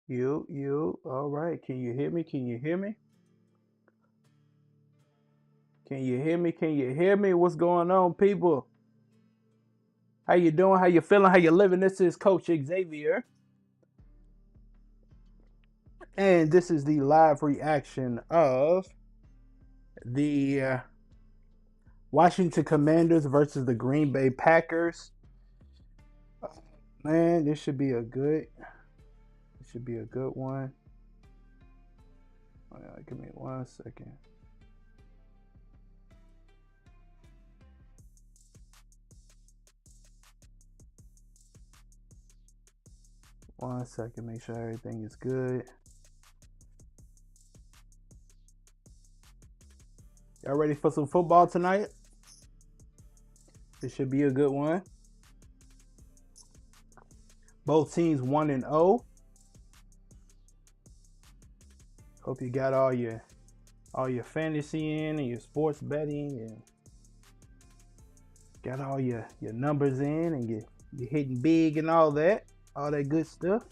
You. All right. Can you hear me? Can you hear me? Can you hear me? Can you hear me? What's going on, people? How you doing? How you feeling? How you living? This is Coach Xavier, and this is the live reaction of the Washington Commanders versus the Green Bay Packers. Man, this should be a good one. Give me 1 second. One second. Make sure everything is good. Y'all ready for some football tonight? This should be a good one. Both teams 1-0. Hope you got all your fantasy in and your sports betting and got all your numbers in and you're hitting big and all that good stuff.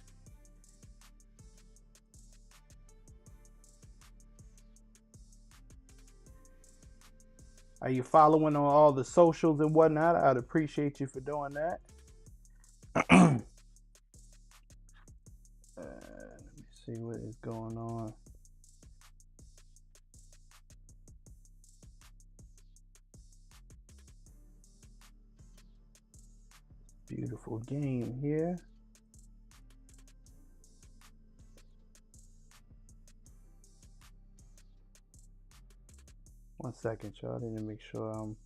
Are you following on all the socials and whatnot? I'd appreciate you for doing that. Let me see what is going on. Beautiful game here. One second, y'all. I need to make sure I'm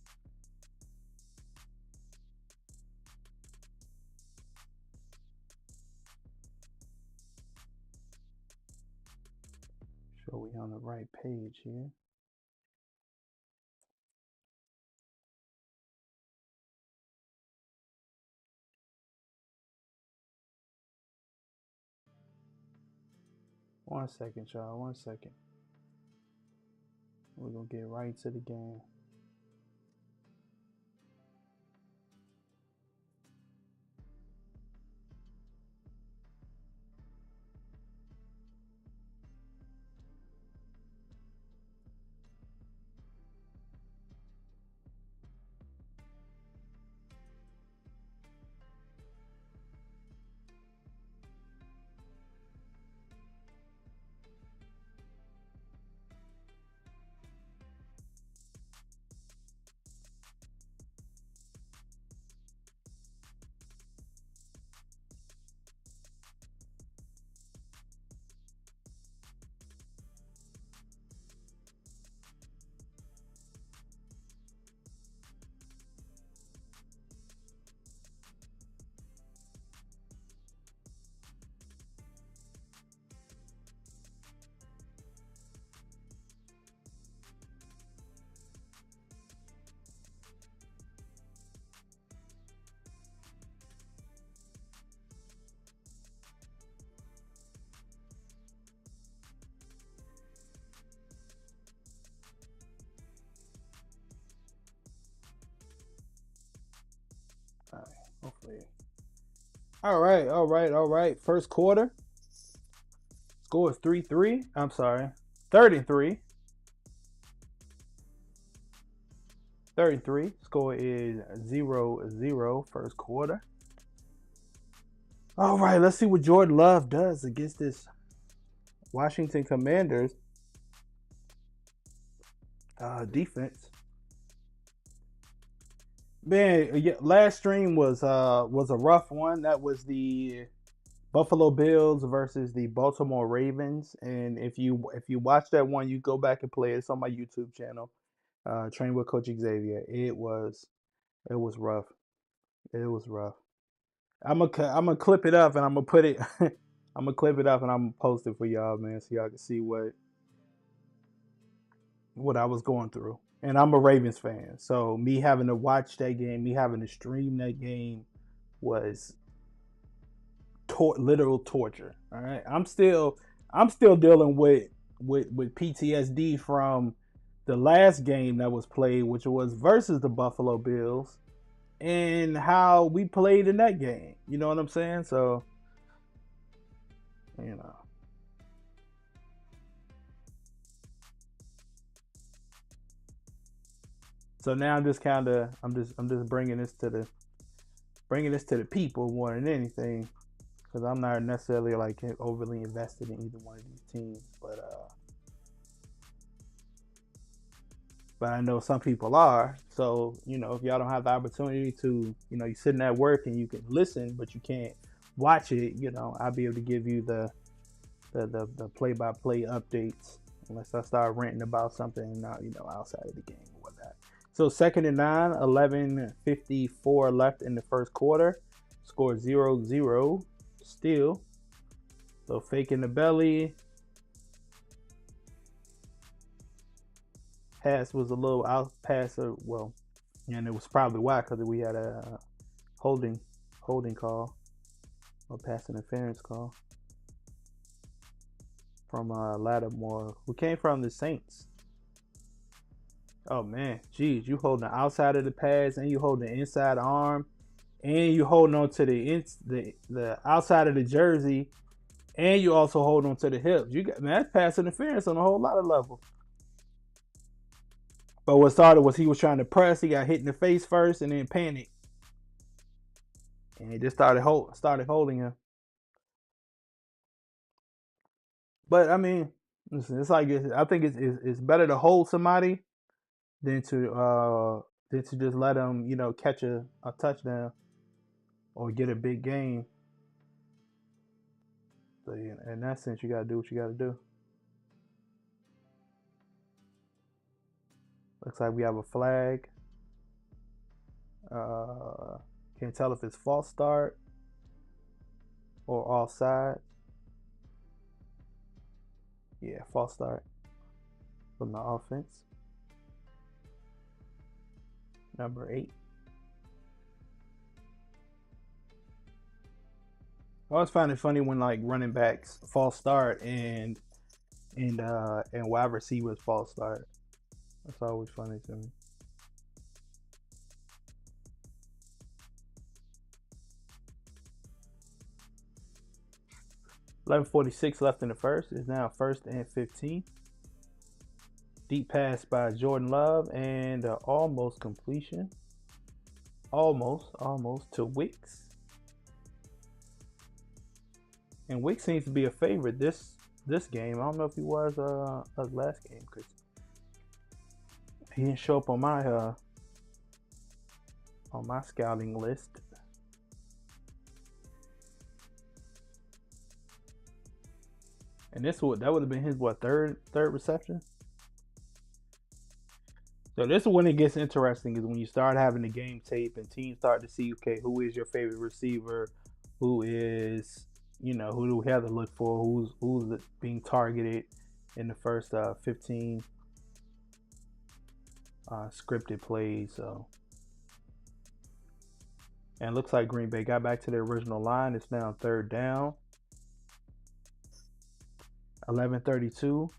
sure we on the right page here. One second, y'all. 1 second. We're gonna get right to the game. All right, hopefully. All right. First quarter. Score is 3-3. I'm sorry. 33. 33. Score is 0-0 first quarter. All right, let's see what Jordan Love does against this Washington Commanders defense. Man, yeah, last stream was a rough one. That was the Buffalo Bills versus the Baltimore Ravens. And if you watch that one, you go back and play it. It's on my YouTube channel. Train with Coach Xavier. It was rough. It was rough. I'm gonna clip it up and I'm gonna put it. I'm gonna clip it up and I'm gonna post it for y'all, man, so y'all can see what I was going through. And I'm a Ravens fan, so me having to watch that game, me having to stream that game was literal torture. All right, I'm still dealing with PTSD from the last game that was played, which was versus the Buffalo Bills, and how we played in that game. You know what I'm saying? So You know. So now I'm just bringing this to the people more than anything, because I'm not necessarily like overly invested in either one of these teams, but I know some people are. So if y'all don't have the opportunity to, you're sitting at work and you can listen, but you can't watch it. I'll be able to give you the play-by-play updates unless I start ranting about something outside of the game or whatnot. So 2nd and 9, 11:54 left in the first quarter. Score 0-0 still. So fake in the belly. Pass was a little out pass, well, and it was probably why, because we had a holding call or pass interference call from Lattimore, who came from the Saints. Oh man, geez, you holding the outside of the pads and you holding the inside arm, and you holding on to the outside of the jersey, and you also hold on to the hips. You got, man, that's pass interference on a whole lot of levels. But what started was he was trying to press. He got hit in the face first, and then panicked, and he just started holding him. But I mean, listen, it's like I think it's better to hold somebody than to just let them catch a touchdown or get a big game. So in that sense, you gotta do what you gotta do. Looks like we have a flag. Can't tell if it's false start or offside. Yeah, false start from the offense. Number 8. I always find it funny when like running backs false start and wide receivers false start. That's always funny to me. $11:46 left in the first. It's now 1st and 15. Deep pass by Jordan Love and almost completion. Almost to Wicks. And Wicks seems to be a favorite this game. I don't know if he was last game because he didn't show up on my scouting list. And that would have been his third reception. So this is when it gets interesting, is when you start having the game tape and teams start to see, okay, who is your favorite receiver, who is who do we have to look for, who's being targeted in the first 15 scripted plays. So, and it looks like Green Bay got back to their original line. It's now 3rd down. 11:32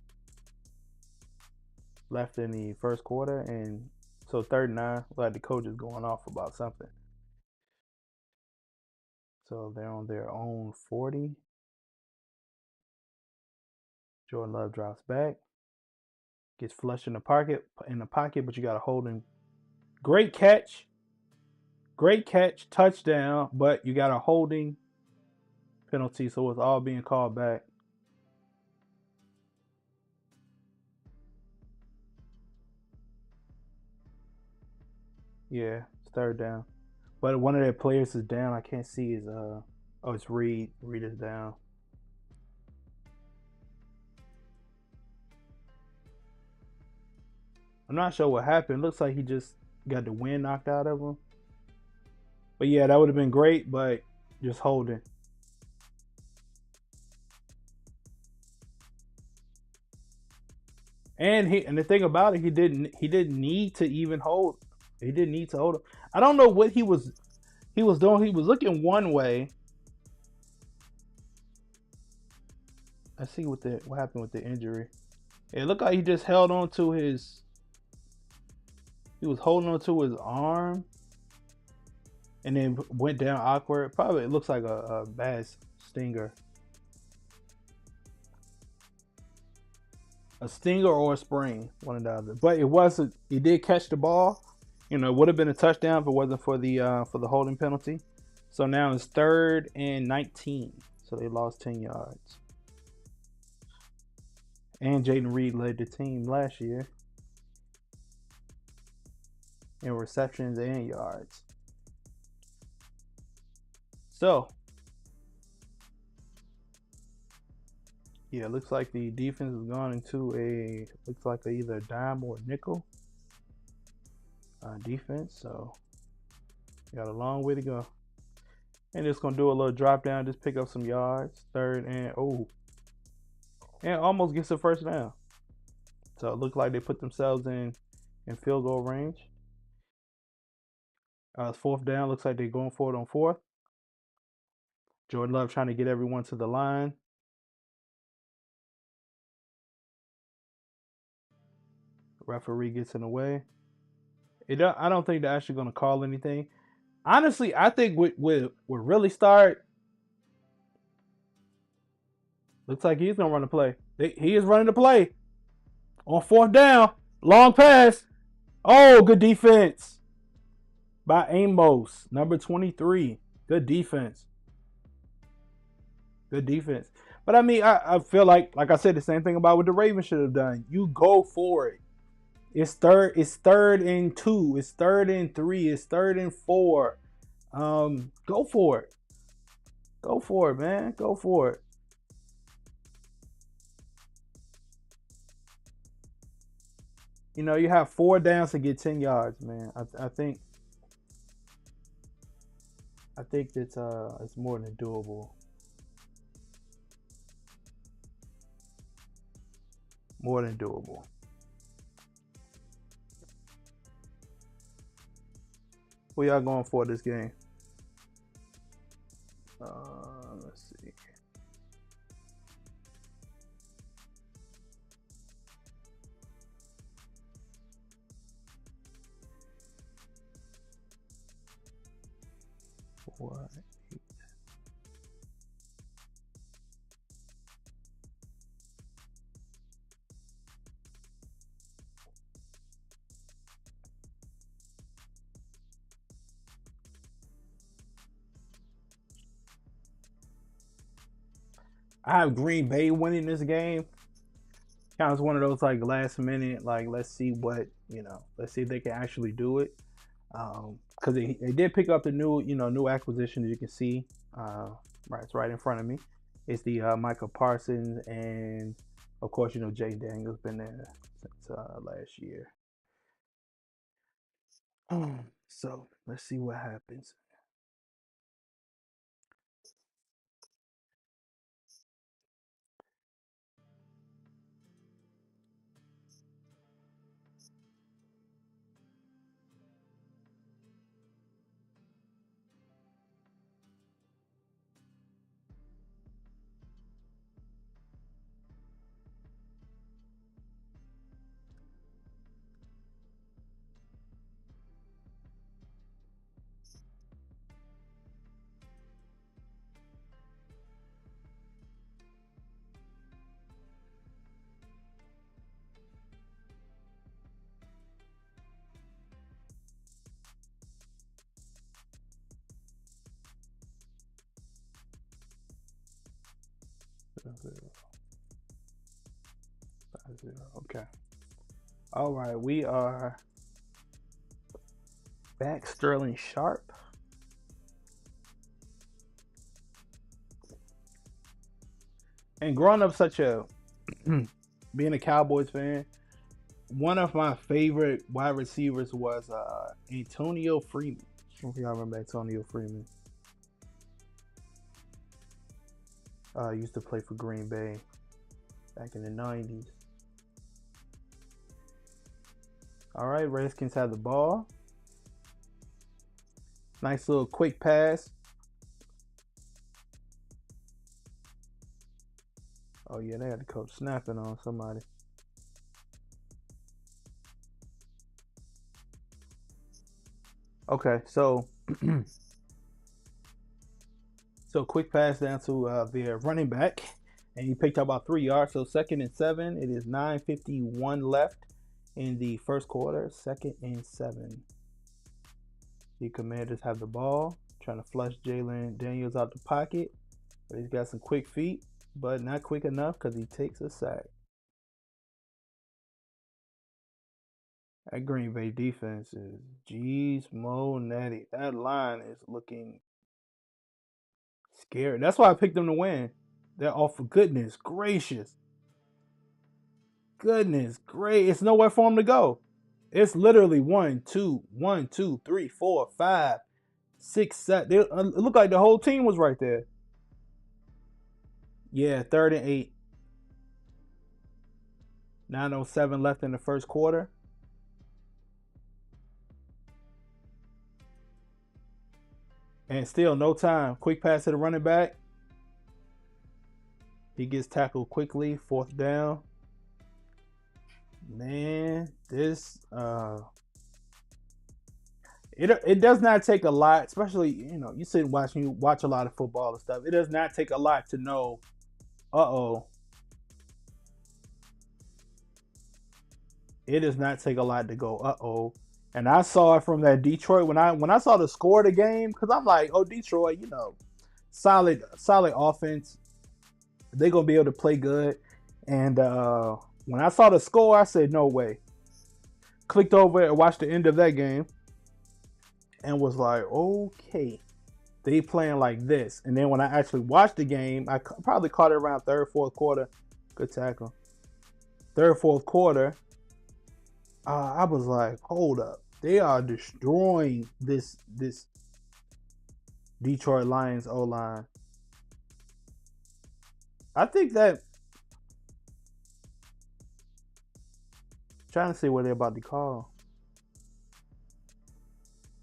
left in the first quarter, and so 3rd and 9. Like the coach is going off about something. So they're on their own 40. Jordan Love drops back, gets flushed in the pocket, but you got to hold him. Great catch, touchdown, but you got a holding penalty, so it's all being called back. Yeah, it's 3rd down, but one of their players is down. I can't see his it's Reed. Reed is down. I'm not sure what happened. Looks like he just got the wind knocked out of him. But yeah, that would have been great, but just holding. And the thing about it, he didn't need to even hold. He didn't need to hold him. I don't know what he was doing. He was looking one way. Let's see what happened with the injury. It looked like he just held on to his. He was holding on to his arm, and then went down awkward. Probably it looks like a bad stinger. A stinger or a spring, one or the other. But it wasn't. He did catch the ball. It would have been a touchdown if it wasn't for the holding penalty. So now it's 3rd and 19. So they lost 10 yards. And Jaden Reed led the team last year in receptions and yards. So yeah, it looks like the defense has gone into looks like either a dime or a nickel defense. So got a long way to go. And just gonna do a little drop down, just pick up some yards. And almost gets the first down. So it looked like they put themselves in field goal range. It's 4th down. Looks like they're going for it on 4th. Jordan Love trying to get everyone to the line. Referee gets in the way. I don't think they're actually going to call anything. Honestly, I think what really start. Looks like he's going to run the play. He is running the play. On 4th down. Long pass. Oh, good defense by Amos, number 23. Good defense. Good defense. But I mean, I feel like I said, the same thing about what the Ravens should have done. You go for it. It's 3rd and 2. It's 3rd and 3. It's 3rd and 4. Go for it. Go for it, man. Go for it. You have 4 downs to get 10 yards, man. I think it's more than doable. More than doable. What y'all going for this game? Let's see. What? I have Green Bay winning this game. Kind of one of those like last minute, like let's see let's see if they can actually do it. Because they did pick up the new acquisition, as you can see. Right, it's right in front of me. It's the Michael Parsons, and of course Jay Daniels been there since last year. So let's see what happens. Okay. All right, we are back. Sterling Sharp. And growing up being a Cowboys fan, one of my favorite wide receivers was Antonio Freeman. I don't know if y'all remember Antonio Freeman. Used to play for Green Bay back in the 90s. All right, Redskins have the ball. Nice little quick pass. Oh yeah, they had the coach snapping on somebody. Okay, so quick pass down to their running back, and he picked up about 3 yards. So 2nd and 7. It is 9:51 left in the first quarter. 2nd and 7. The Commanders have the ball, trying to flush Jalen Daniels out the pocket. But he's got some quick feet, but not quick enough because he takes a sack. That Green Bay defense is jeez mo natty. That line is looking scary. That's why I picked them to win. They're off for goodness gracious. Goodness great. It's nowhere for them to go. It's literally 1, 2, 1, 2, 3, 4, 5, 6, 7. It looked like the whole team was right there. Yeah, 3rd and 8. 9:07 left in the first quarter. And still no time. Quick pass to the running back. He gets tackled quickly. 4th down. Man, this it does not take a lot, especially you sit and watch a lot of football and stuff. It does not take a lot to know. It does not take a lot to go. And I saw it from that Detroit when I saw the score of the game, because I'm like, oh, Detroit, solid offense. They're gonna be able to play good. And when I saw the score, I said, no way. Clicked over and watched the end of that game and was like, okay, they playing like this. And then when I actually watched the game, I probably caught it around 3rd, 4th quarter. Good tackle. 3rd, 4th quarter. I was like, hold up. They are destroying this Detroit Lions O-line. I think that trying to see what they're about to call.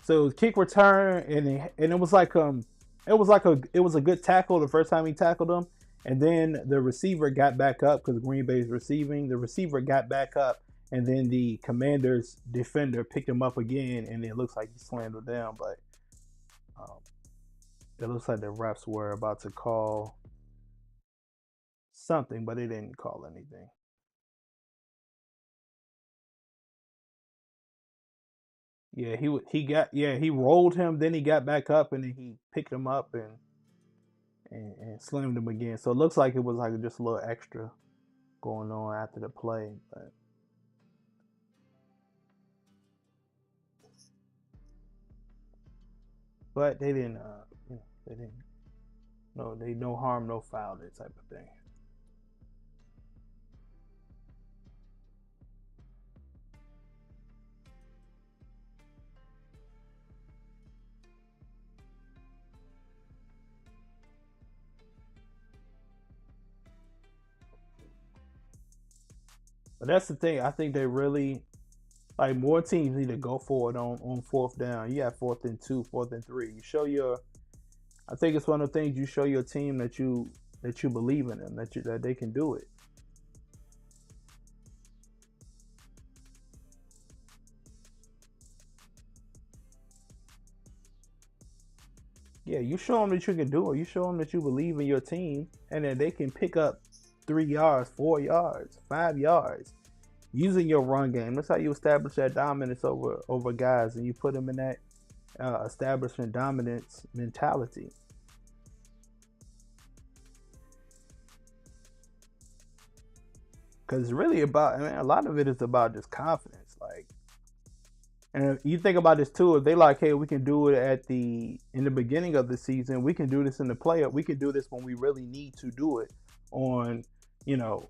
So it was kick return, and it was like it was a good tackle the first time he tackled him, and then the receiver got back up because Green Bay's receiving. The receiver got back up, and then the Commanders defender picked him up again, and it looks like he slammed him down. But it looks like the refs were about to call something, but they didn't call anything. Yeah, he rolled him, then he got back up, and then he picked him up and slammed him again. So it looks like it was like just a little extra going on after the play, but they didn't they didn't no harm, no foul, that type of thing. But that's the thing. I think they really like more teams need to go for it on 4th down. You have 4th and 2, 4th and 3. You show your. I think it's one of the things you show your team that you believe in them, that they can do it. Yeah, you show them that you can do it. You show them that you believe in your team, and that they can pick up 3 yards, 4 yards, 5 yards using your run game. That's how you establish that dominance over guys, and you put them in that establishment dominance mentality. Because it's really about, I mean, a lot of it is about just confidence. Like, and you think about this too, if they like, hey, we can do it in the beginning of the season, we can do this in the playoff, we can do this when we really need to do it on, you know,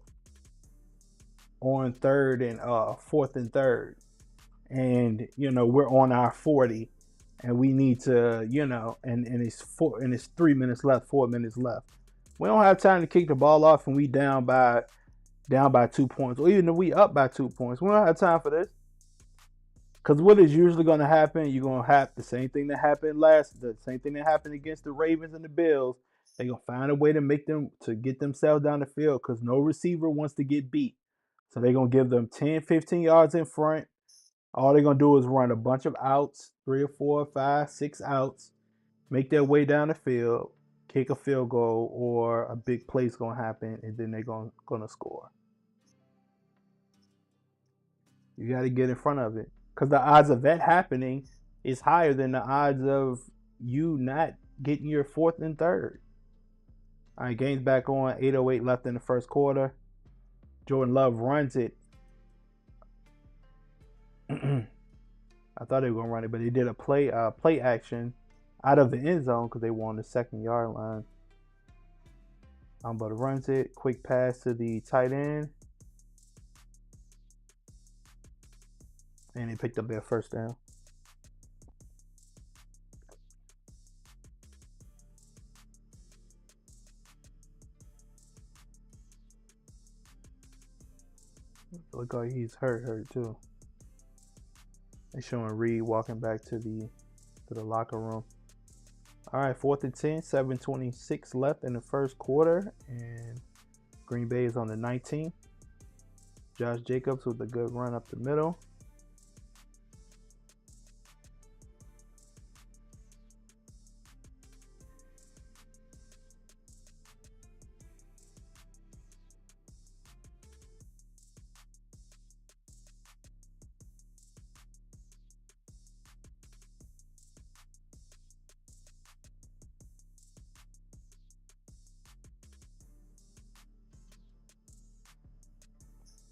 on 3rd and 4th and 3rd, and we're on our 40, and we need to, and it's 3 minutes left, 4 minutes left. We don't have time to kick the ball off, and we down by 2 points, or even if we up by 2 points. We don't have time for this. Because what is usually going to happen, you're going to have the same thing that happened against the Ravens and the Bills. They're going to find a way to get themselves down the field, because no receiver wants to get beat. So they're going to give them 10, 15 yards in front. All they're going to do is run a bunch of outs, 3 or 4 or 5, 6 outs, make their way down the field, kick a field goal or a big play's gonna happen, and then they're gonna score. You got to get in front of it because the odds of that happening is higher than the odds of you not getting your fourth and third. All right, game's back on. 8:08 left in the first quarter. Jordan Love runs it. I thought they were gonna run it, but they did a play action out of the end zone because they were on the 2nd-yard line. But runs it. Quick pass to the tight end. And they picked up their first down. Look like he's hurt too. They're showing Reed walking back to the locker room. All right, 4th and 10, 7:26 left in the first quarter, and Green Bay is on the 19. Josh Jacobs with a good run up the middle.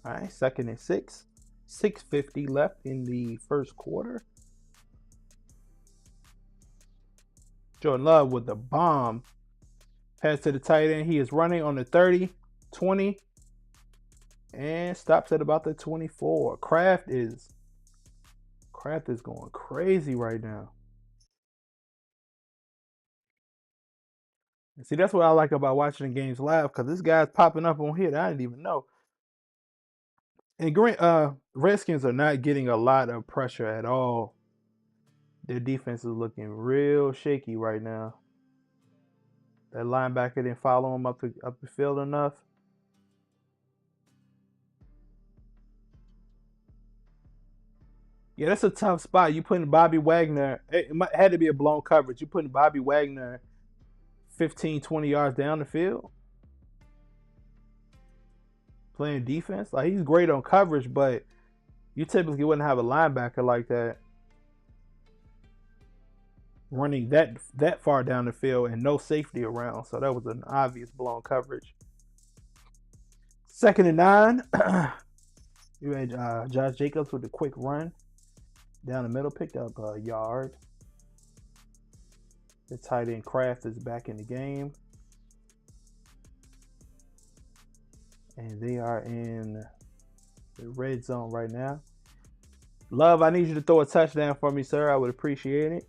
All right, 2nd and 6. 6:50 left in the first quarter. Jordan Love with the bomb. Pass to the tight end. He is running on the 30, 20, and stops at about the 24. Kraft is going crazy right now. See, that's what I like about watching the games live, because this guy's popping up on here that I didn't even know. And Redskins are not getting a lot of pressure at all. Their defense is looking real shaky right now. That linebacker didn't follow him up the field enough. Yeah, that's a tough spot. You putting Bobby Wagner, it had to be a blown coverage. You putting Bobby Wagner 15, 20 yards down the field playing defense. Like, he's great on coverage, but you typically wouldn't have a linebacker like that running that far down the field and no safety around. So that was an obvious blown coverage. 2nd and 9. You had Josh Jacobs with a quick run down the middle, picked up a yard. The tight end Kraft is back in the game. And they are in the red zone right now. Love, I need you to throw a touchdown for me, sir. I would appreciate it.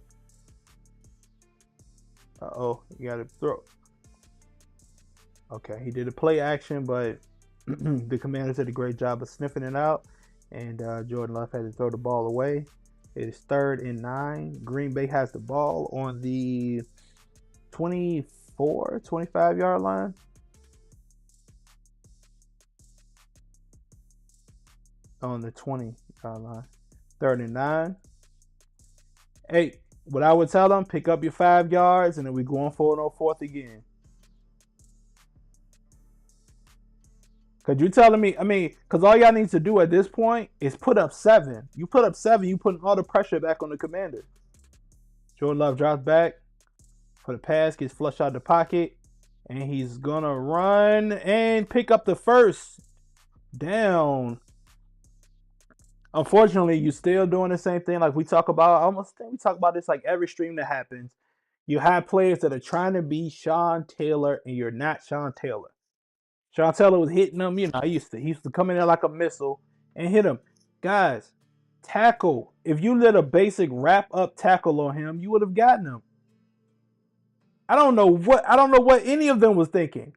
Uh-oh, you got to throw. Okay, he did a play action, but the Commanders did a great job of sniffing it out. And Jordan Love had to throw the ball away. It is 3rd and 9. Green Bay has the ball on the 24, 25-yard line. On the 20-yard line. 3rd and 9. Hey, what I would tell them, pick up your 5 yards, and then we going for it on 4th again. Because you're telling me, because all y'all need to do at this point is put up 7. You put up 7, you putting all the pressure back on the Commanders. Jordan Love drops back for the pass, gets flushed out the pocket, and he's going to run and pick up the first down. Unfortunately, you're still doing the same thing like we talk about. We talk about this like every stream that happens. You have players that are trying to be Sean Taylor, and you're not Sean Taylor. Sean Taylor was hitting them. He used to come in there like a missile and hit him. Guys, tackle. If you did a basic wrap up tackle on him, you would have gotten him. I don't know what any of them was thinking.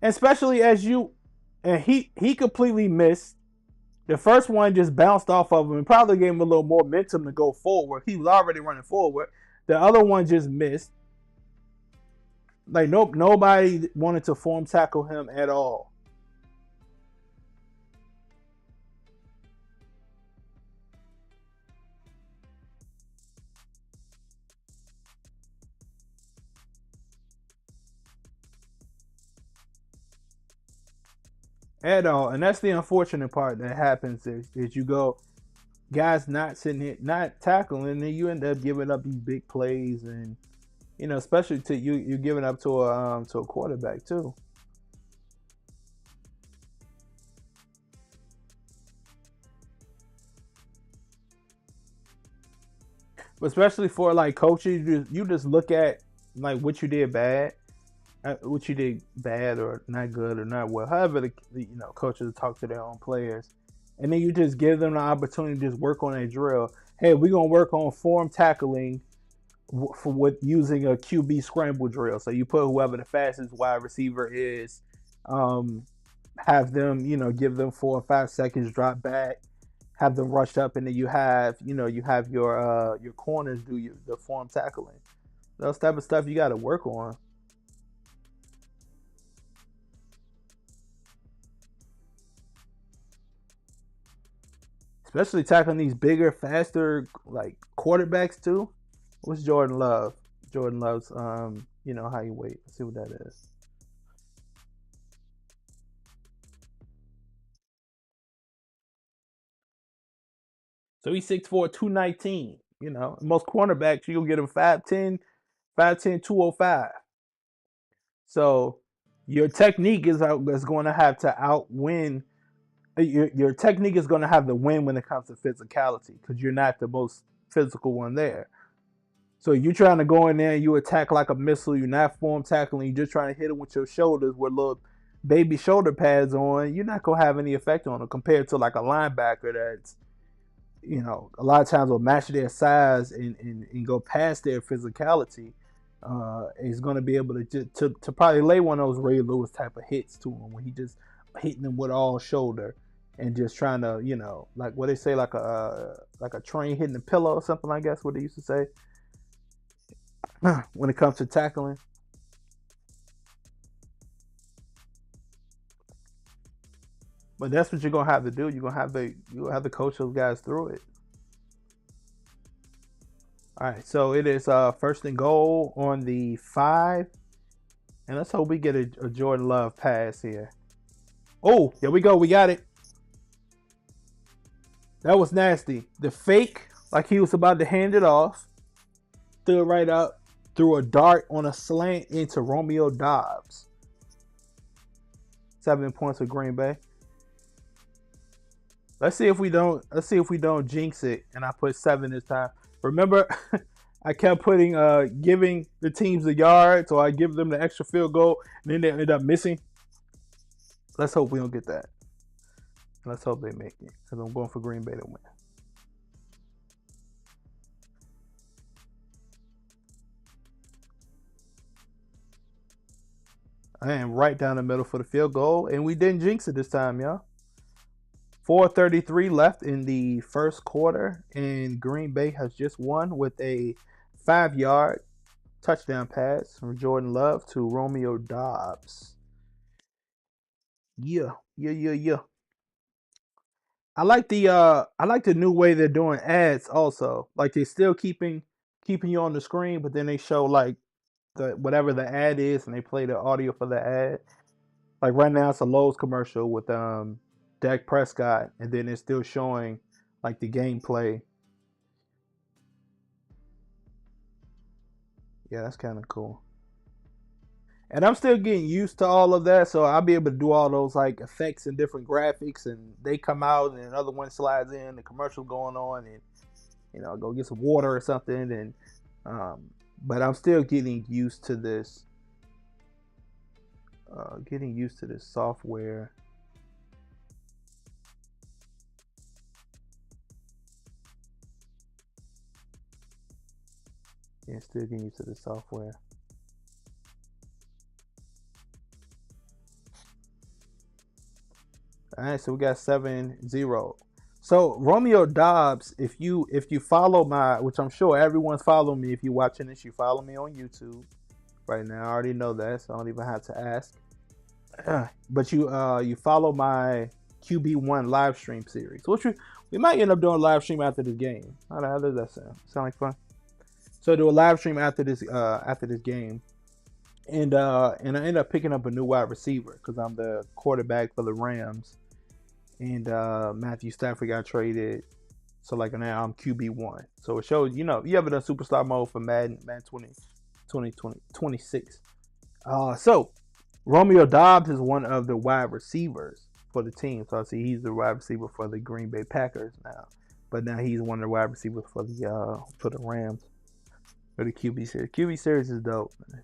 Especially he completely missed. The first one just bounced off of him and probably gave him a little more momentum to go forward. He was already running forward. The other one just missed. Like, nobody wanted to form tackle him at all. at all. And that's the unfortunate part that happens is you go guys not sitting here not tackling, and then you end up giving up these big plays, and especially to you giving up to a quarterback too. But especially for like coaches, you just look at like what you did bad or not good or not well, however the coaches talk to their own players, and then you just give them the opportunity to just work on a drill. Hey, we're gonna work on form tackling for with using a QB scramble drill. So you put whoever the fastest wide receiver is, um, have them give them 4 or 5 seconds, drop back, have them rush up, and then you have your corners do the form tackling. Those type of stuff you got to work on. Especially tackling these bigger, faster like quarterbacks too. What's Jordan Love? Jordan Love's height weight. Let's see what that is. So he's 6'4", 219. Most cornerbacks you'll get him 5'10", 5'10", 205. So your technique is going to have to outwin. Your technique is going to have the win when it comes to physicality because you're not the most physical one there. So you're trying to go in there and you attack like a missile. You're not form tackling. You're just trying to hit it with your shoulders with little baby shoulder pads on. You're not gonna have any effect on them compared to like a linebacker that's a lot of times will match their size and go past their physicality. Is going to be able to probably lay one of those Ray Lewis type of hits to him when he just hitting them with all shoulder and just trying to like what they say like a train hitting a pillow or something like that's what they used to say when it comes to tackling. But that's what you're gonna have to do. You're gonna have to coach those guys through it. All right, so it is first and goal on the 5, and let's hope we get a Jordan Love pass here. Oh, here we go. We got it. That was nasty. The fake, like he was about to hand it off, threw it right up, threw a dart on a slant into Romeo Dobbs. 7 points for Green Bay. Let's see if we don't. Let's see if we don't jinx it, and I put 7 this time. Remember, I kept putting giving the teams the yard, so I give them the extra field goal, and then they end up missing. Let's hope we don't get that. Let's hope they make it, because I'm going for Green Bay to win. I am right down the middle for the field goal, and we didn't jinx it this time, y'all. 4:33 left in the first quarter, and Green Bay has just won with a 5-yard touchdown pass from Jordan Love to Romeo Dobbs. Yeah, yeah, yeah, yeah. I like the new way they're doing ads also. Like they're still keeping you on the screen, but then they show like the whatever the ad is, and they play the audio for the ad. Like right now, it's a Lowe's commercial with Dak Prescott, and then it's still showing like the gameplay. Yeah, that's kind of cool. And I'm still getting used to all of that, so I'll be able to do all those like effects and different graphics, and they come out, and another one slides in, the commercial going on, and go get some water or something, and um, but I'm still getting used to this software. Yeah, still getting used to the software. All right, so we got 7-0. So Romeo Dobbs, if you follow my, which I'm sure everyone's following me. If you're watching this, you follow me on YouTube right now. I already know that, so I don't even have to ask. But you follow my QB1 live stream series, which we might end up doing a live stream after this game. How does that sound? Sound like fun? So do a live stream after this game, and I ended up picking up a new wide receiver because I'm the quarterback for the Rams, and Matthew Stafford got traded. So like now I'm QB1. So it shows, you ever done superstar mode for Madden 26. So Romeo Dobbs is one of the wide receivers for the team. So I see he's the wide receiver for the Green Bay Packers now. But now he's one of the wide receivers for the Rams for the QB series. QB series is dope, man.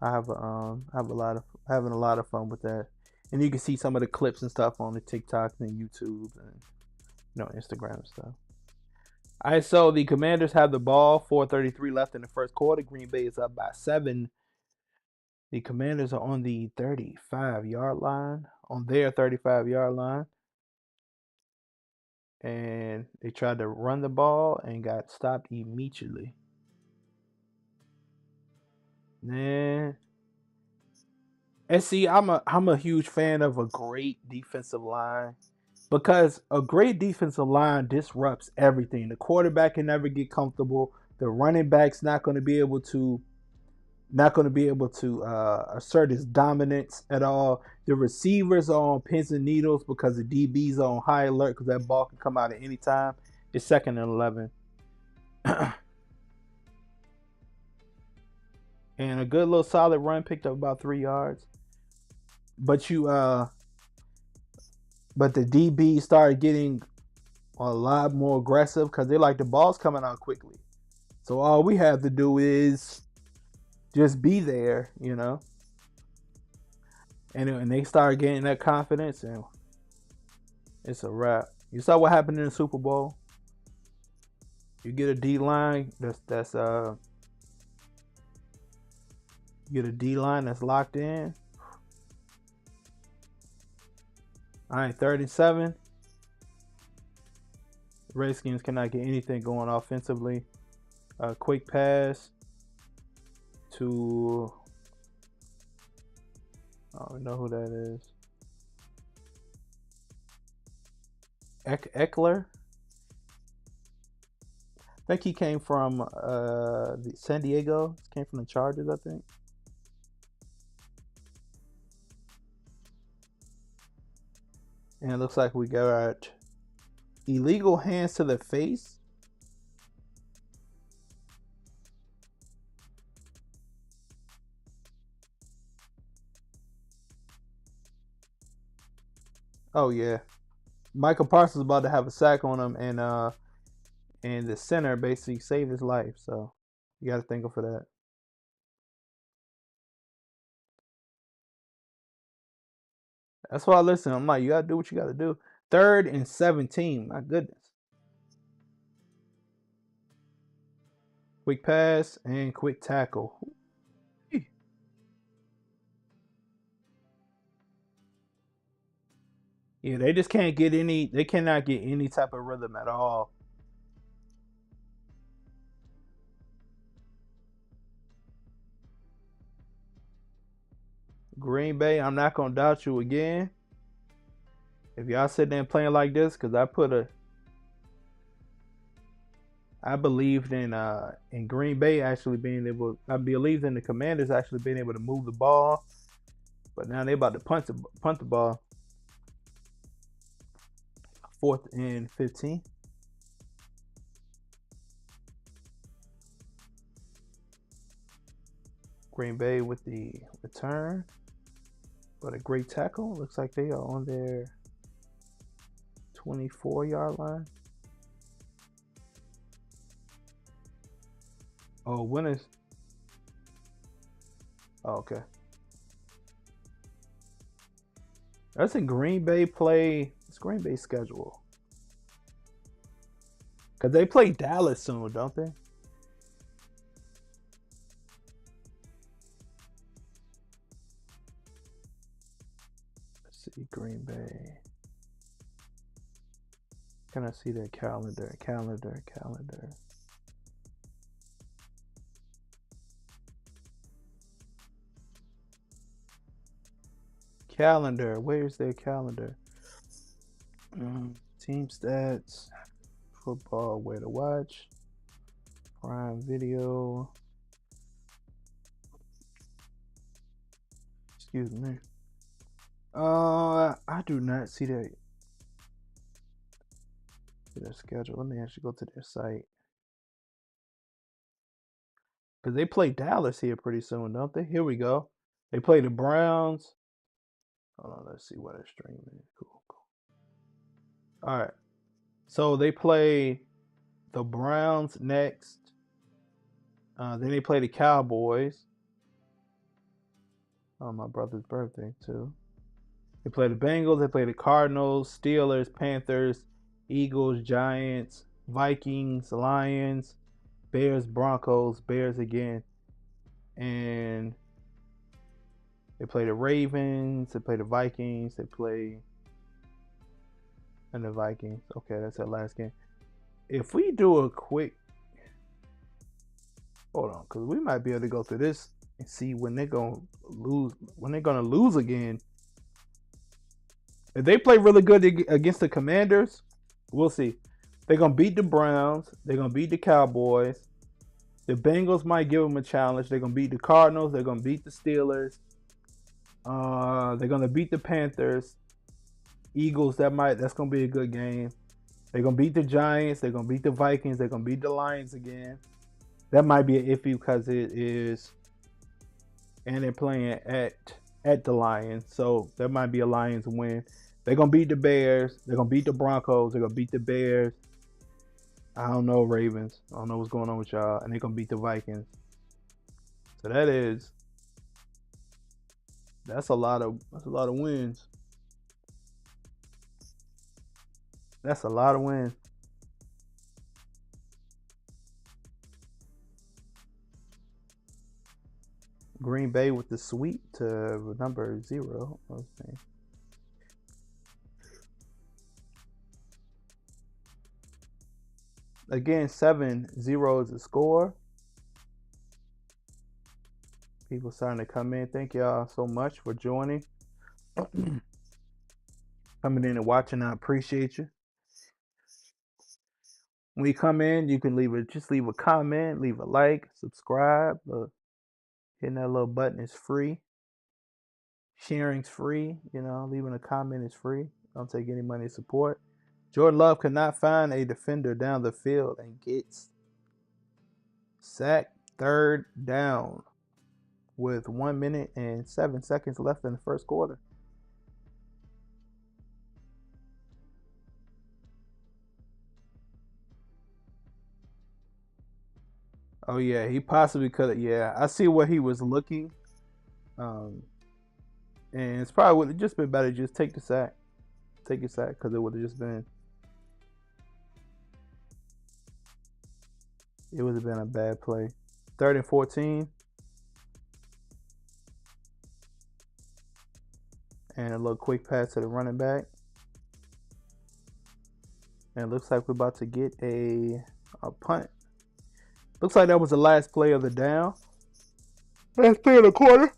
I have a lot of having a lot of fun with that. And you can see some of the clips and stuff on the TikToks and YouTube and Instagram and stuff. All right, so the Commanders have the ball. 4:33 left in the first quarter. Green Bay is up by 7. The Commanders are on the 35-yard line, on their 35-yard line. And they tried to run the ball and got stopped immediately. Man. And see, I'm a huge fan of a great defensive line because a great defensive line disrupts everything. The quarterback can never get comfortable. The running back's not going to be able to assert his dominance at all. The receivers are on pins and needles because the DBs are on high alert because that ball can come out at any time. It's 2nd and 11. And a good little solid run, picked up about 3 yards. But but the DB started getting a lot more aggressive because they like the ball's coming out quickly. So all we have to do is just be there, And they start getting that confidence, and it's a wrap. You saw what happened in the Super Bowl. You get a D line you get a D line that's locked in. All right, 3rd and 7. Redskins cannot get anything going offensively. A quick pass to, I don't know who that is. Eckler. I think he came from San Diego. He came from the Chargers, I think. And it looks like we got illegal hands to the face. Oh yeah, Michael Parsons about to have a sack on him, and the center basically saved his life. So you got to thank him for that. That's why I listen. I'm like, you got to do what you got to do. 3rd and 17. My goodness. Quick pass and quick tackle. Yeah, they just can't get any. They cannot get any type of rhythm at all. Green Bay, I'm not gonna doubt you again. If y'all sitting there playing like this, because I believed in Green Bay actually being able. I believed in the Commanders actually being able to move the ball, but now they about to punt the ball. 4th and 15. Green Bay with the return, but a great tackle. Looks like they are on their 24-yard line. Oh, when is? Oh, okay. That's a Green Bay play. It's Green Bay schedule. Because they play Dallas soon, don't they? Let's see, Green Bay. Can I see their calendar? Calendar. Where's their calendar? Team stats. Football, where to watch. Prime Video. Excuse me. I do not see that. Their schedule. Let me actually go to their site because they play Dallas here pretty soon, don't they? Here we go. They play the Browns. Hold on, let's see what their stream is. Cool, cool. All right. So they play the Browns next. Then they play the Cowboys. On my brother's birthday too. They play the Bengals. They play the Cardinals, Steelers, Panthers, Eagles, Giants, Vikings, Lions, Bears, Broncos, Bears again, and they play the Ravens. They play the Vikings. They play and the Vikings. Okay, that's that last game. If we do a quick, hold on, because we might be able to go through this and see when they're gonna lose. When they're gonna lose again. If they play really good against the Commanders, we'll see. They're gonna beat the Browns. They're gonna beat the Cowboys. The Bengals might give them a challenge. They're gonna beat the Cardinals. They're gonna beat the Steelers. They're gonna beat the Panthers. Eagles. That's gonna be a good game. They're gonna beat the Giants. They're gonna beat the Vikings. They're gonna beat the Lions again. That might be an iffy because it is, and they're playing at the Lions, so that might be a Lions win. They're gonna beat the Bears. They're gonna beat the Broncos. They're gonna beat the Bears. I don't know, Ravens. I don't know what's going on with y'all, and they're gonna beat the Vikings. So that's a lot of wins. That's a lot of wins. Green Bay with the sweep to number 0. Again, 7-0 is the score. People starting to come in. Thank y'all so much for joining. Coming in and watching, I appreciate you. When you come in, you can leave a comment, leave a like, subscribe. Hitting that little button is free. Sharing's free. Leaving a comment is free. Don't take any money support. Jordan Love could not find a defender down the field and gets sacked. Third down with 1 minute and 7 seconds left in the first quarter. Oh yeah, he possibly could have. Yeah, I see where he was looking. And it's probably would have just been better just take the sack. Take your sack because it would have just been. It would have been a bad play. 3rd and 14. And a little quick pass to the running back. And it looks like we're about to get a punt. Looks like that was the last play of the down. Last play of the quarter.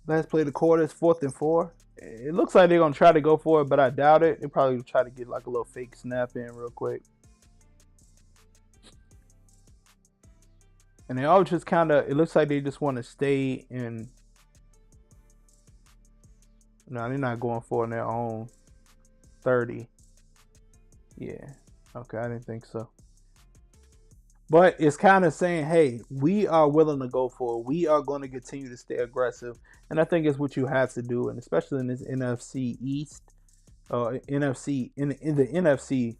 Last play of the quarter is 4th and 4. It looks like they're going to try to go for it, but I doubt it. They probably try to get like a little fake snap in real quick. And they all just kind of, it looks like they just want to stay in. No, they're not going for it on their own 30. Yeah. Okay, I didn't think so. But it's kind of saying, hey, we are willing to go for it. We are going to continue to stay aggressive. And I think it's what you have to do. And especially in this NFC East, NFC, in the NFC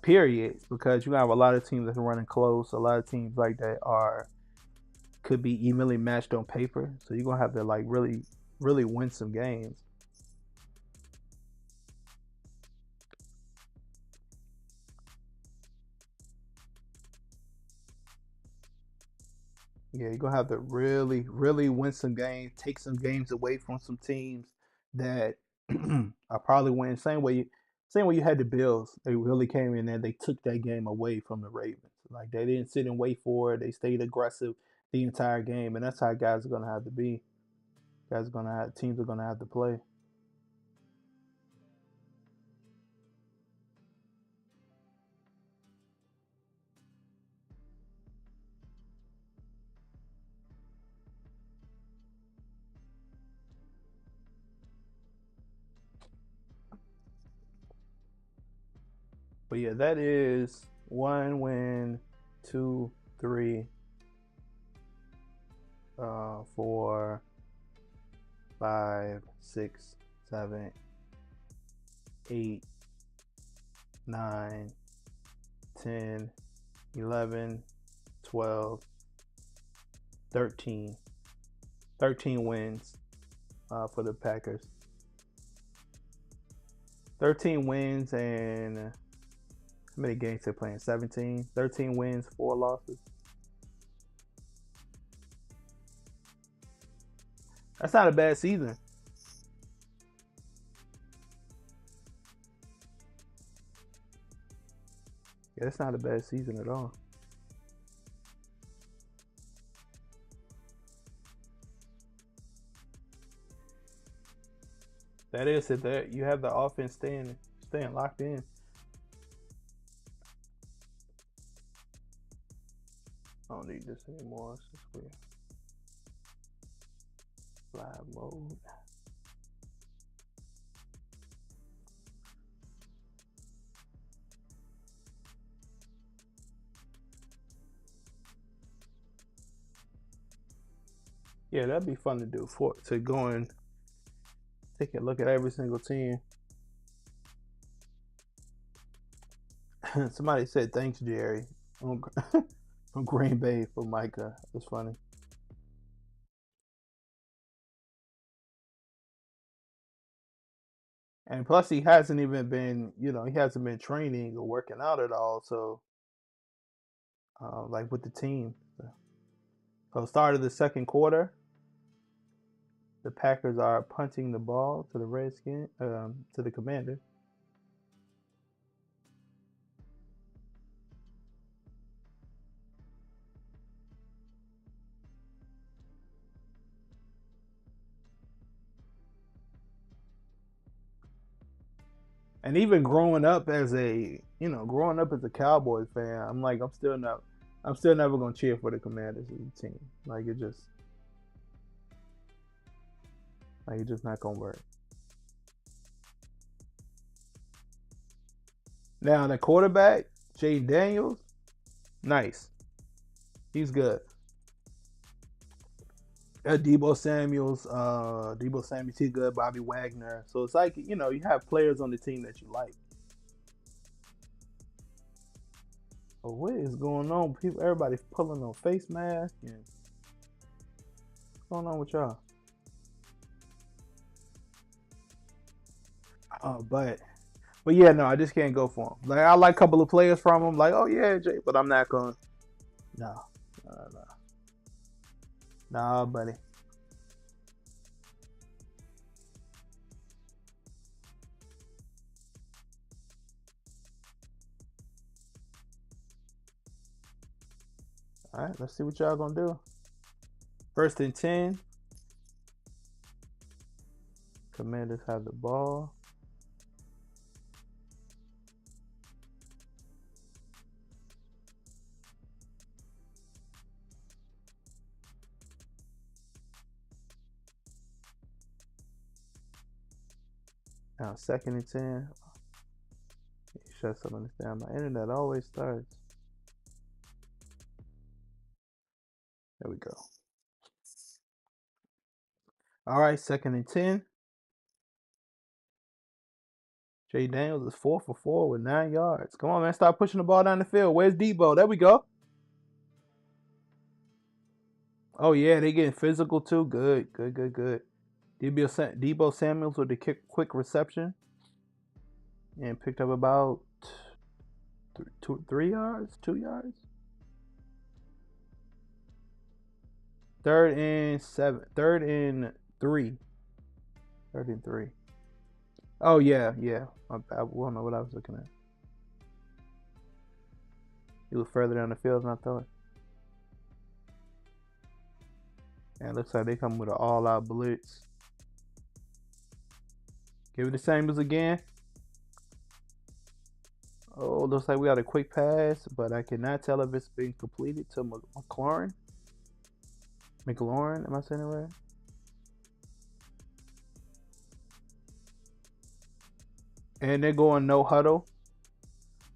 periods, because you have a lot of teams that are running close. A lot of teams like that could be evenly matched on paper. So you're going to have to like really, really win some games. Yeah, you're gonna have to really, really win some games, take some games away from some teams that are probably winning. Same way you had the Bills. They really came in and they took that game away from the Ravens. Like they didn't sit and wait for it. They stayed aggressive the entire game, and that's how guys are gonna have to be. Teams are gonna have to play. But yeah, that is 1 win, 2, 3, 4, 5, 6, 7, 8, 9, 10, 11, 12, 13. 13 wins for the Packers. 13 wins, and how many games they're playing? 17. 13 wins, 4 losses. That's not a bad season. Yeah, that's not a bad season at all. That is it. That you have the offense staying locked in. I don't need this anymore. It's just weird. Live mode. Yeah, that'd be fun to do to go and take a look at every single team. Somebody said thanks, Jerry, on, on Green Bay for Micah. That's funny. And plus, he hasn't even been, he hasn't been training or working out at all. So, like with the team. So, start of the second quarter, the Packers are punting the ball to the to the Commander. And even growing up as a Cowboys fan, I'm like, I'm still never gonna cheer for the Commanders as a team. It's just not gonna work. Now the quarterback, Jay Daniels, nice. He's good. Debo Samuels, he's good. Bobby Wagner. So it's like you have players on the team that you like. But what is going on? Everybody's pulling on face masks and what's going on with y'all? But yeah, no, I just can't go for him. Like I like a couple of players from him. Like, oh yeah, Jay, but I'm not going. No, no, nah, buddy. All right, let's see what y'all gonna do. 1st and 10. Commanders have the ball. Now 2nd and 10. Shut some of this down. My internet always starts. There we go. All right, 2nd and 10. Jay Daniels is 4 for 4 with 9 yards. Come on, man. Stop pushing the ball down the field. Where's Debo? There we go. Oh, yeah. They getting physical, too. Good. Debo Samuels with the quick reception. And picked up about 3 yards? 2 yards? 3rd and 7. 3rd and 3. 3rd and 3. Oh, yeah. I don't know what I was looking at. He was further down the field than I thought. And it looks like they come with an all-out blitz. Give it to Samuels again. Oh, looks like we got a quick pass, but I cannot tell if it's been completed to McLaurin. Am I saying it right? And they're going no huddle.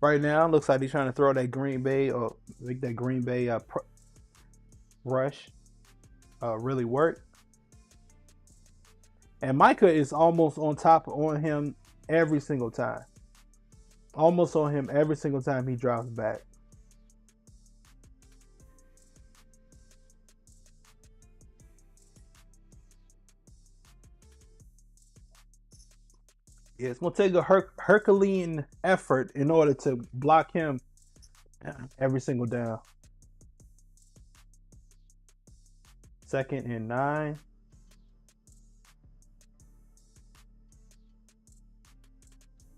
Right now, looks like he's trying to throw that Green Bay or make that Green Bay rush really work. And Micah is almost on him every single time. Almost on him every single time he drops back. Yeah, it's gonna take a Herculean effort in order to block him every single down. 2nd and 9.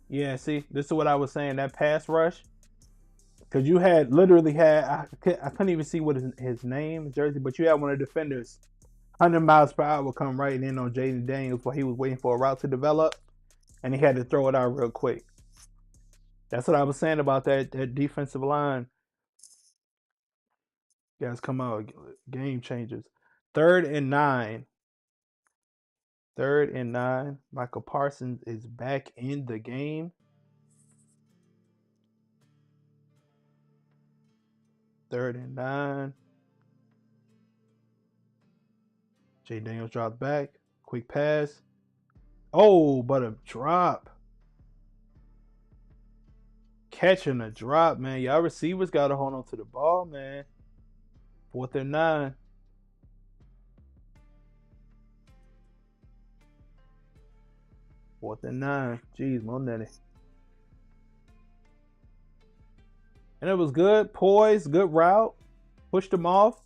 Yeah, see, this is what I was saying. That pass rush, because you had literally had I couldn't even see what his name jersey, but you had one of the defenders 100 miles per hour come right in on Jaden Daniels while he was waiting for a route to develop, and he had to throw it out real quick. That's what I was saying about that defensive line. Guys, come out, game changers. 3rd and 9. 3rd and 9. Michael Parsons is back in the game. 3rd and 9. Jay Daniels drops back. Quick pass. Oh, but a drop. Catching a drop, man. Y'all receivers got to hold on to the ball, man. 4th and 9. 4th and 9. Jeez, Monetti. And it was good. Poise, good route. Pushed him off.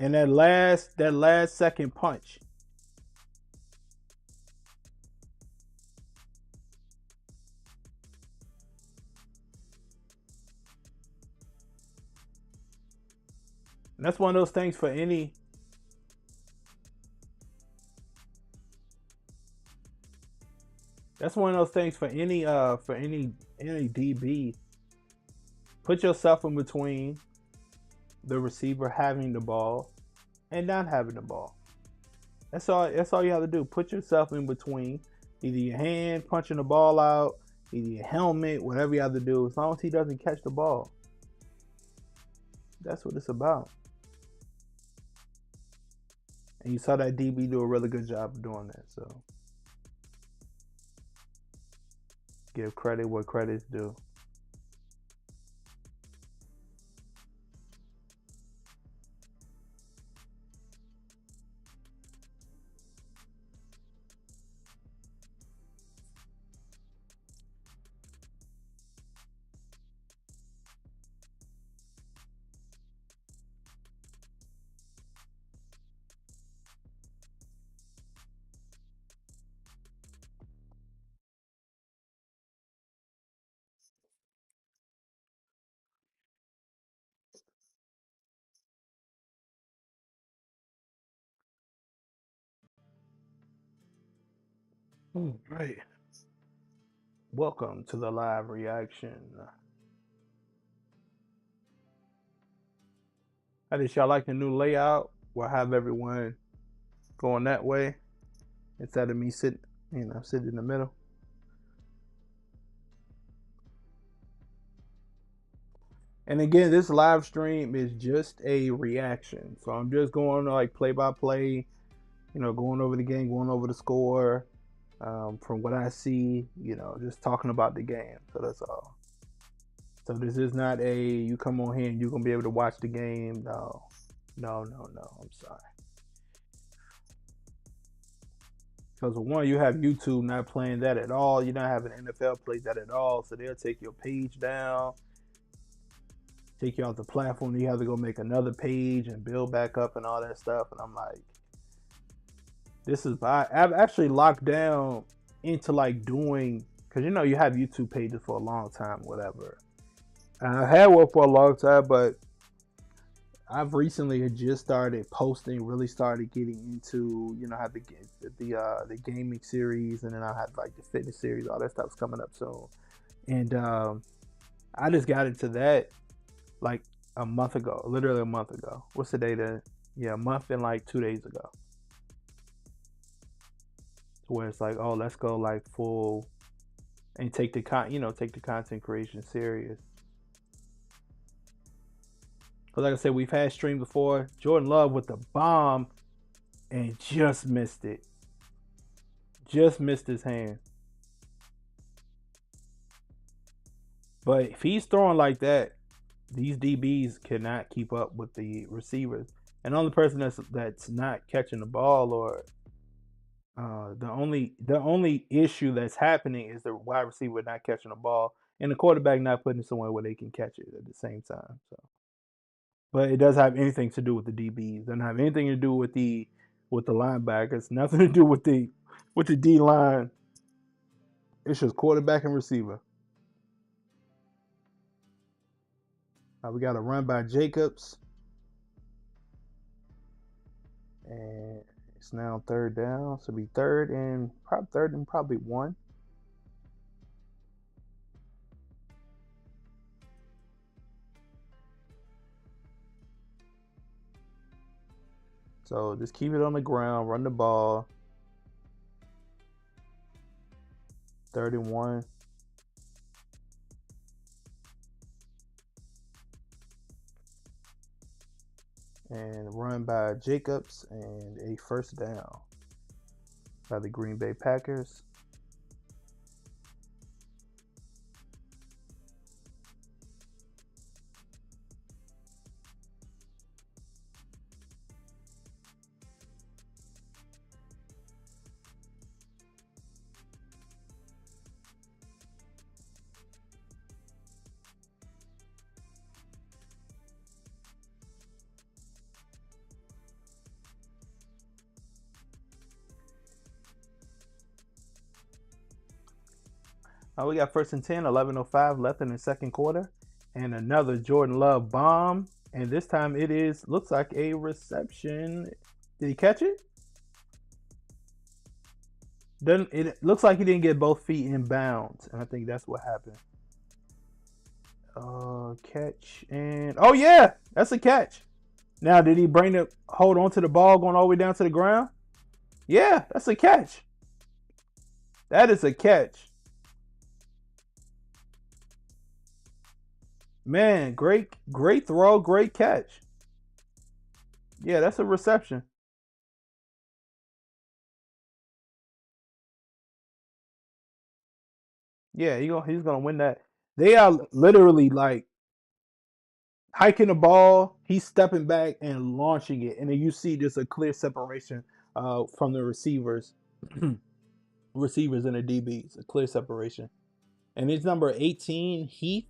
And that last second punch. And that's one of those things for any any DB. Put yourself in between the receiver having the ball and not having the ball. That's all you have to do. Put yourself in between either your hand punching the ball out, either your helmet, whatever you have to do, as long as he doesn't catch the ball. That's what it's about. And you saw that DB do a really good job of doing that. So give credit where credit's due. All right. Welcome to the live reaction. How did y'all like the new layout? We'll have everyone going that way instead of me sitting in the middle. And again, this live stream is just a reaction. So I'm just going like play by play, going over the game, going over the score, from what I see, just talking about the game. So that's all. So this is not you come on here and you're going to be able to watch the game. No. I'm sorry. Because one, you have YouTube not playing that at all. You're not having NFL play that at all. So they'll take your page down, take you off the platform. You have to go make another page and build back up and all that stuff. And I'm like, I've actually locked down into like doing, because you have YouTube pages for a long time, whatever. And I had one for a long time, but I've recently just started posting, really started getting into, have the gaming series, and then I have like the fitness series, all that stuff's coming up soon. And I just got into that like a month ago, literally a month ago. What's the date? A month and like 2 days ago. Where it's like, oh, let's go like full and take the content creation serious. Because like I said, we've had stream before. Jordan Love with the bomb and just missed it. Just missed his hand. But if he's throwing like that, these DBs cannot keep up with the receivers. And the only person that's not catching the ball, or the only issue that's happening is the wide receiver not catching the ball and the quarterback not putting it somewhere where they can catch it at the same time. So, but it doesn't have anything to do with the DBs. It doesn't have anything to do with the linebackers. Nothing to do with the D line. It's just quarterback and receiver. We got a run by Jacobs, and it's now third down. So it'll be third and probably one. So just keep it on the ground, run the ball. 31. And run by Jacobs, and a first down by the Green Bay Packers. We got first and 10, 11:05 left in the second quarter, and another Jordan Love bomb. And this time looks like a reception. Did he catch it? Doesn't it looks like he didn't get both feet in bounds, and I think that's what happened. Catch, and oh yeah, that's a catch. Now, did he hold on to the ball going all the way down to the ground? Yeah, that's a catch. That is a catch. Man, great throw, great catch. Yeah, that's a reception. Yeah, he's gonna win that. They are literally like hiking the ball. He's stepping back and launching it, and then you see just a clear separation from the receivers, receivers and the DBs, a clear separation. And it's number 18, Heath.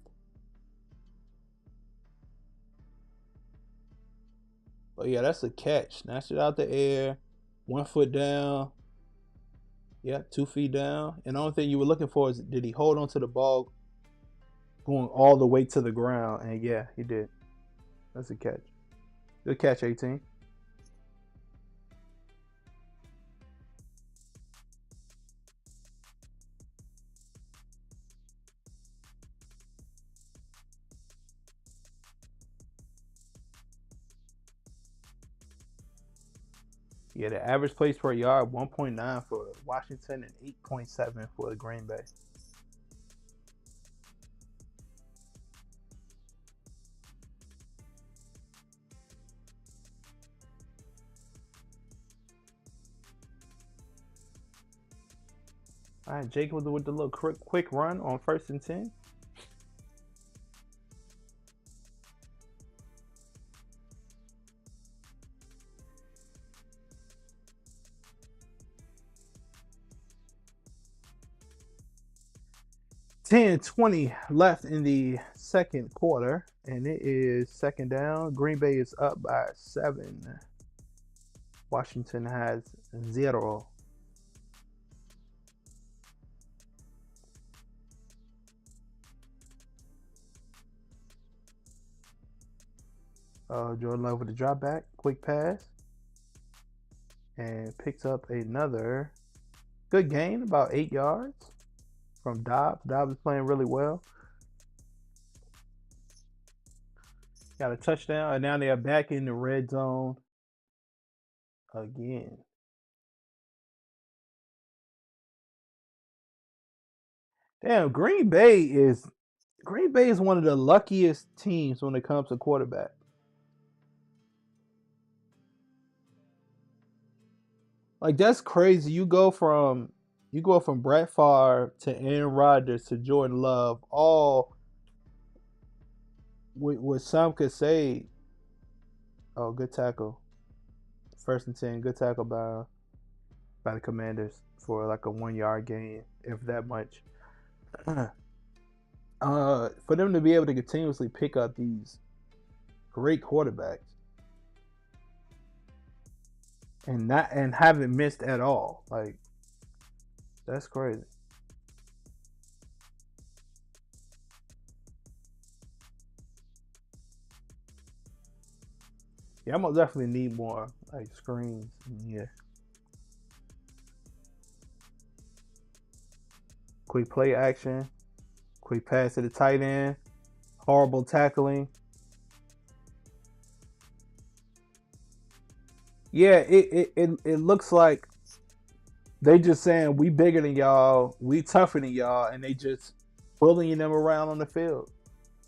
But yeah, that's a catch. Snatched it out the air, 1 foot down. Yeah, 2 feet down. And the only thing you were looking for is, did he hold onto the ball going all the way to the ground? And yeah, he did. That's a catch. Good catch, 18. Yeah, the average plays per yard 1.9 for Washington and 8.7 for the Green Bay. All right, Jake with the little quick run on first and 10. Ten 20 left in the second quarter, and it is second down. Green Bay is up by 7. Washington has 0. Jordan Love with the drop back, quick pass, and picks up another good gain, about 8 yards from Dobbs. Dobbs is playing really well. Got a touchdown, and now they are back in the red zone again. Damn, Green Bay is one of the luckiest teams when it comes to quarterback. Like that's crazy. You go from Brett Favre to Aaron Rodgers to Jordan Love, all with what some could say. Oh, good tackle, 1st and 10. Good tackle by the Commanders for like a 1 yard gain, if that much. For them to be able to continuously pick up these great quarterbacks and haven't missed at all, like that's crazy. Yeah, I'm gonna definitely need more like screens. Yeah, quick play action, quick pass to the tight end, horrible tackling. Yeah, it looks like they just saying we bigger than y'all, we tougher than y'all, and they just bullying them around on the field.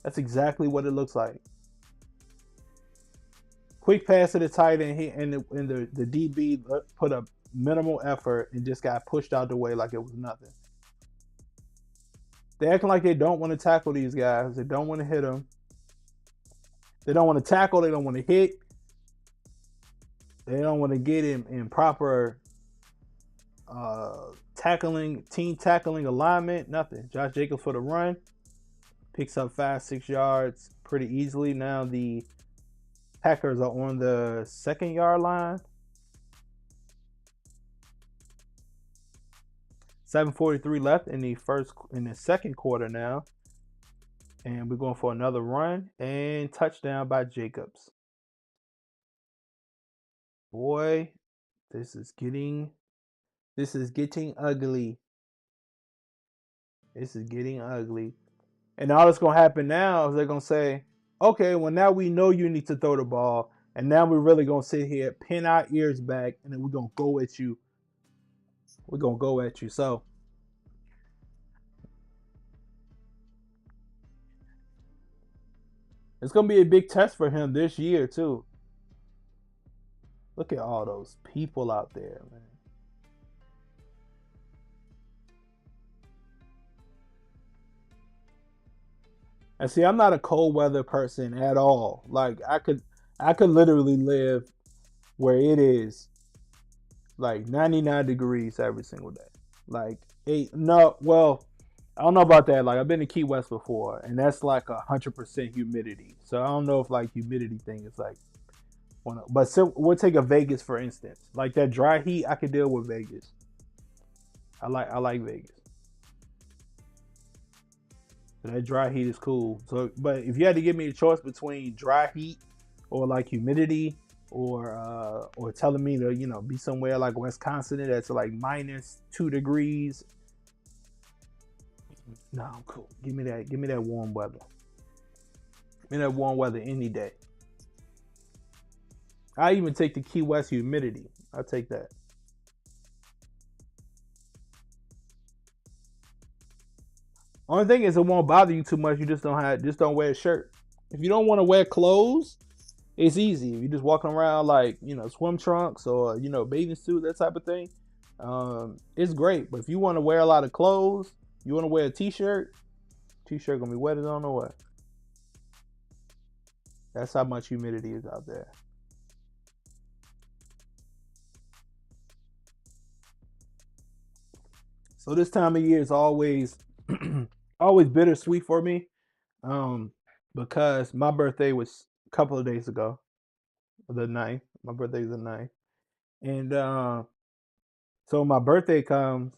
That's exactly what it looks like. Quick pass to the tight end, and the DB put a minimal effort and just got pushed out the way like it was nothing. They acting like they don't want to tackle these guys. They don't want to hit them. They don't want to tackle. They don't want to hit. They don't want to get in proper team tackling alignment. Nothing. Josh Jacobs for the run picks up 5-6 yards pretty easily. Now the Packers are on the 2nd-yard line. 7:43 left in the second quarter now, and we're going for another run and touchdown by Jacobs. Boy, this is getting this is getting ugly. This is getting ugly. And all that's gonna happen now is they're gonna say, okay, well now we know you need to throw the ball, and now we're really gonna sit here, pin our ears back, and then we're gonna go at you. We're gonna go at you. So it's gonna be a big test for him this year too. Look at all those people out there, man. And see, I'm not a cold weather person at all. Like I could literally live where it is like 99 degrees every single day. Like eight, no, well, I don't know about that. Like I've been to Key West before, and that's like 100% humidity. So I don't know if like humidity thing is like one. But so, we'll take a Vegas for instance. Like that dry heat, I could deal with Vegas. I like Vegas. So that dry heat is cool. So, but if you had to give me a choice between dry heat or like humidity, or telling me to be somewhere like Wisconsin that's like -2 degrees, no, I'm cool. Give me that. Give me that warm weather. Give me that warm weather any day. I even take the Key West humidity. I'll take that. Only thing is, it won't bother you too much. You just don't wear a shirt. If you don't want to wear clothes, it's easy. If you just walking around like swim trunks or bathing suit, that type of thing. It's great. But if you want to wear a lot of clothes, you want to wear a t-shirt. T-shirt gonna be wet as I don't know what. That's how much humidity is out there. So this time of year is always always bittersweet for me. Um, because my birthday was a couple of days ago, the ninth. My birthday's the ninth, and so when my birthday comes,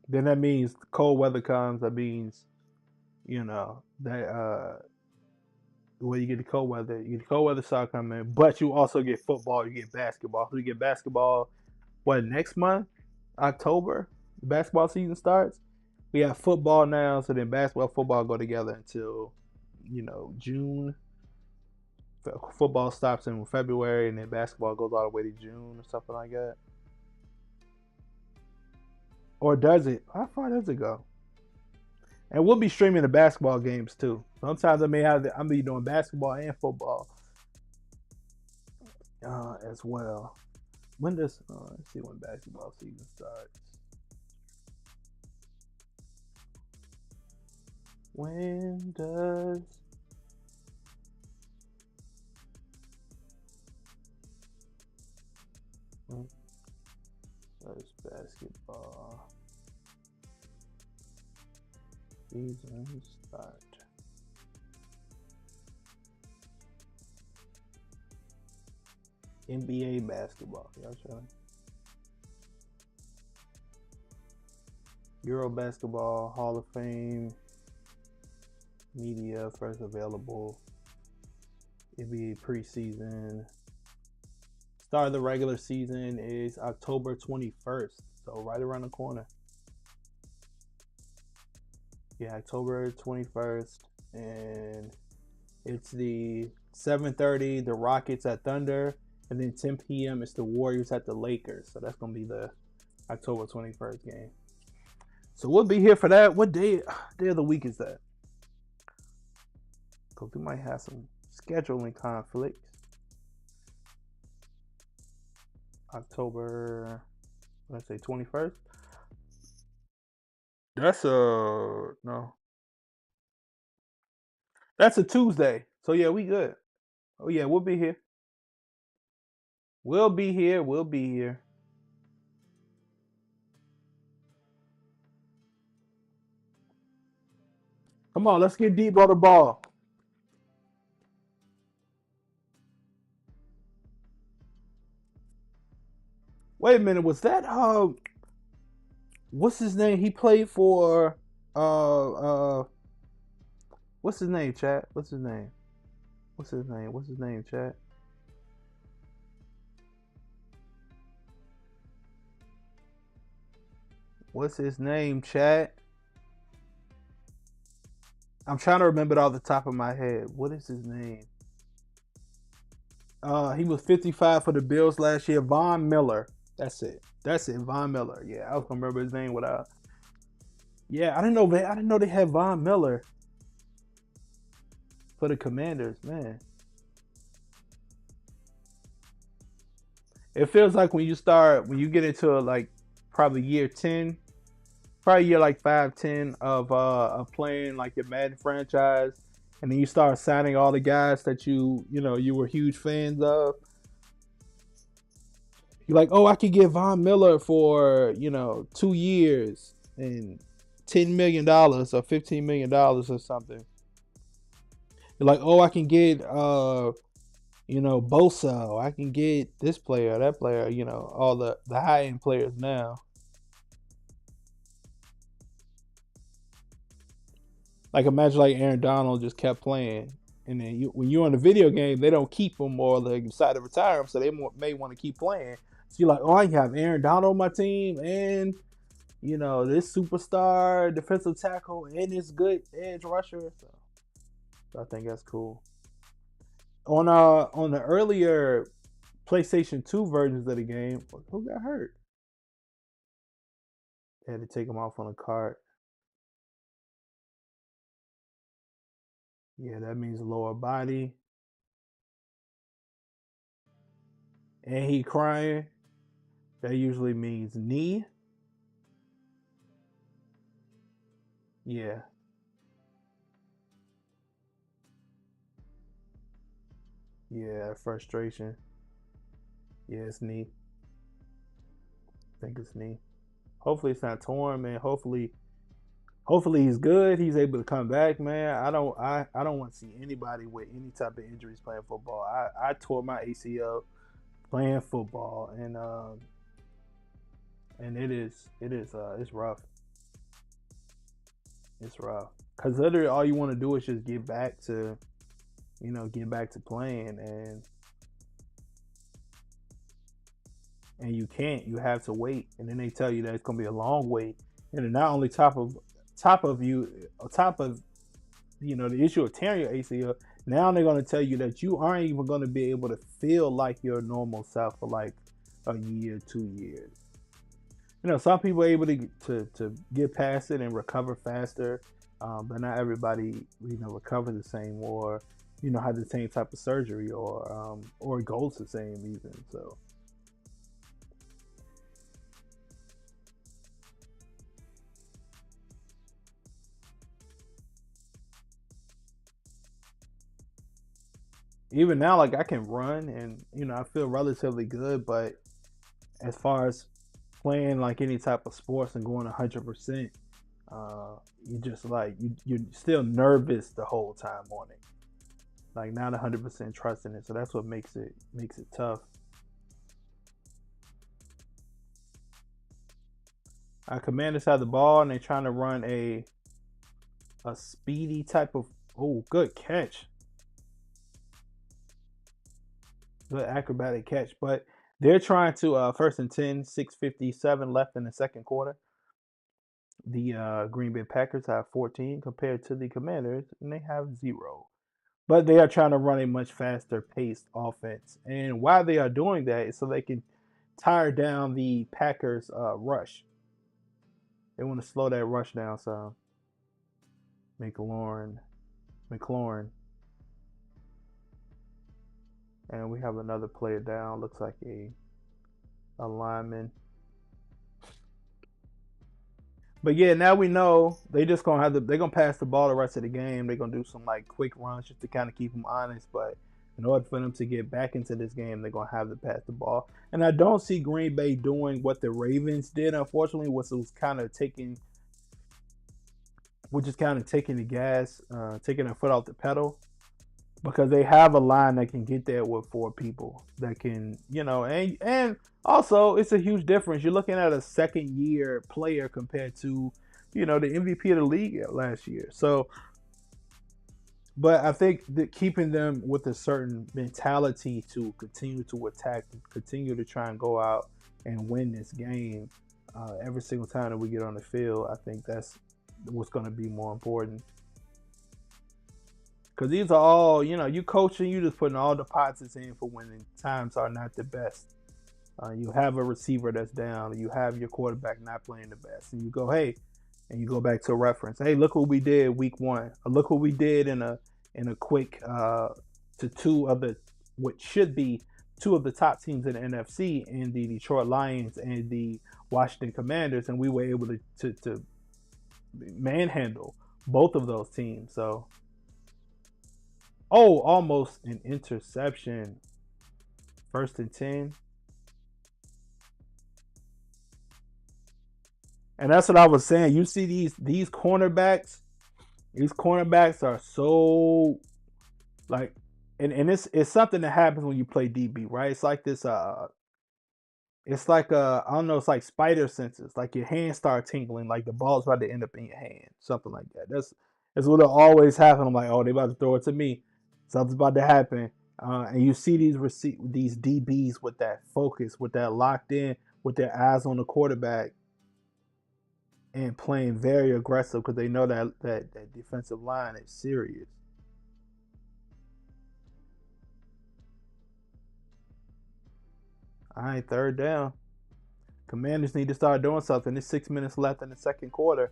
then that means cold weather comes. That means that when you get the cold weather, you get the cold weather start coming, but you also get football, you get basketball. So you get basketball. What, next month, October, the basketball season starts. We have football now, so then basketball, football go together until June. Football stops in February, and then basketball goes all the way to June or something like that. Or does it? How far does it go? And we'll be streaming the basketball games too. Sometimes I'll be doing basketball and football as well. When does let's see when basketball season starts. When does basketball season start? NBA basketball. Y'all showing? Euro Basketball Hall of Fame media first available. NBA preseason. Start of the regular season is October 21st, so right around the corner. Yeah, October 21st, and it's the 7:30 the Rockets at Thunder, and then 10 p.m. it's the Warriors at the Lakers. So that's gonna be the October 21st game. So we'll be here for that. What day of the week is that? Because we might have some scheduling conflicts. October, let's say 21st. That's no. That's a Tuesday. So yeah, we good. Oh yeah, we'll be here. We'll be here. We'll be here. Come on, let's get deep on the ball. Wait a minute, was that what's his name? He played for what's his name, chat? What's his name? What's his name? What's his name, chat? What's his name, chat? I'm trying to remember it off the top of my head. What is his name? He was 55 for the Bills last year. Von Miller. That's it. That's it. Von Miller. Yeah, I was gonna remember his name without. Yeah, I didn't know. I didn't know they had Von Miller for the Commanders. Man, it feels like when you get into like probably year 10, probably year like 5, 10 of playing like your Madden franchise, and then you start signing all the guys that you were huge fans of. You're like, oh, I could get Von Miller for 2 years and $10 million or $15 million or something. You're like, oh, I can get Bosa. I can get this player, that player. All the high end players now. Like imagine like Aaron Donald just kept playing, and then when you're on the video game, they don't keep him or they decide to retire him, so they may want to keep playing. So you're like, oh, I have Aaron Donald on my team, and this superstar defensive tackle and this good edge rusher. So I think that's cool. On the earlier PlayStation 2 versions of the game, who got hurt? They had to take him off on a cart. Yeah, that means lower body. And he crying. That usually means knee. Yeah. Yeah, frustration. Yeah, it's knee. I think it's knee. Hopefully it's not torn, man. Hopefully he's good. He's able to come back, man. I don't want to see anybody with any type of injuries playing football. I tore my ACL playing football, and it's rough. It's rough because literally all you want to do is just get back to playing, and you can't. You have to wait, and then they tell you that it's gonna be a long wait, and then not only top of the issue of tearing your ACL. Now they're gonna tell you that you aren't even gonna be able to feel like your normal self for like a year, 2 years. Some people are able to get past it and recover faster. but not everybody recovers the same or have the same type of surgery or goes the same even. So even now, like I can run and I feel relatively good, but as far as playing like any type of sports and going 100%, you just like you're still nervous the whole time on it, like not 100% trusting it. So that's what makes it tough. Commanders have the ball and they're trying to run a speedy type of. Oh, good catch, good acrobatic catch. But they're trying to first and 10, 6:57 left in the second quarter. The Green Bay Packers have 14 compared to the Commanders, and they have 0. But they are trying to run a much faster paced offense. And why they are doing that is so they can tire down the Packers' rush. They want to slow that rush down. So McLaurin, and we have another player down. Looks like a lineman. But yeah, now we know they just gonna they're gonna pass the ball the rest of the game. They're gonna do some like quick runs just to kind of keep them honest. But in order for them to get back into this game, they're gonna have to pass the ball. And I don't see Green Bay doing what the Ravens did. Unfortunately, was kind of taking, which is kind of taking the gas, taking their foot off the pedal, because they have a line that can get there with 4 people that can, and also it's a huge difference. You're looking at a second year player compared to, the MVP of the league last year. So, but I think that keeping them with a certain mentality to continue to attack, continue to try and go out and win this game every single time that we get on the field, I think that's what's going to be more important. Because these are all, you coaching, you just putting all deposits in for when times are not the best. You have a receiver that's down. You have your quarterback not playing the best. And you go, hey, and you go back to a reference. Hey, look what we did week 1. Or look what we did in a quick to two of the, what should be two of the top teams in the NFC, in the Detroit Lions and the Washington Commanders. And we were able to manhandle both of those teams. So, oh, almost an interception. First and 10. And that's what I was saying. You see these cornerbacks. These cornerbacks are so like, and it's something that happens when you play DB, right? It's like this. It's like I don't know. It's like spider senses. Like your hands start tingling. Like the ball's about to end up in your hand. Something like that. That's what always happens. I'm like, oh, they about to throw it to me. Something's about to happen. And you see these DBs with that focus, with that locked in, with their eyes on the quarterback, and playing very aggressive because they know that defensive line is serious. All right, third down. Commanders need to start doing something. There's 6 minutes left in the second quarter.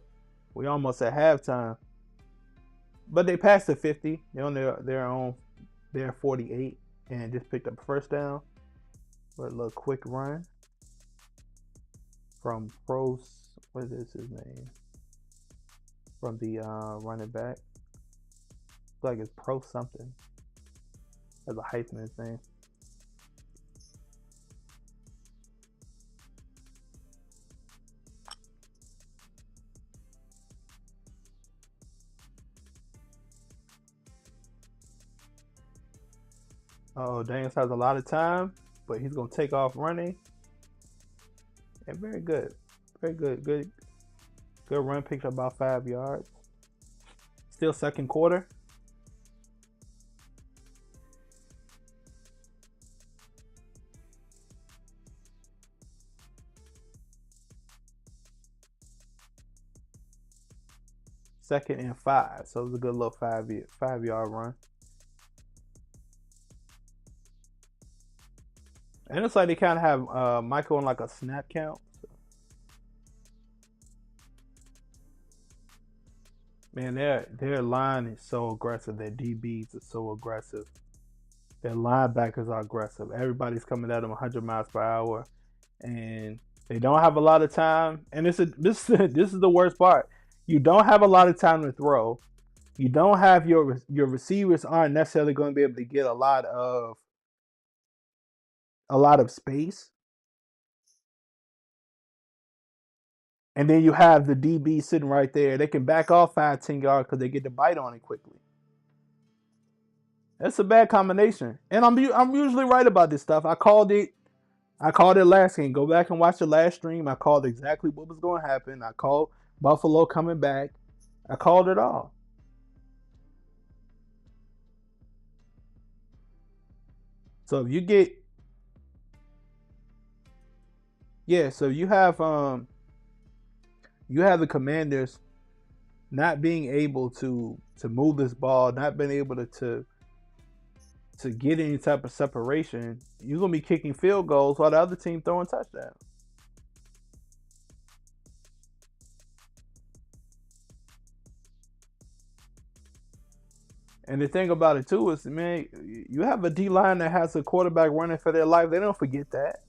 We almost at halftime. But they passed the 50. They're on their 48 and just picked up a first down. With a little quick run from Pros. What is his name? From the running back. It's like it's Pro something. Has a hyphen in his name. Oh, Daniels has a lot of time, but he's gonna take off running. And very good. Very good. Good run, picked up about 5 yards. Still second quarter. Second and 5. So it was a good little 5 yard run. And it's like they kind of have Michael on like a snap count. So. Man, their line is so aggressive. Their DBs are so aggressive. Their linebackers are aggressive. Everybody's coming at them 100 miles per hour, and they don't have a lot of time. And this is the worst part. You don't have a lot of time to throw. You don't have your receivers aren't necessarily going to be able to get a lot of space. And then you have the DB sitting right there. They can back off 5, 10 yards because they get the bite on it quickly. That's a bad combination. And I'm usually right about this stuff. I called it. I called it last game. Go back and watch the last stream. I called exactly what was going to happen. I called Buffalo coming back. I called it all. So if you get so you have the Commanders not being able to move this ball, not being able to get any type of separation, you're gonna be kicking field goals while the other team throwing touchdowns. And the thing about it too is, man, you have a D line that has a quarterback running for their life. They don't forget that.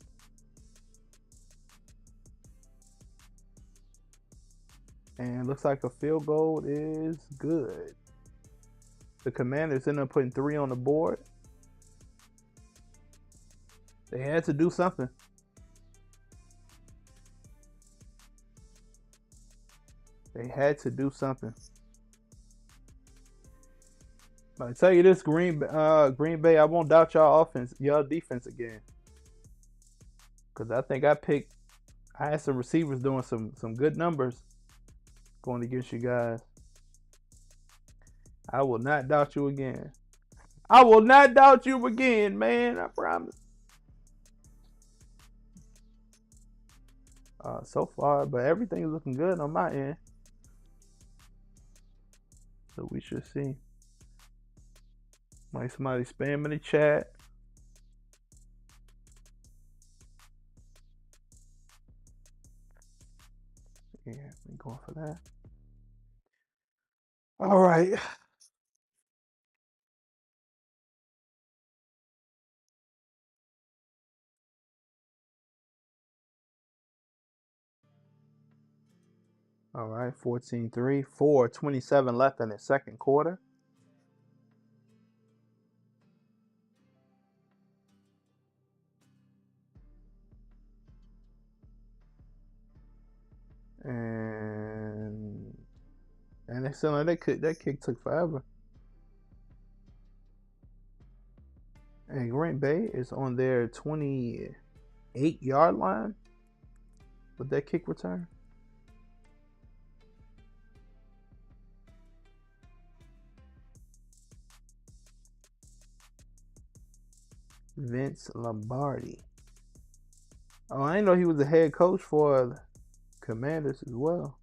And looks like a field goal is good. The Commanders end up putting 3 on the board. They had to do something. They had to do something. But I tell you this, Green Bay, I won't doubt y'all defense again. Cause I think I had some receivers doing some good numbers going against you guys. I will not doubt you again. I will not doubt you again, man. I promise. So far, but everything is looking good on my end. So we should see. Like somebody spam in the chat. Yeah, we going for that. All right. All right, 14-3, 4:27 left in the second quarter. And it sounded like that kick took forever. And Green Bay is on their 28-yard line with that kick return. Vince Lombardi. Oh, I didn't know he was the head coach for Commanders as well.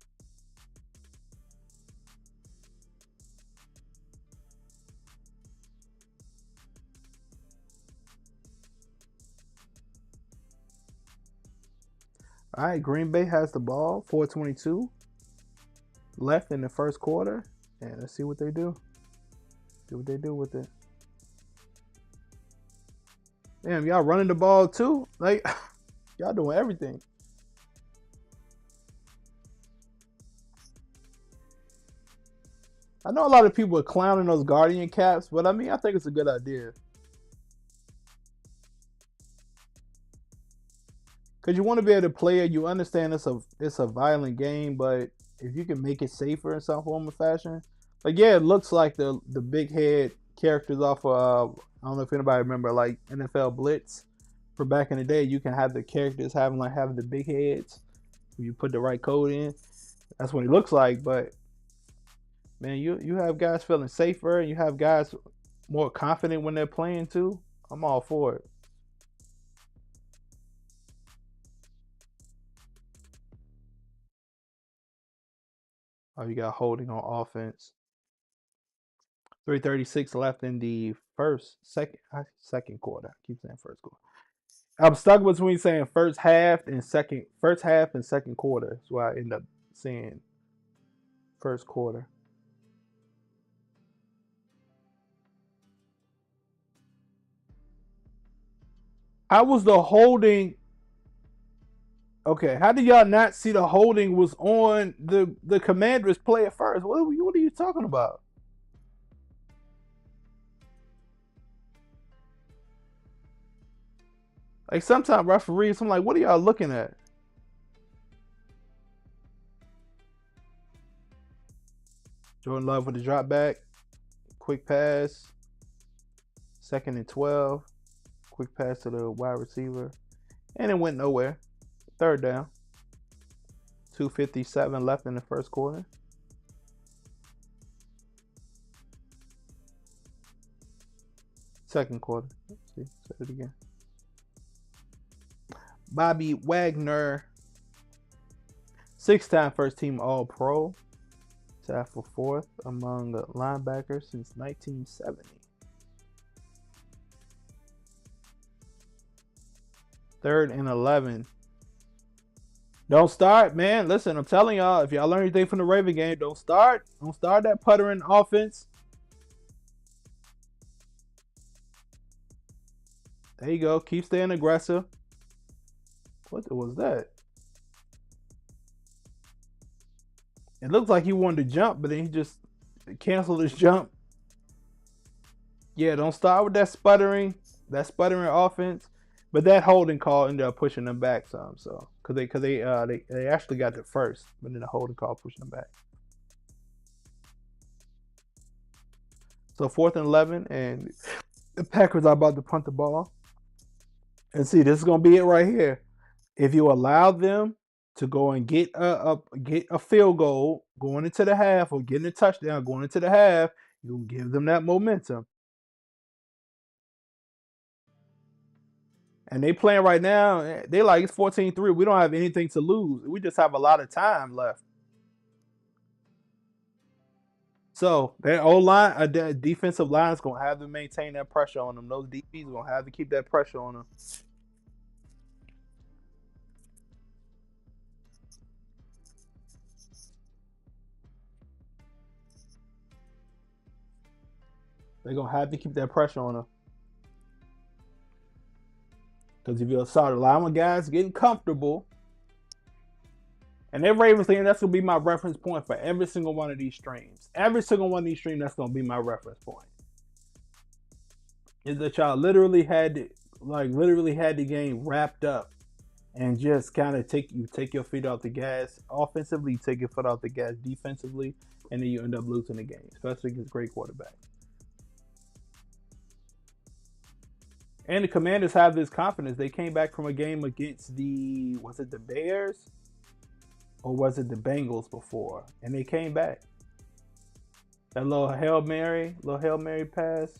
All right, Green Bay has the ball, 4:22 left in the first quarter, and let's see what they do. See what they do with it. Damn, y'all running the ball too? Like, y'all doing everything. I know a lot of people are clowning those Guardian caps, but I mean, I think it's a good idea. Because you want to be able to play it. You understand it's a violent game, but if you can make it safer in some form or fashion, like yeah, it looks like the big head characters off of I don't know if anybody remember like NFL Blitz for back in the day. You can have the characters having the big heads. If you put the right code in, that's what it looks like. But man, you have guys feeling safer, and you have guys more confident when they're playing too. I'm all for it. Oh, you got holding on offense. 3:36 left in the second quarter. I keep saying first quarter. I'm stuck between saying first half and second quarter. That's why I end up saying first quarter. How was the holding? Okay, how did y'all not see the holding was on the Commanders play at first? What are you talking about? Like sometimes referees, I'm like, what are y'all looking at? Jordan Love with the drop back, quick pass, 2nd and 12, quick pass to the wide receiver, and it went nowhere. Third down, 2:57 left in the first quarter. Second quarter. Let's see, say it again. Bobby Wagner, 6-time first team All Pro, tied for fourth among linebackers since 1970. Third and 11. Don't start, man. Listen, I'm telling y'all, if y'all learn anything from the Raven game, don't start. Don't start that puttering offense. There you go. Keep staying aggressive. What was that? It looks like he wanted to jump, but then he just canceled his jump. Yeah, don't start with that sputtering offense. But that holding call ended up pushing them back some, so because they actually got it first, but then the holding call pushed them back. So 4th and 11, and the Packers are about to punt the ball. And see, this is gonna be it right here. If you allow them to go and get a field goal going into the half, or getting a touchdown going into the half, you give them that momentum. And they playing right now. They like it's 14-3. We don't have anything to lose. We just have a lot of time left. So their O line, defensive line is gonna have to maintain that pressure on them. Those DBs are gonna have to keep that pressure on them. They're gonna have to keep that pressure on them. Because if you start allowing guys getting comfortable, and that Ravens thing, that's gonna be my reference point for every single one of these streams. Every single one of these streams, that's gonna be my reference point. Is that y'all literally had the game wrapped up, and just kind of take your feet off the gas offensively, take your foot off the gas defensively, and then you end up losing the game, especially against great quarterback. And the Commanders have this confidence. They came back from a game against was it the Bears? Or was it the Bengals before? And they came back. That little Hail Mary pass.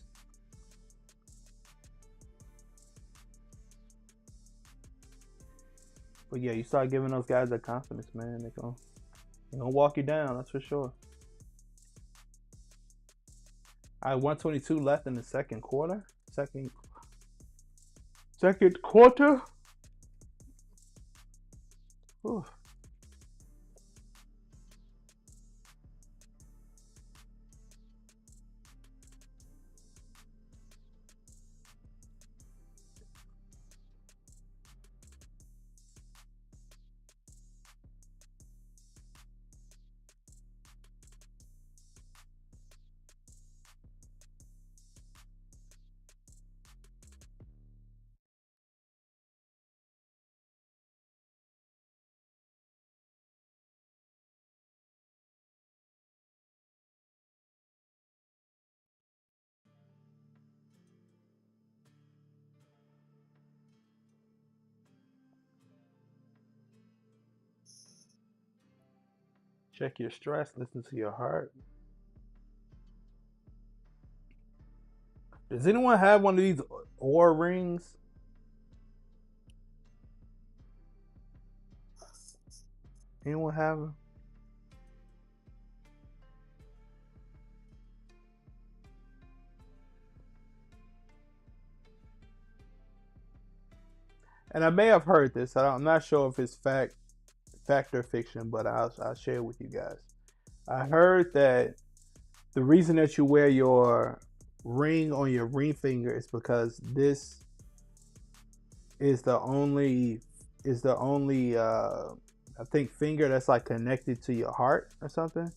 But yeah, you start giving those guys that confidence, man. They're gonna walk you down, that's for sure. All right, 122 left in the second quarter. Second quarter. Oof. Check your stress, listen to your heart. Does anyone have one of these Oura rings? Anyone have them? And I may have heard this. I'm not sure if it's fact or fiction, but I'll share it with you guys. I heard that the reason that you wear your ring on your ring finger is because is the only I think finger that's like connected to your heart or something.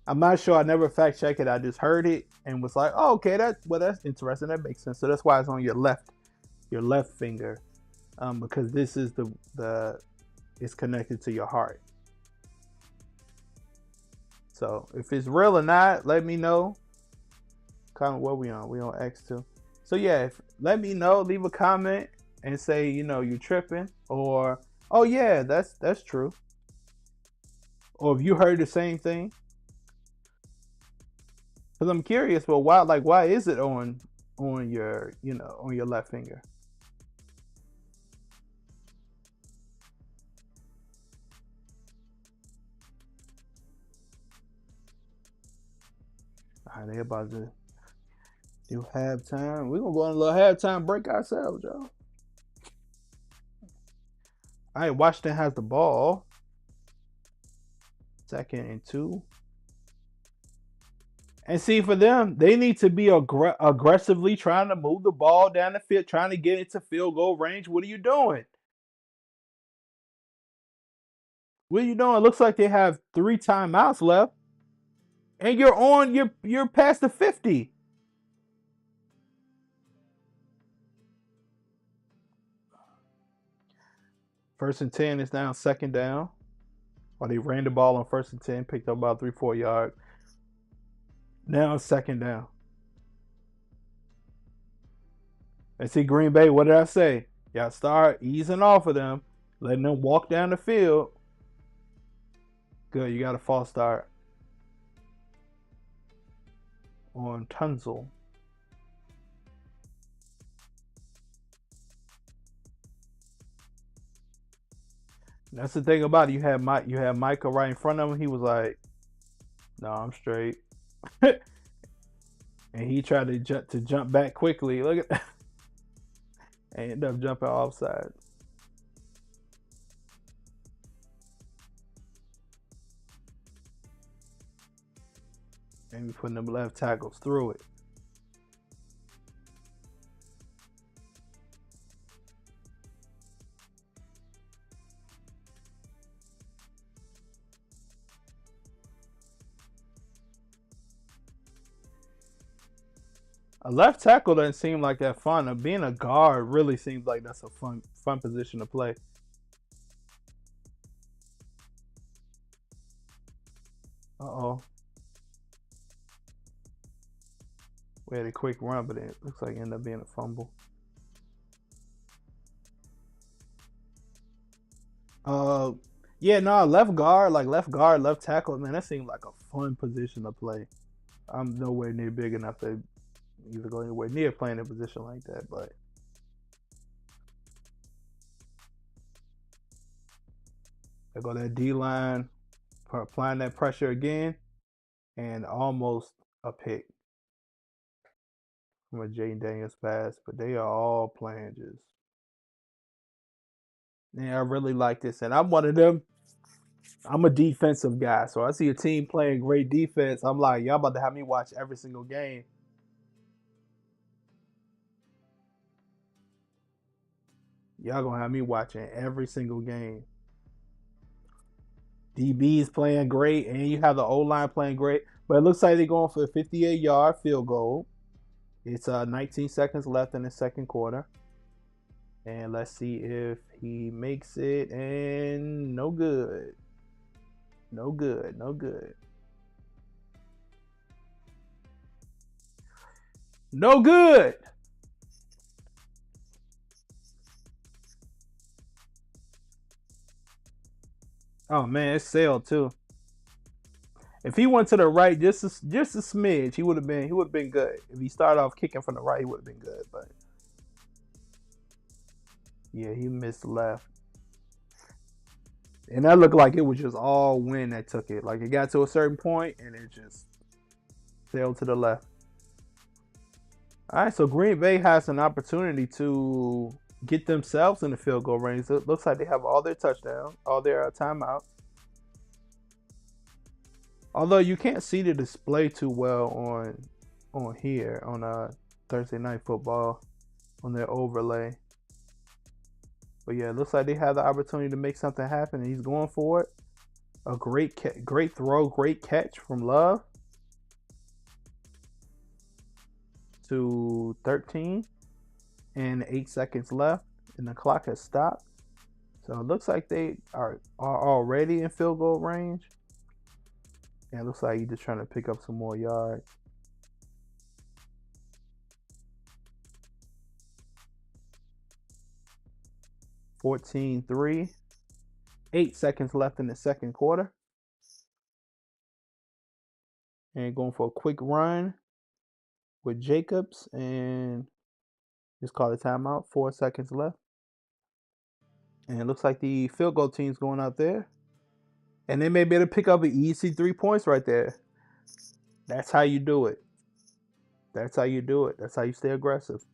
I'm not sure. I never fact checked it. I just heard it and was like, oh, okay, that's interesting. That makes sense. So that's why it's on your left finger, because this is the it's connected to your heart. So if it's real or not, let me know. Kind of what we on? We on X2. So yeah, let me know. Leave a comment and say you tripping, or oh yeah, that's true, or if you heard the same thing. Because I'm curious, but why is it on your on your left finger? All right, they about to do halftime. We're gonna go on a little halftime break ourselves, y'all. All right, Washington has the ball. 2nd and 2. And see, for them, they need to be aggressively trying to move the ball down the field, trying to get into field goal range. What are you doing? What are you doing? It looks like they have 3 timeouts left, and you're past the 50. First and 10 is now 2nd down. Or they ran the ball on 1st and 10, picked up about 3-4 yards. Now it's 2nd down. And see, Green Bay, what did I say? Y'all start easing off of them, letting them walk down the field. Good, you got a false start on Tunzel. That's the thing about it. You had Micah right in front of him. He was like, "No, I'm straight," and he tried to jump back quickly. Look at that. And ended up jumping offside. Maybe putting them left tackles through it. A left tackle doesn't seem like that fun. Being a guard really seems like that's a fun position to play. Uh-oh. We had a quick run, but it looks like it ended up being a fumble. Yeah, no, left guard, left tackle, man, that seemed like a fun position to play. I'm nowhere near big enough to either go anywhere near playing a position like that, but I go that D line, applying that pressure again, and almost a pick from a Jaden Daniels pass, but they are all playing just. Yeah, I really like this, and I'm one of them. I'm a defensive guy, so I see a team playing great defense. I'm like, y'all about to have me watch every single game. Y'all gonna have me watching every single game. DB's playing great, and you have the O line playing great. But it looks like they're going for a 58-yard field goal. It's 19 seconds left in the 2nd quarter. And let's see if he makes it. And no good. No good. No good. No good. Oh man, it's sailed too. If he went to the right just a smidge, he would have been good. If he started off kicking from the right, he would have been good. But yeah, he missed left. And that looked like it was just all wind that took it. Like it got to a certain point and it just sailed to the left. All right, so Green Bay has an opportunity to get themselves in the field goal range. It looks like they have all their touchdowns, all their timeouts. Although you can't see the display too well on here on Thursday Night Football. on their overlay. But yeah, it looks like they have the opportunity to make something happen, and he's going for it. A great throw, great catch from Love to 13, and 8 seconds left, and the clock has stopped. So it looks like they are already in field goal range. And it looks like he's just trying to pick up some more yards. 14-3. 8 seconds left in the second quarter. And going for a quick run with Jacobs, and just call a timeout. 4 seconds left. And it looks like the field goal team's going out there. And they may be able to pick up an easy 3 points right there. That's how you do it. That's how you do it. That's how you stay aggressive.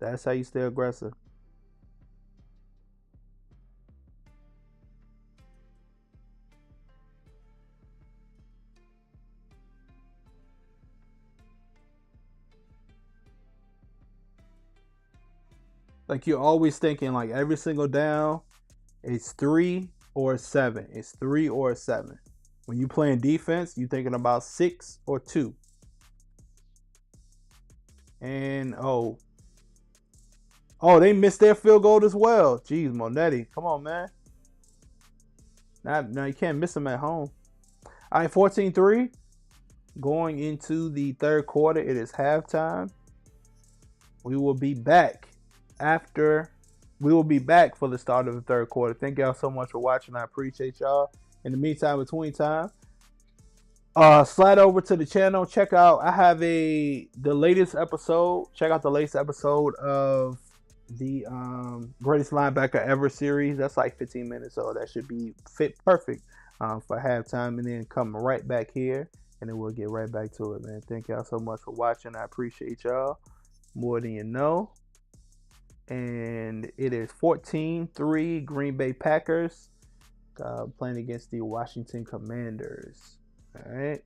That's how you stay aggressive. Like you're always thinking like every single down, it's 3 or 7. It's 3 or 7. When you playing defense, you're thinking about 6 or 2. And they missed their field goal as well. Jeez, Monetti, come on, man. Now you can't miss them at home. All right, 14-3. Going into the third quarter, it is halftime. We will be back for the start of the third quarter. Thank y'all so much for watching. I appreciate y'all. In the meantime, between time, slide over to the channel. Check out, I have the latest episode. Check out the latest episode of the greatest linebacker ever series. That's like 15 minutes, so that should be perfect for halftime, and then come right back here, and then we'll get right back to it, man. Thank y'all so much for watching. I appreciate y'all more than you know. And it is 14-3 Green Bay Packers playing against the Washington Commanders. All right.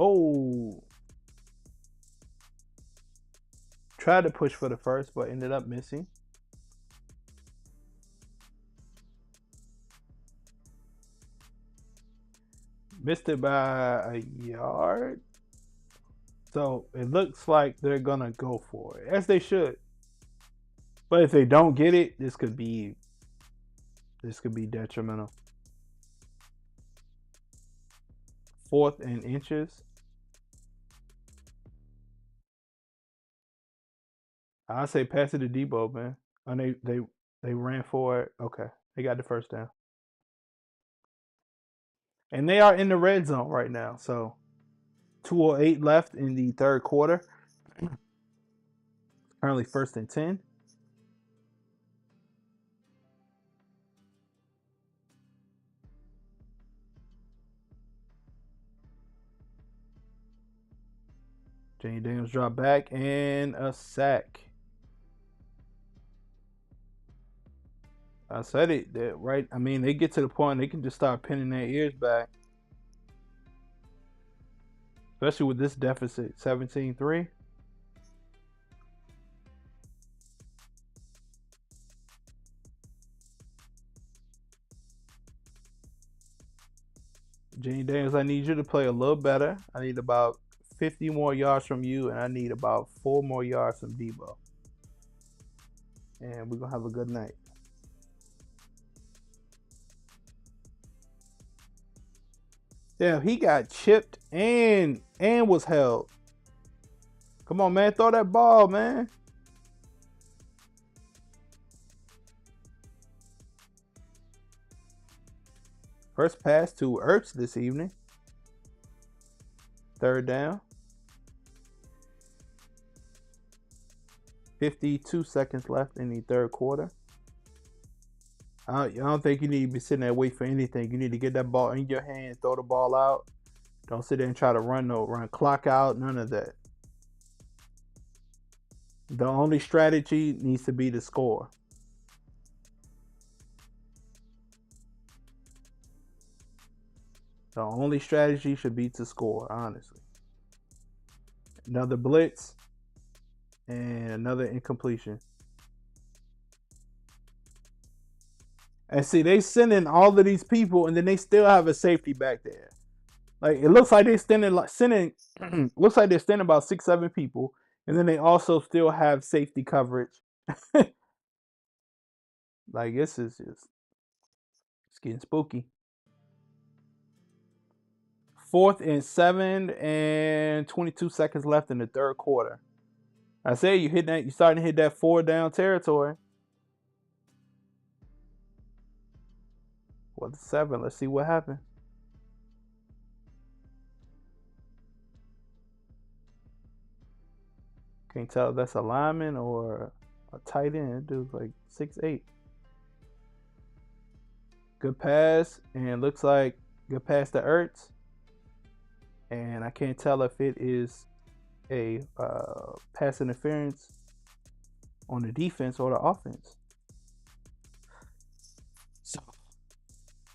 Oh, tried to push for the first, but ended up missing. Missed it by a yard. So it looks like they're gonna go for it, as they should. But if they don't get it, this could be detrimental. Fourth and inches. I say pass it to Debo, man. And they ran for it. Okay, they got the first down, and they are in the red zone right now. So 2:08 left in the third quarter. Currently first and 10. Jane Daniels drop back and a sack. I said it, right? I mean, they get to the point they can just start pinning their ears back, especially with this deficit, 17-3. Jane Daniels, I need you to play a little better. I need about 50 more yards from you, and I need about 4 more yards from Debo. And we're going to have a good night. Yeah, he got chipped and was held. Come on, man. Throw that ball, man. First pass to Ertz this evening. Third down. 52 seconds left in the third quarter. I don't think you need to be sitting there waiting for anything. You need to get that ball in your hand, throw the ball out. Don't sit there and try to run clock out, none of that. The only strategy needs to be to score. The only strategy should be to score, honestly. Another blitz and another incompletion. And see, they send in all of these people, and then they still have a safety back there. Like it looks like they're sending looks like they're sending about 6-7 people, and then they also still have safety coverage. Like this is just it's getting spooky. 4th and 7 and 22 seconds left in the third quarter. I say you starting to hit that 4 down territory. 4th and 7. Let's see what happens. Can't tell if that's a lineman or a tight end. Dude's like 6'8". Good pass, and looks like good pass to Ertz. And I can't tell if it is a pass interference on the defense or the offense. So,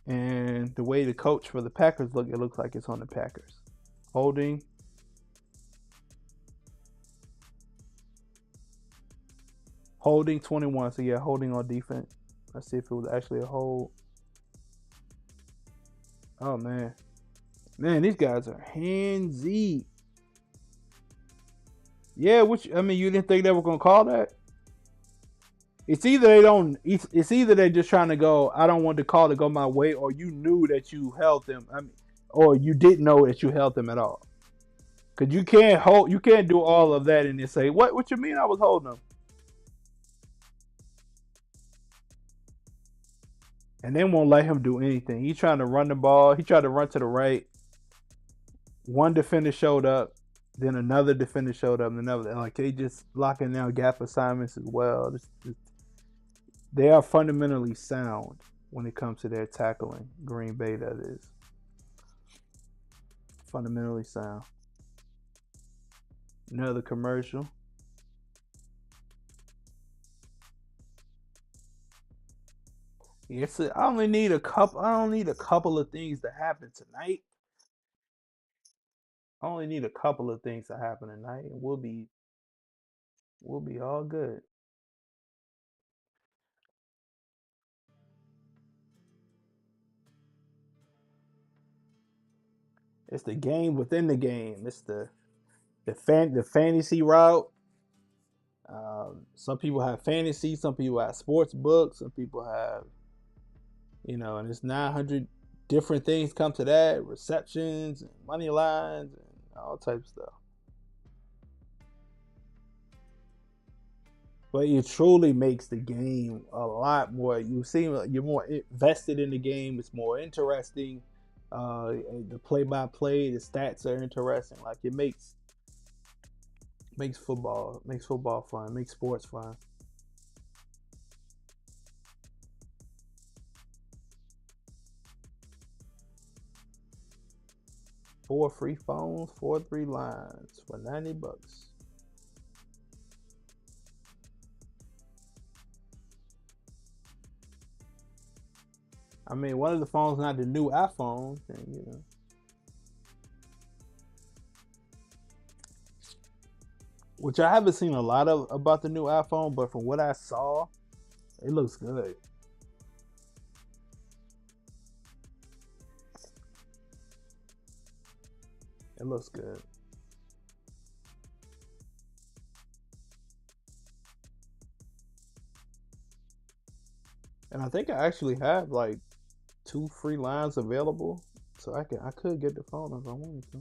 and the way the coach for the Packers look, it looks like it's on the Packers. Holding. Holding 21. So yeah, holding on defense. Let's see if it was actually a hold. Oh man. Man, these guys are handsy. Yeah, you didn't think they were gonna call that? It's either they don't. It's either they're just trying to go. I don't want the call to go my way, or you knew that you held them. Or you didn't know that you held them at all. Cause you can't hold. You can't do all of that and then say, "What? What you mean? I was holding them?" And they won't let him do anything. He's trying to run the ball. He tried to run to the right. One defender showed up. Then another defender showed up. And another. Like they just locking down gap assignments as well. They are fundamentally sound when it comes to their tackling. Green Bay, that is. Fundamentally sound. Another commercial. Yes, I only need a couple. I don't need a couple of things to happen tonight. I only need a couple of things to happen tonight, and we'll be all good. It's the game within the game. It's the fantasy route. Some people have fantasy. Some people have sports books. Some people have, and it's 900 different things come to that, receptions and money lines and all types of stuff. But it truly makes the game a lot more. You seem you're more invested in the game. It's more interesting. The play-by-play, the stats are interesting. Like it makes football fun, makes sports fun. 4 free phones, 4 3 lines for $90. I mean, one of the phones not the new iPhone, and which I haven't seen a lot of about the new iPhone, but from what I saw, it looks good. It looks good. And I think I actually have like 2 free lines available, so I could get the phone if I wanted to.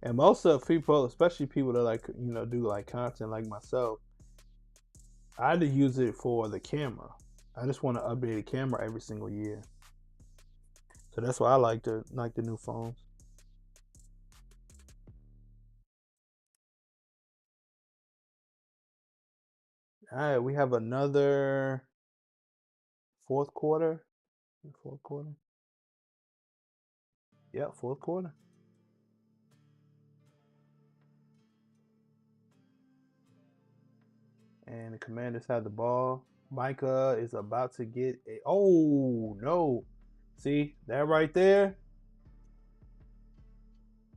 And most of people, especially people that like do like content like myself, I had to use it for the camera. I just want to update the camera every single year, so that's why I like the new phones. All right, we have another fourth quarter. Fourth quarter. Yep, fourth quarter. And the Commanders have the ball. Micah is about to get a. Oh no! See that right there?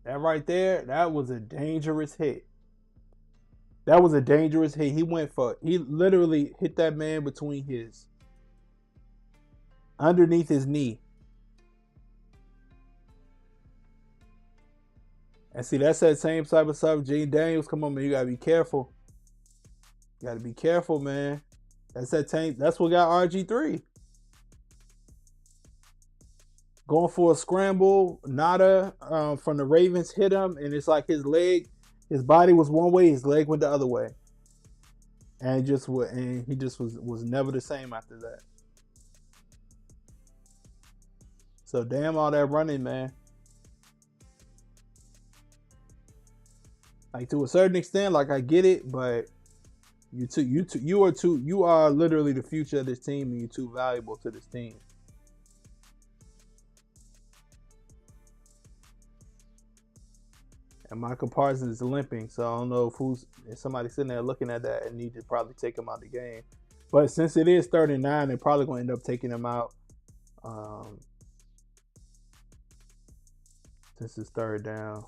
That right there. That was a dangerous hit. That was a dangerous hit. He literally hit that man between his underneath his knee. And see, that's that same type of stuff. Gene Daniels, come on, man, you gotta be careful. You gotta be careful, man. That's that tank. That's what got RG3 going for a scramble. Nada from the Ravens hit him, and it's like his body was one way, his leg went the other way, and he just was never the same after that. So damn all that running, man. Like to a certain extent, like I get it, but you are literally the future of this team, and you're too valuable to this team. And Michael Parsons is limping, so I don't know if somebody sitting there looking at that and need to probably take him out of the game. But since it is 39, they're probably going to end up taking him out. Um, since it's third down.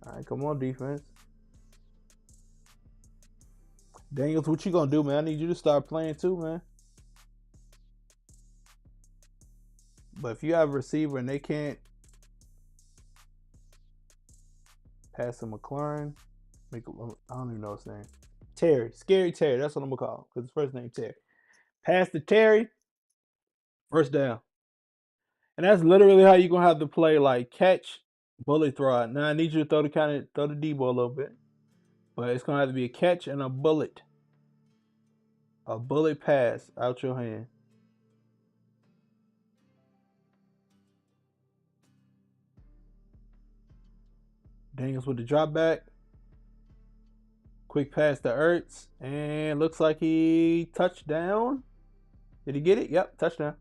All right, come on, defense. Daniels, what you gonna do, man? I need you to start playing too, man. But if you have a receiver and they can't pass to McLaurin, I don't even know his name. Terry, Scary Terry. That's what I'm gonna call because his first name Terry. Pass to Terry, first down, and that's literally how you gonna have to play. Like catch, bullet throw. Now I need you to throw the D ball a little bit, but it's gonna have to be a catch and a bullet pass out your hand. Daniels with the drop back. Quick pass to Ertz. And looks like he touchdown. Did he get it? Yep, touchdown.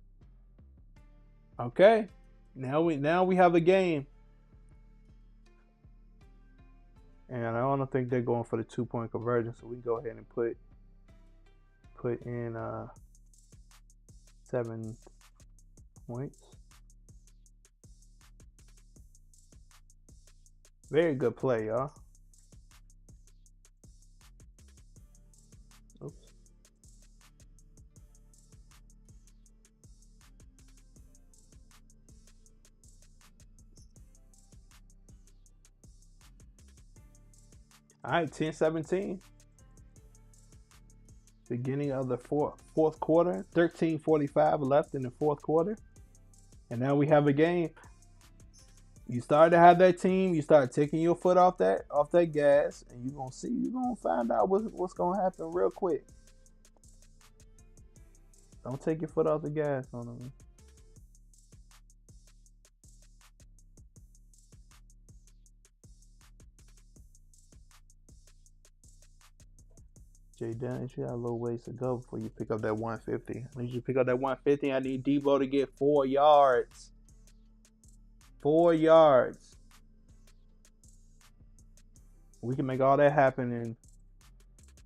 Okay. Now we have a game. And I don't think they're going for the 2-point conversion, so we can go ahead and put in 7 points. Very good play, y'all. Oops. All right, 10-17. Beginning of the fourth quarter. 13:45 left in the fourth quarter. And now we have a game. You start to have that team, you start taking your foot off that gas, and you're gonna find out what's gonna happen real quick. Don't take your foot off the gas on them. Jay Dennis, you got a little ways to go before you pick up that 150. I need you to pick up that 150. I need Debo to get 4 yards. 4 yards. We can make all that happen. And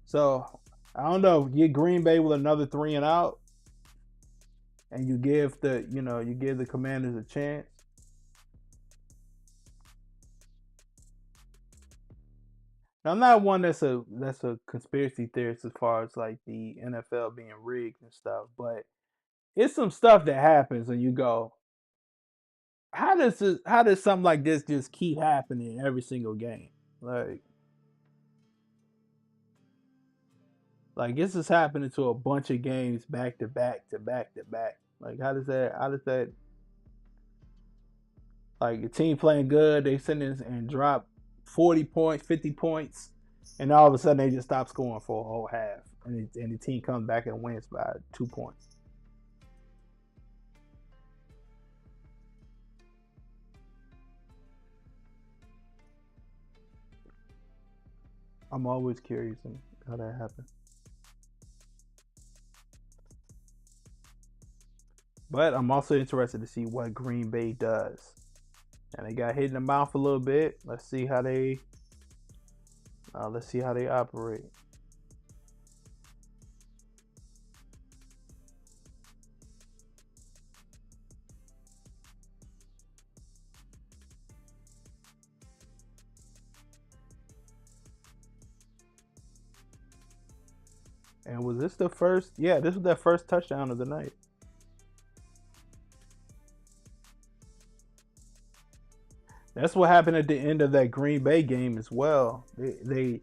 so, I don't know. Get Green Bay with another 3 and out. And you give the Commanders a chance. Now, I'm not one that's a conspiracy theorist as far as like the NFL being rigged and stuff, but it's some stuff that happens and you go, how does something like this just keep happening every single game? Like this is happening to a bunch of games back to back to back to back. Like how does that like a team playing good, they send in and drop 40 points, 50 points, and all of a sudden they just stop scoring for a whole half. And the team comes back and wins by 2 points. I'm always curious in how that happened. But I'm also interested to see what Green Bay does. And they got hit in the mouth a little bit. Let's see how they operate. And was this the first? Yeah, this was their first touchdown of the night. That's what happened at the end of that Green Bay game as well. They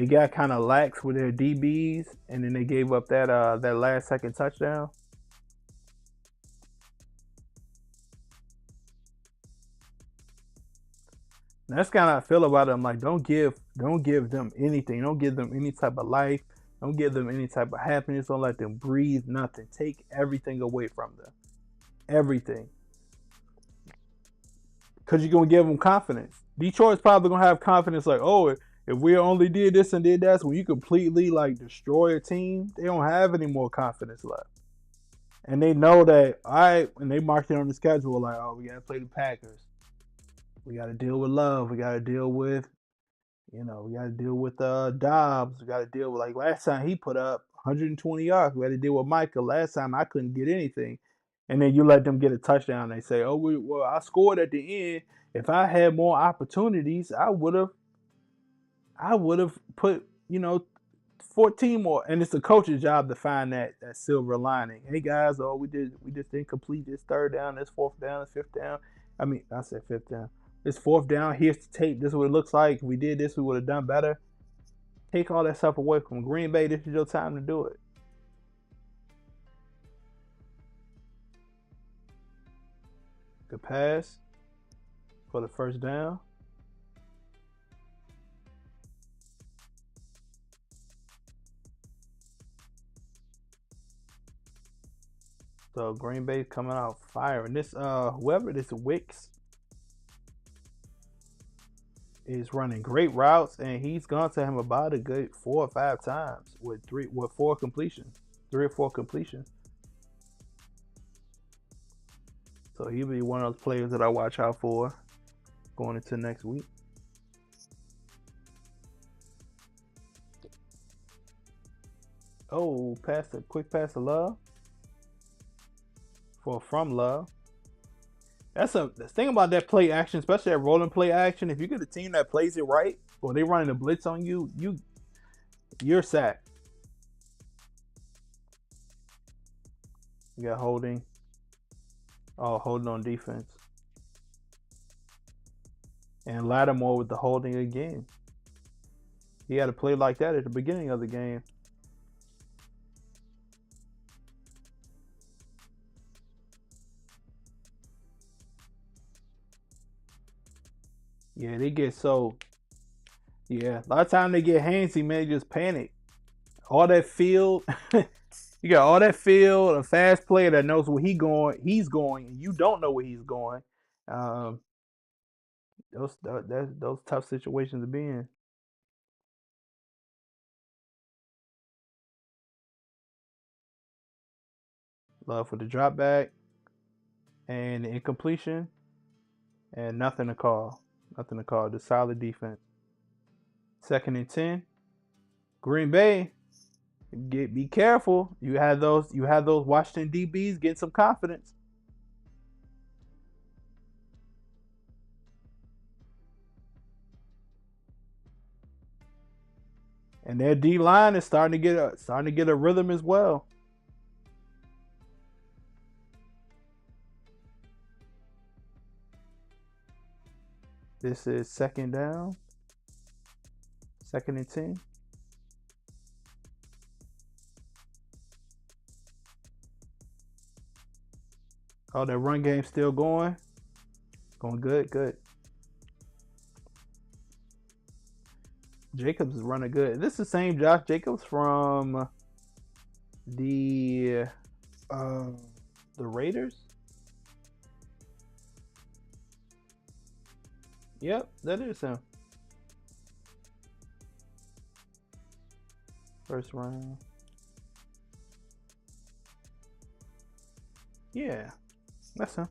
got kind of lax with their DBs, and then they gave up that last second touchdown. And that's kind of how I feel about them. Like don't give them anything. Don't give them any type of life. Don't give them any type of happiness. Don't let them breathe. Nothing. Take everything away from them. Everything. Because you're gonna give them confidence. Detroit's probably gonna have confidence like, oh, if we only did this and did that, so when you completely like destroy a team, they don't have any more confidence left. And they know that, all right, when they marked it on the schedule, like, oh, we gotta play the Packers. We gotta deal with Love. We gotta deal with, we gotta deal with Dobbs. We gotta deal with like last time he put up 120 yards. We had to deal with Michael. Last time I couldn't get anything. And then you let them get a touchdown. They say, "Oh, well, I scored at the end. If I had more opportunities, I would have put 14 more." And it's the coach's job to find that silver lining. Hey guys, oh we just didn't complete this third down, this fourth down, this fifth down. I mean, I said fifth down. This fourth down. Here's the tape. This is what it looks like. If we did this, we would have done better. Take all that stuff away from Green Bay. This is your time to do it. Good pass for the first down. So Green Bay's coming out firing. This whoever this Wicks is running great routes, and he's gone to him about a good 4 or 5 times with 4 completions, 3 or 4 completions. So he'll be one of those players that I watch out for going into next week. Oh, quick pass to Love from Love. That's the thing about that play action, especially that rolling play action. If you get a team that plays it right, or they running a blitz on you, you're sacked. You got holding. Oh, holding on defense. And Lattimore with the holding again. He had to play like that at the beginning of the game. Yeah, they get so. Yeah, a lot of time they get handsy, man. They just panic. All that field, you got all that field, a fast player that knows where he's going, and you don't know where he's going. Um, those tough situations to be in. Love for the drop back and the incompletion, and nothing to call. Nothing to call. The solid defense. 2nd and 10. Green Bay, be careful. You had those Washington DBs getting some confidence. And their D line is starting to get a rhythm as well. This is 2nd down. 2nd and 10. Oh, that run game still going. Going good, good. Jacobs is running good. This is the same Josh Jacobs from the uh, the Raiders. Yep, that is him. First round. Yeah, that's him.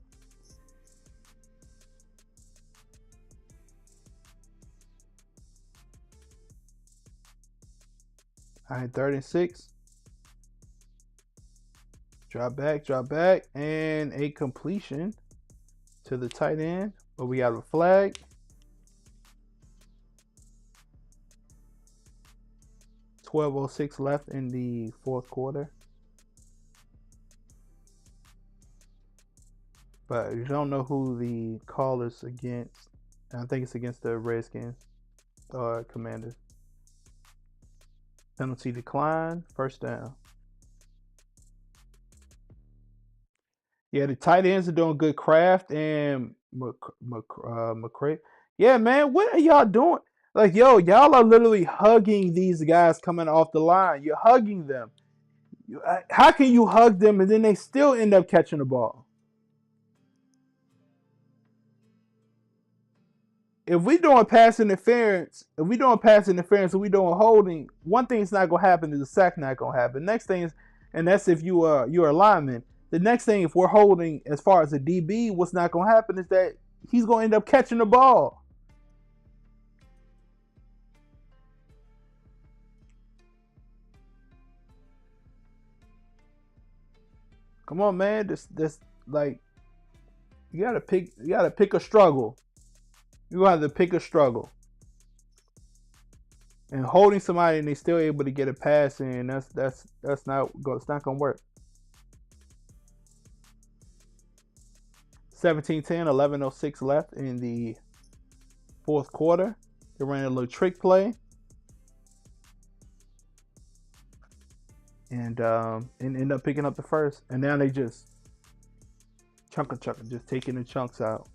All right, 3rd and 6. Drop back, and a completion to the tight end. But we got a flag. 12:06 left in the fourth quarter. But you don't know who the call is against. I think it's against the Redskins or Commanders. Penalty decline. First down. Yeah, the tight ends are doing good. Kraft and McCray. Yeah, man, what are y'all doing? Like, yo, y'all are literally hugging these guys coming off the line. You're hugging them. How can you hug them and then they still end up catching the ball? If we doing pass interference, and we doing holding, one thing's not gonna happen is the sack not gonna happen. Next thing is, and that's if you're a lineman. The next thing, if we're holding as far as a DB, what's not gonna happen is that he's gonna end up catching the ball. Come on, man. This like you gotta pick a struggle. You have to pick a struggle. And holding somebody and they still able to get a pass in, it's not gonna work. 17-10, 11:06 left in the fourth quarter. They ran a little trick play. And end up picking up the first. And now they just chunking, just taking the chunks out.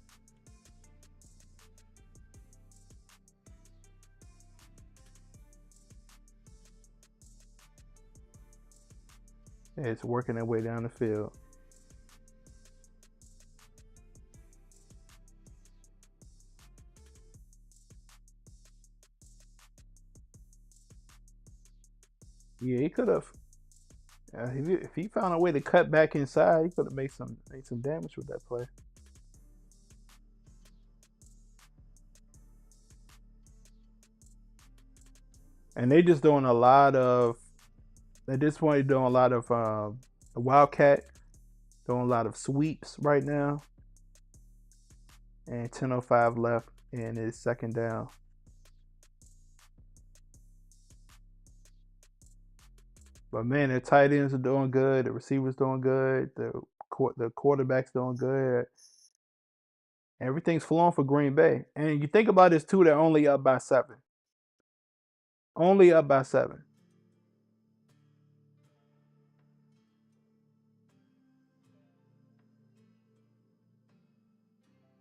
It's working their way down the field. Yeah, he could have. If he found a way to cut back inside, he could have made some damage with that play. And they just doing a lot of At this point, he's doing a lot of Wildcat, doing a lot of sweeps right now, and 10:05 left in his second down. But man, the tight ends are doing good. The receivers doing good. The quarterback's doing good. Everything's flowing for Green Bay. And you think about this too, they're only up by 7. Only up by 7.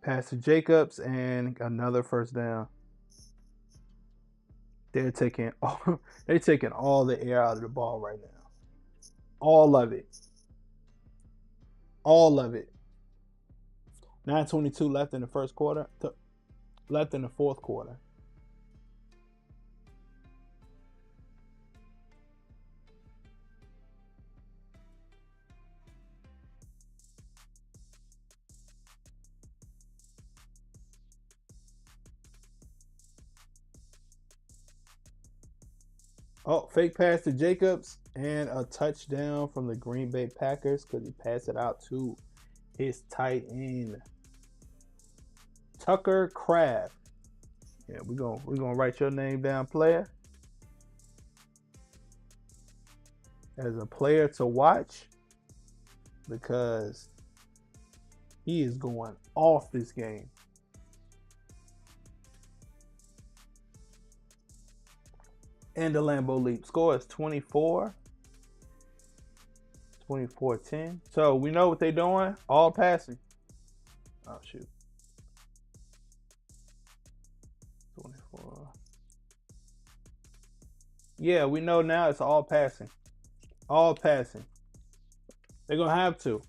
Pass to Jacobs and another first down. They're taking all the air out of the ball right now. All of it. All of it. 9:22 left in the first quarter. Left in the fourth quarter. Oh, fake pass to Jacobs and a touchdown from the Green Bay Packers because he passed it out to his tight end, Tucker Craft. Yeah, we're gonna write your name down, player, as a player to watch because he is going off this game. And the Lambeau Leap score is 24-10. So we know what they're doing. All passing. Oh shoot. 24. Yeah, we know now it's all passing. All passing. They're gonna have to.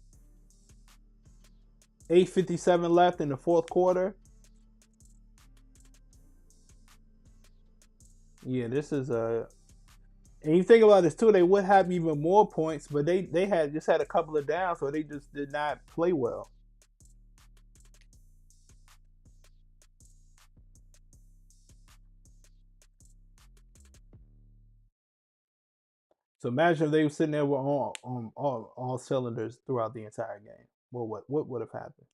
8:57 left in the fourth quarter. Yeah, this is a. And you think about this too, they would have even more points, but they had just had a couple of downs, so they just did not play well. So imagine if they were sitting there with all cylinders throughout the entire game. Well, what would have happened?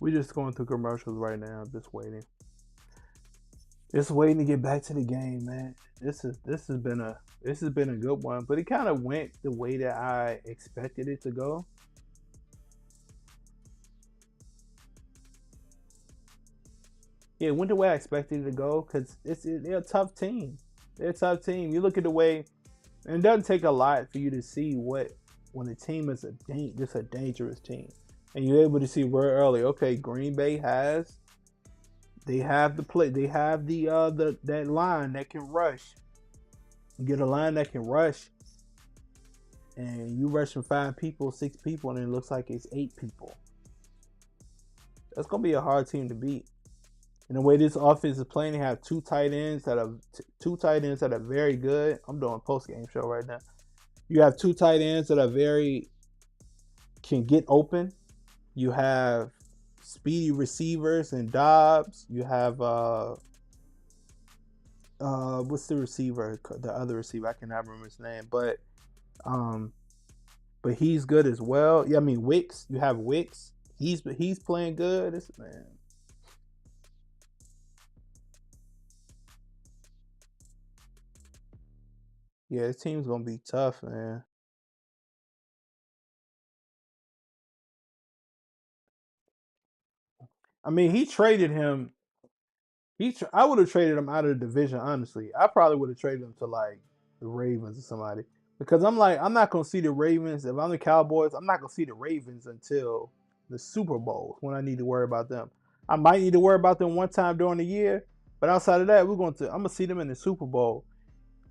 We're just going through commercials right now, just waiting. Just waiting to get back to the game, man. This has been a good one, but it kind of went the way that I expected it to go. Yeah, it went the way I expected it to go because they're a tough team. They're a tough team. You look at the way, and it doesn't take a lot for you to see what when a team is just a dangerous team, and you're able to see very early. Okay, Green Bay they have the play, they have the that line that can rush. You get a line that can rush, and you rush from 5 people, 6 people, and it looks like it's 8 people. That's gonna be a hard team to beat. And the way this offense is playing, they have two tight ends that are very good. I'm doing a post game show right now. You have two tight ends that are very can get open. You have speedy receivers and Dobbs. You have what's the receiver? The other receiver, I cannot remember his name, um but he's good as well. Yeah, I mean Wicks. You have Wicks. He's playing good. This man. Yeah, this team's gonna be tough, man. I mean, he traded him. I would have traded him out of the division. Honestly, I probably would have traded him to like the Ravens or somebody. Because I'm like, I'm not gonna see the Ravens. If I'm the Cowboys, I'm not gonna see the Ravens until the Super Bowl when I need to worry about them. I might need to worry about them one time during the year, but outside of that, I'm gonna see them in the Super Bowl.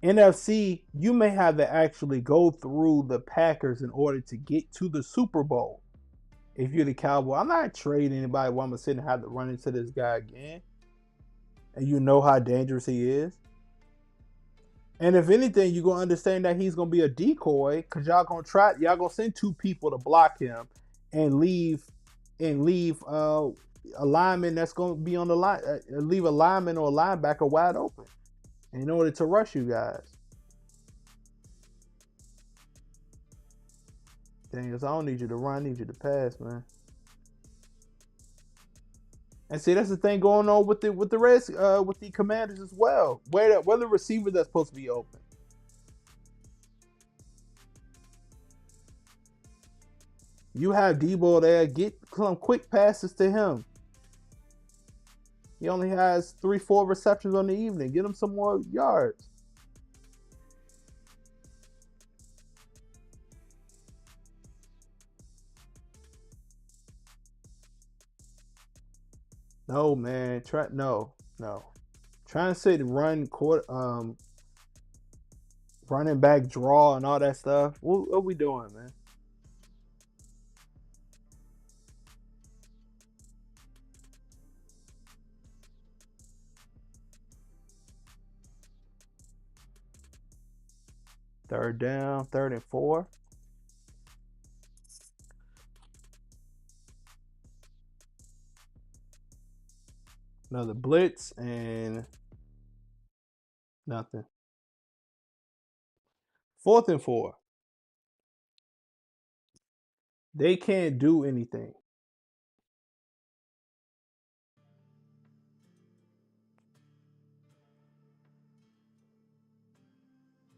NFC, you may have to actually go through the Packers in order to get to the Super Bowl. If you're the Cowboy, I'm not trading anybody while I'm gonna sit and have to run into this guy again. And you know how dangerous he is. And if anything, you're gonna understand that he's gonna be a decoy because y'all gonna send two people to block him and leave a lineman that's gonna be on the line, leave a lineman or a linebacker wide open in order to rush you guys. Daniels, I don't need you to run, I need you to pass, man. And see, that's the thing going on with the rest with the Commanders as well. Where the receiver that's supposed to be open. You have Debo there. Get some quick passes to him. He only has 3-4 receptions on the evening. Get him some more yards. No, man. No. Trying to say the running back draw and all that stuff. What we doing, man? Third down, 3rd and 4. Another blitz and nothing. 4th and 4. They can't do anything.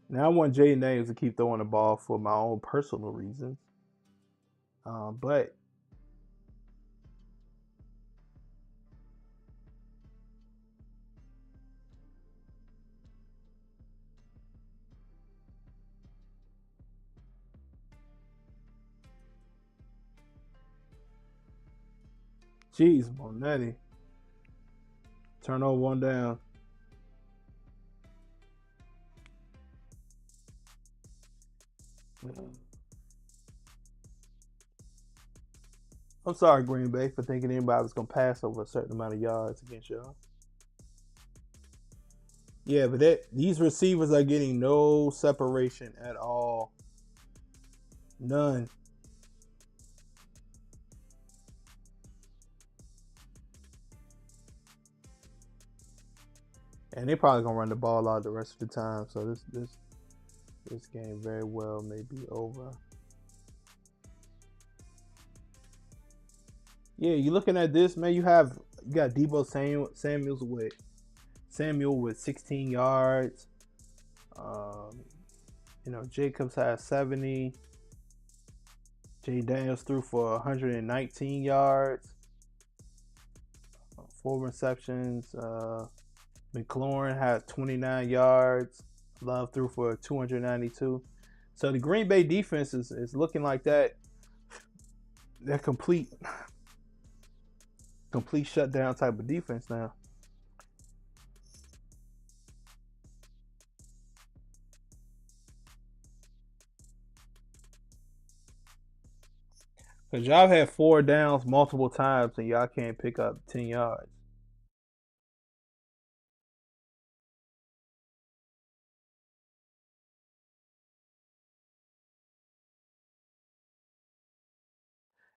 Now I want Jay Daniels to keep throwing the ball for my own personal reasons. But jeez, Monetti. Turnover one down. I'm sorry, Green Bay, for thinking anybody was gonna pass over a certain amount of yards against y'all. Yeah, but these receivers are getting no separation at all. None. And they probably gonna run the ball out the rest of the time. So this game very well may be over. Yeah, you looking at this, man. You got Debo Samuel with 16 yards. Jacobs has 70. Jay Daniels threw for 119 yards, 4 receptions. McLaurin had 29 yards. Love threw for 292. So the Green Bay defense is looking like that. They're complete shutdown type of defense now. Because y'all had 4 downs multiple times and y'all can't pick up 10 yards.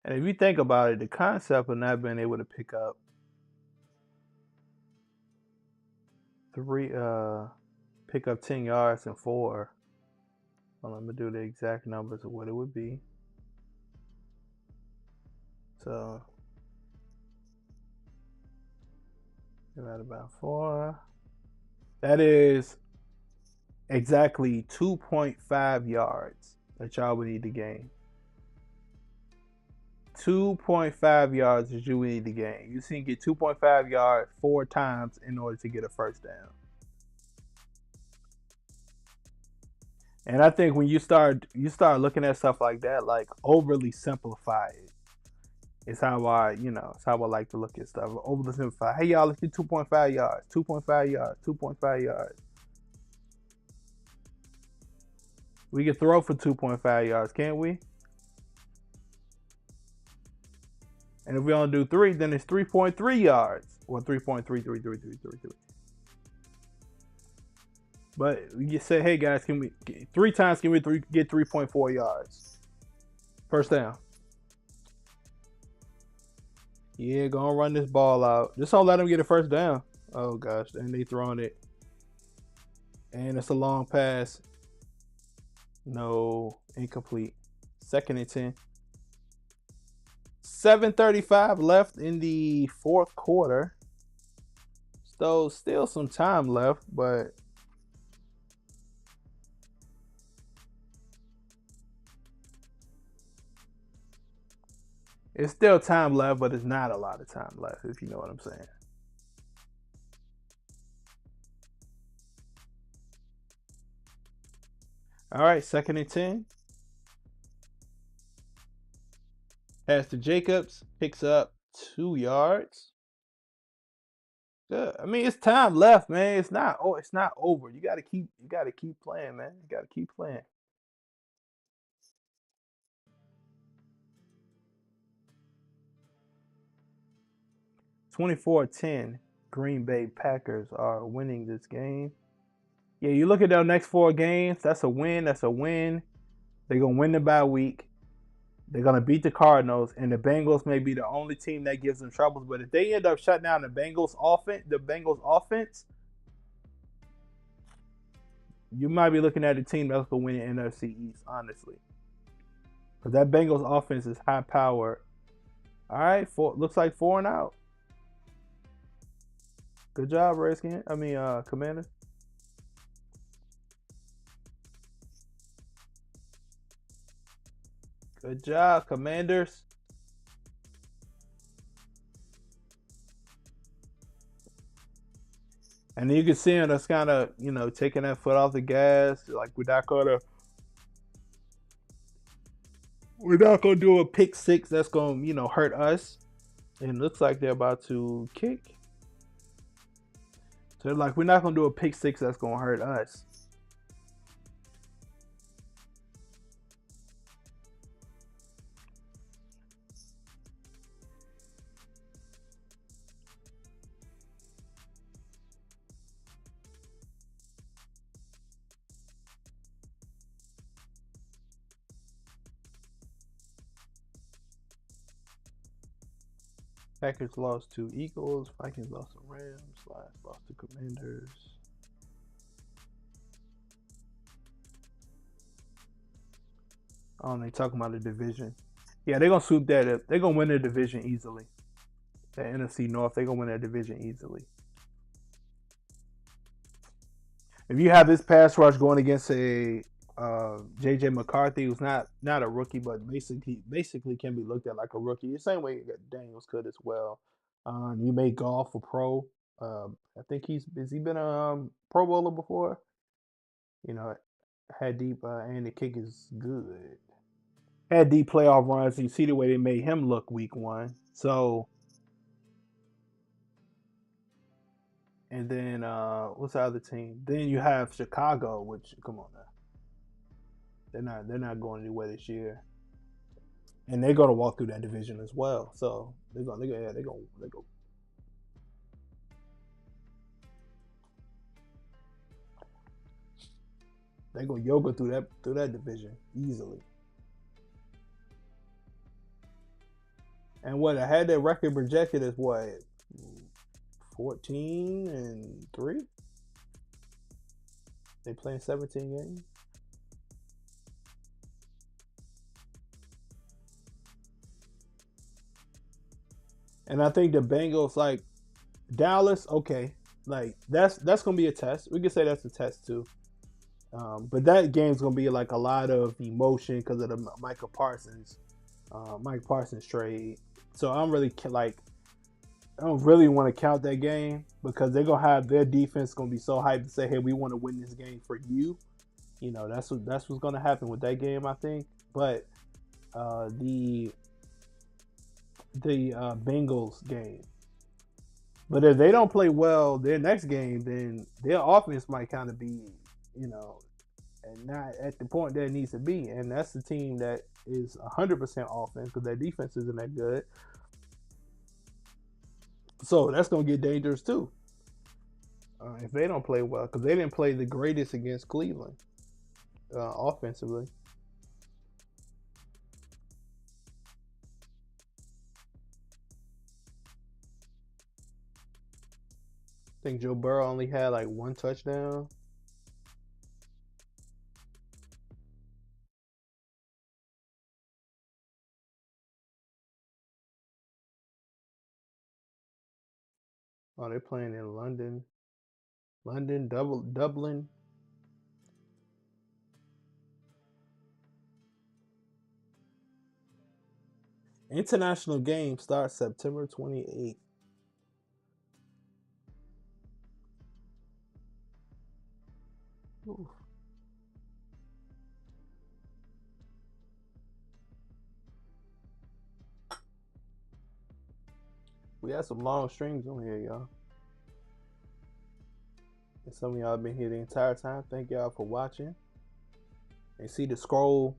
And if you think about it, the concept of not being able to pick up three, pick up 10 yards and 4. Well, I'm gonna do the exact numbers of what it would be. So divided by 4. That is exactly 2.5 yards that y'all would need to gain. 2.5 yards is you need to gain. You see, get 2.5 yards 4 times in order to get a first down. And I think when you start looking at stuff like that, like overly simplify it. It's how it's how I like to look at stuff. Overly simplify. Hey y'all, let's do 2.5 yards, 2.5 yards, 2.5 yards. We can throw for 2.5 yards, can't we? And if we only do three, then it's 3.3 yards. Or 3.333333. But we just say, hey guys, can we three times can we get 3.4 yards? First down. Yeah, go and run this ball out. Just don't let them get a first down. Oh gosh, and they throwing it. And it's a long pass. No, incomplete. 2nd and 10. 7:35 left in the fourth quarter. So still some time left, but it's still time left, but it's not a lot of time left, if you know what I'm saying. All right, 2nd and 10. Pass to Jacobs, picks up 2 yards. Good. I mean, it's time left, man. It's not over. You gotta keep playing, man. You gotta keep playing. 24-10. Green Bay Packers are winning this game. Yeah, you look at their next 4 games, that's a win, that's a win. They're gonna win the bye week. They're gonna beat the Cardinals, and the Bengals may be the only team that gives them troubles. But if they end up shutting down the Bengals offense, you might be looking at a team that's gonna win the NFC East, honestly. Because that Bengals offense is high powered. All right, looks like 4 and out. Good job, Redskins. Commander. Good job, Commanders. And you can see him that's kind of, taking that foot off the gas. Like, we're not gonna do a pick six that's gonna, hurt us. And it looks like they're about to kick. So they're like, we're not gonna do a pick six that's gonna hurt us. Packers lost to Eagles. Vikings lost to Rams. Lions lost to Commanders. Oh, they talking about the division. Yeah, they're gonna swoop that up. They're gonna win the division easily. The NFC North, they're gonna win that division easily. If you have this pass rush going against a JJ McCarthy, who's not a rookie, but basically can be looked at like a rookie, the same way Daniels could as well. You made golf a pro. I think has he been a Pro Bowler before? You know, had deep and the kick is good. Had deep playoff runs. And you see the way they made him look week 1. So, and then what's the other team? Then you have Chicago, which come on now, they're not going anywhere this year, and they're going to walk through that division as well. So they're going to yoga through that division easily. And what I had their record projected as what, 14-3. They playing 17 games. And I think the Bengals, like Dallas, okay, like that's gonna be a test. We could say that's a test too. But that game's gonna be like a lot of emotion because of the Mike Parsons trade. So I don't really want to count that game because they're gonna have their defense gonna be so hyped to say, "Hey, we want to win this game for you." You know, that's what's gonna happen with that game, I think. But uh, the the Bengals game. But if they don't play well their next game, then their offense might kind of be, you know, and not at the point that it needs to be. And that's the team that is 100% offense because their defense isn't that good. So that's gonna get dangerous too if they don't play well because they didn't play the greatest against Cleveland offensively. I think Joe Burrow only had like one touchdown. Oh, they're playing in London, Dublin. International game starts September 28th. Ooh. We had some long streams on here, y'all. And some of y'all been here the entire time. Thank y'all for watching. And see the scroll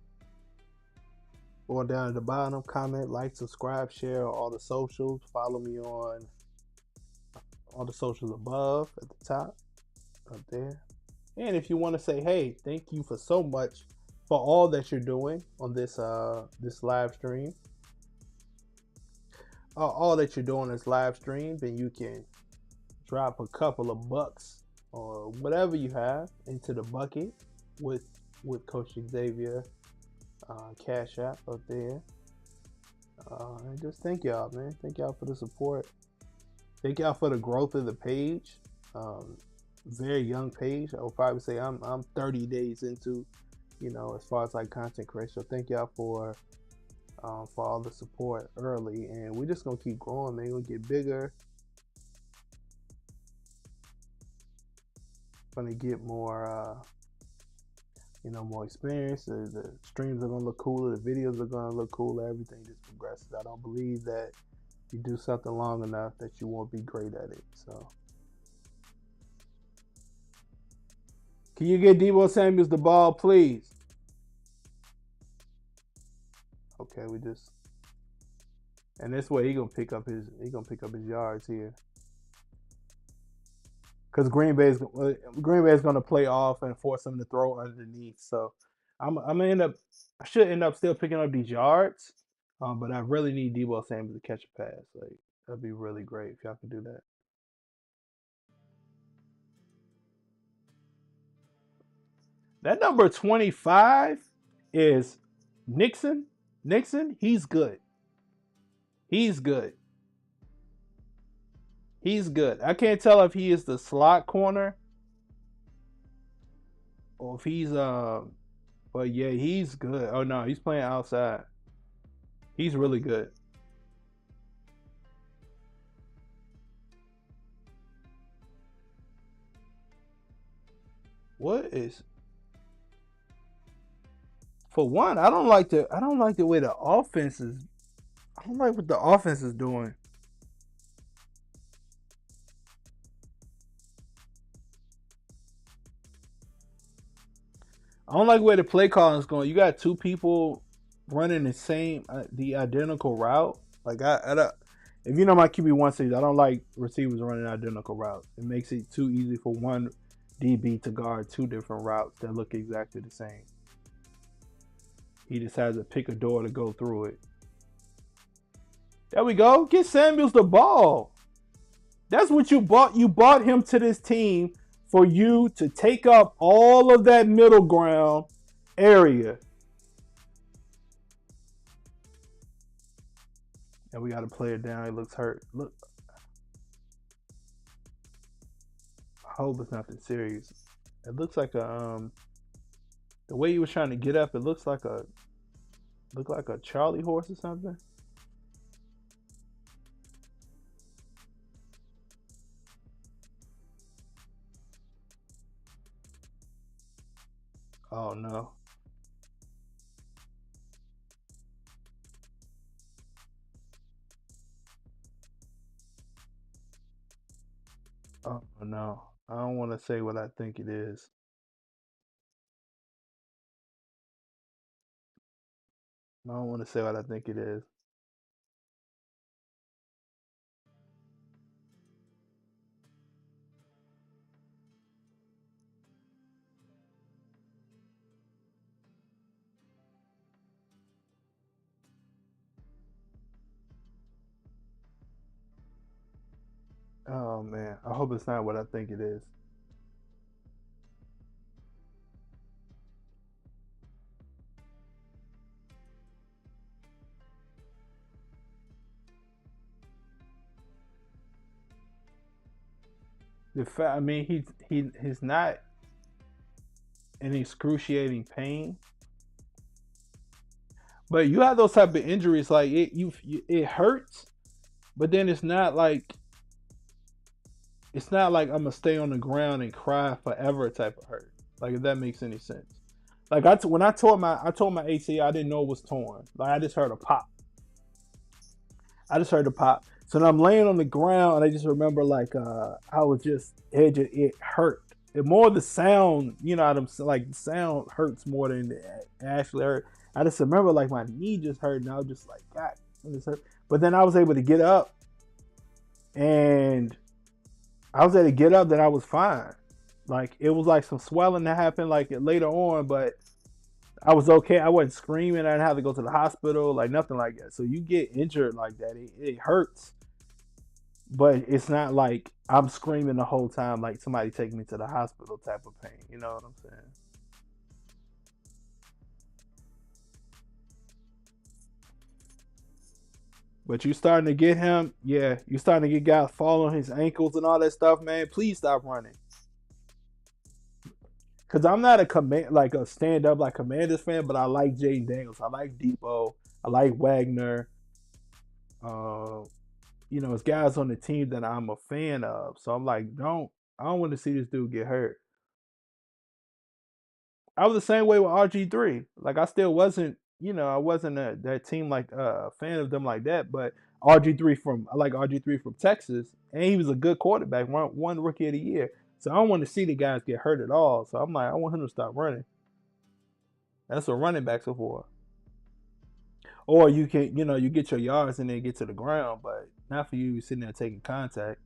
going down at the bottom. Comment, like, subscribe, share all the socials. Follow me on all the socials above at the top, up there. And if you want to say, hey, thank you for so much for all that you're doing on this live stream. All that you're doing is live stream, then you can drop a couple of bucks or whatever you have into the bucket with Coach Xavier Cash App up there. And just thank y'all, man. Thank y'all for the support. Thank y'all for the growth of the page. Very young page. I would probably say I'm 30 days into, you know, as far as like content creation. So thank y'all for all the support early, and we're just gonna keep growing, man. We're gonna get bigger. Gonna get more, you know, more experience. The streams are gonna look cooler. The videos are gonna look cooler. Everything just progresses. I don't believe that you do something long enough that you won't be great at it. So, can you get Deebo Samuels the ball, please? Okay, we just, and this way he gonna pick up his yards here. Because Green Bay is going to play off and force him to throw underneath. So I'm gonna end up. I should end up still picking up these yards, but I really need Deebo Samuel to catch a pass. Like that'd be really great if y'all can do that. That number 25 is Nixon. Nixon, he's good. He's good. He's good. I can't tell if he is the slot corner or if he's but yeah, he's good. Oh no, he's playing outside. He's really good. What is for one? I don't like the way the offense is. I don't like what the offense is doing. I don't like where the play calling is going. You got two people running the identical route. Like I don't, if you know my QB1 series, I don't like receivers running identical routes. It makes it too easy for one DB to guard two different routes that look exactly the same. He just has to pick a door to go through it. There we go. Get Samuels the ball. That's what you bought. You bought him to this team for you to take up all of that middle ground area. And we got to play it down. He looks hurt. Look. I hope it's nothing serious. It looks like the way he was trying to get up, it looks like a Charlie horse or something. Oh no. Oh no. I don't want to say what I think it is. I don't want to say what I think it is. Oh man. I hope it's not what I think it is. The fact, I mean, he's not in excruciating pain, but you have those type of injuries like it hurts, but then it's not like I'm gonna stay on the ground and cry forever type of hurt. Like if that makes any sense. Like when I tore my ACL, I didn't know it was torn. Like I just heard a pop. I just heard a pop. So then I'm laying on the ground and I just remember like I was just it hurt. It more the sound, you know, like the sound hurts more than it actually hurt. I just remember like my knee just hurt and I was just like, God, this hurt. But then I was able to get up and I was able to get up, then I was fine. Like it was like some swelling that happened like later on, but I was okay. I wasn't screaming. I didn't have to go to the hospital, like nothing like that. So you get injured like that, it hurts, but it's not like I'm screaming the whole time, like somebody take me to the hospital type of pain. You know what I'm saying? But you starting to get him, yeah. You starting to get guys fall on his ankles and all that stuff, man. Please stop running. Cause I'm not a command like a stand up like Commanders fan, but I like Jaden Daniels. I like Depot. I like Wagner. Uh, you know, it's guys on the team that I'm a fan of. So I'm like, I don't want to see this dude get hurt. I was the same way with RG3. Like I still wasn't, you know, I wasn't that team like a fan of them like that. But RG3 from I like RG3 from Texas, and he was a good quarterback, one rookie of the year. So I don't want to see the guys get hurt at all. So I'm like, I want him to stop running. That's what running backs are for. Or you can, you know, you get your yards and then get to the ground, but not for you sitting there taking contact.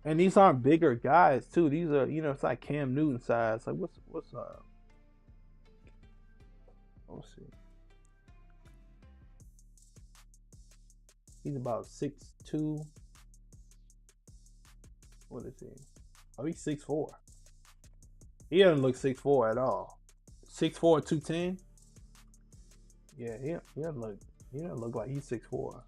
And these aren't bigger guys too. These are, you know, it's like Cam Newton size. Like what's let's see. He's about 6'2". What is he? Oh, he's 6'4". He doesn't look 6'4" at all. 6'4", 210. Yeah, he doesn't look like he's 6'4".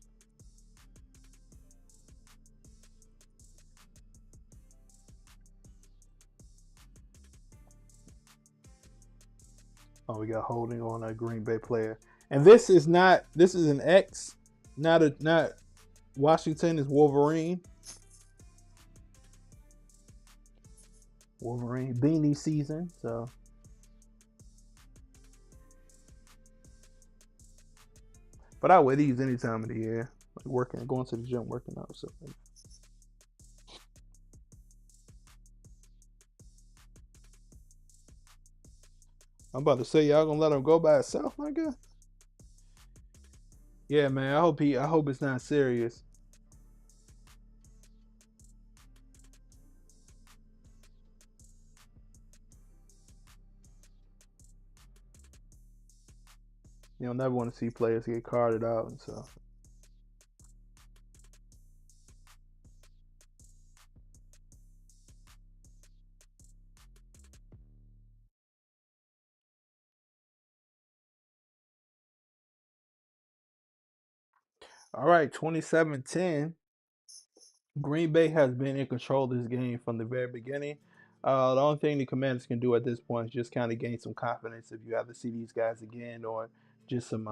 Oh, we got holding on a Green Bay player. And this is an X, not Washington is Wolverine. Wolverine beanie season. So, but I wear these any time of the year, like working, going to the gym, working out. So, I'm about to say y'all gonna let him go by itself, my guy. Yeah, man. I hope it's not serious. You don't never want to see players get carted out and so. All right, 27-10. Green Bay has been in control of this game from the very beginning. The only thing the Commanders can do at this point is just kind of gain some confidence if you have to see these guys again, or just some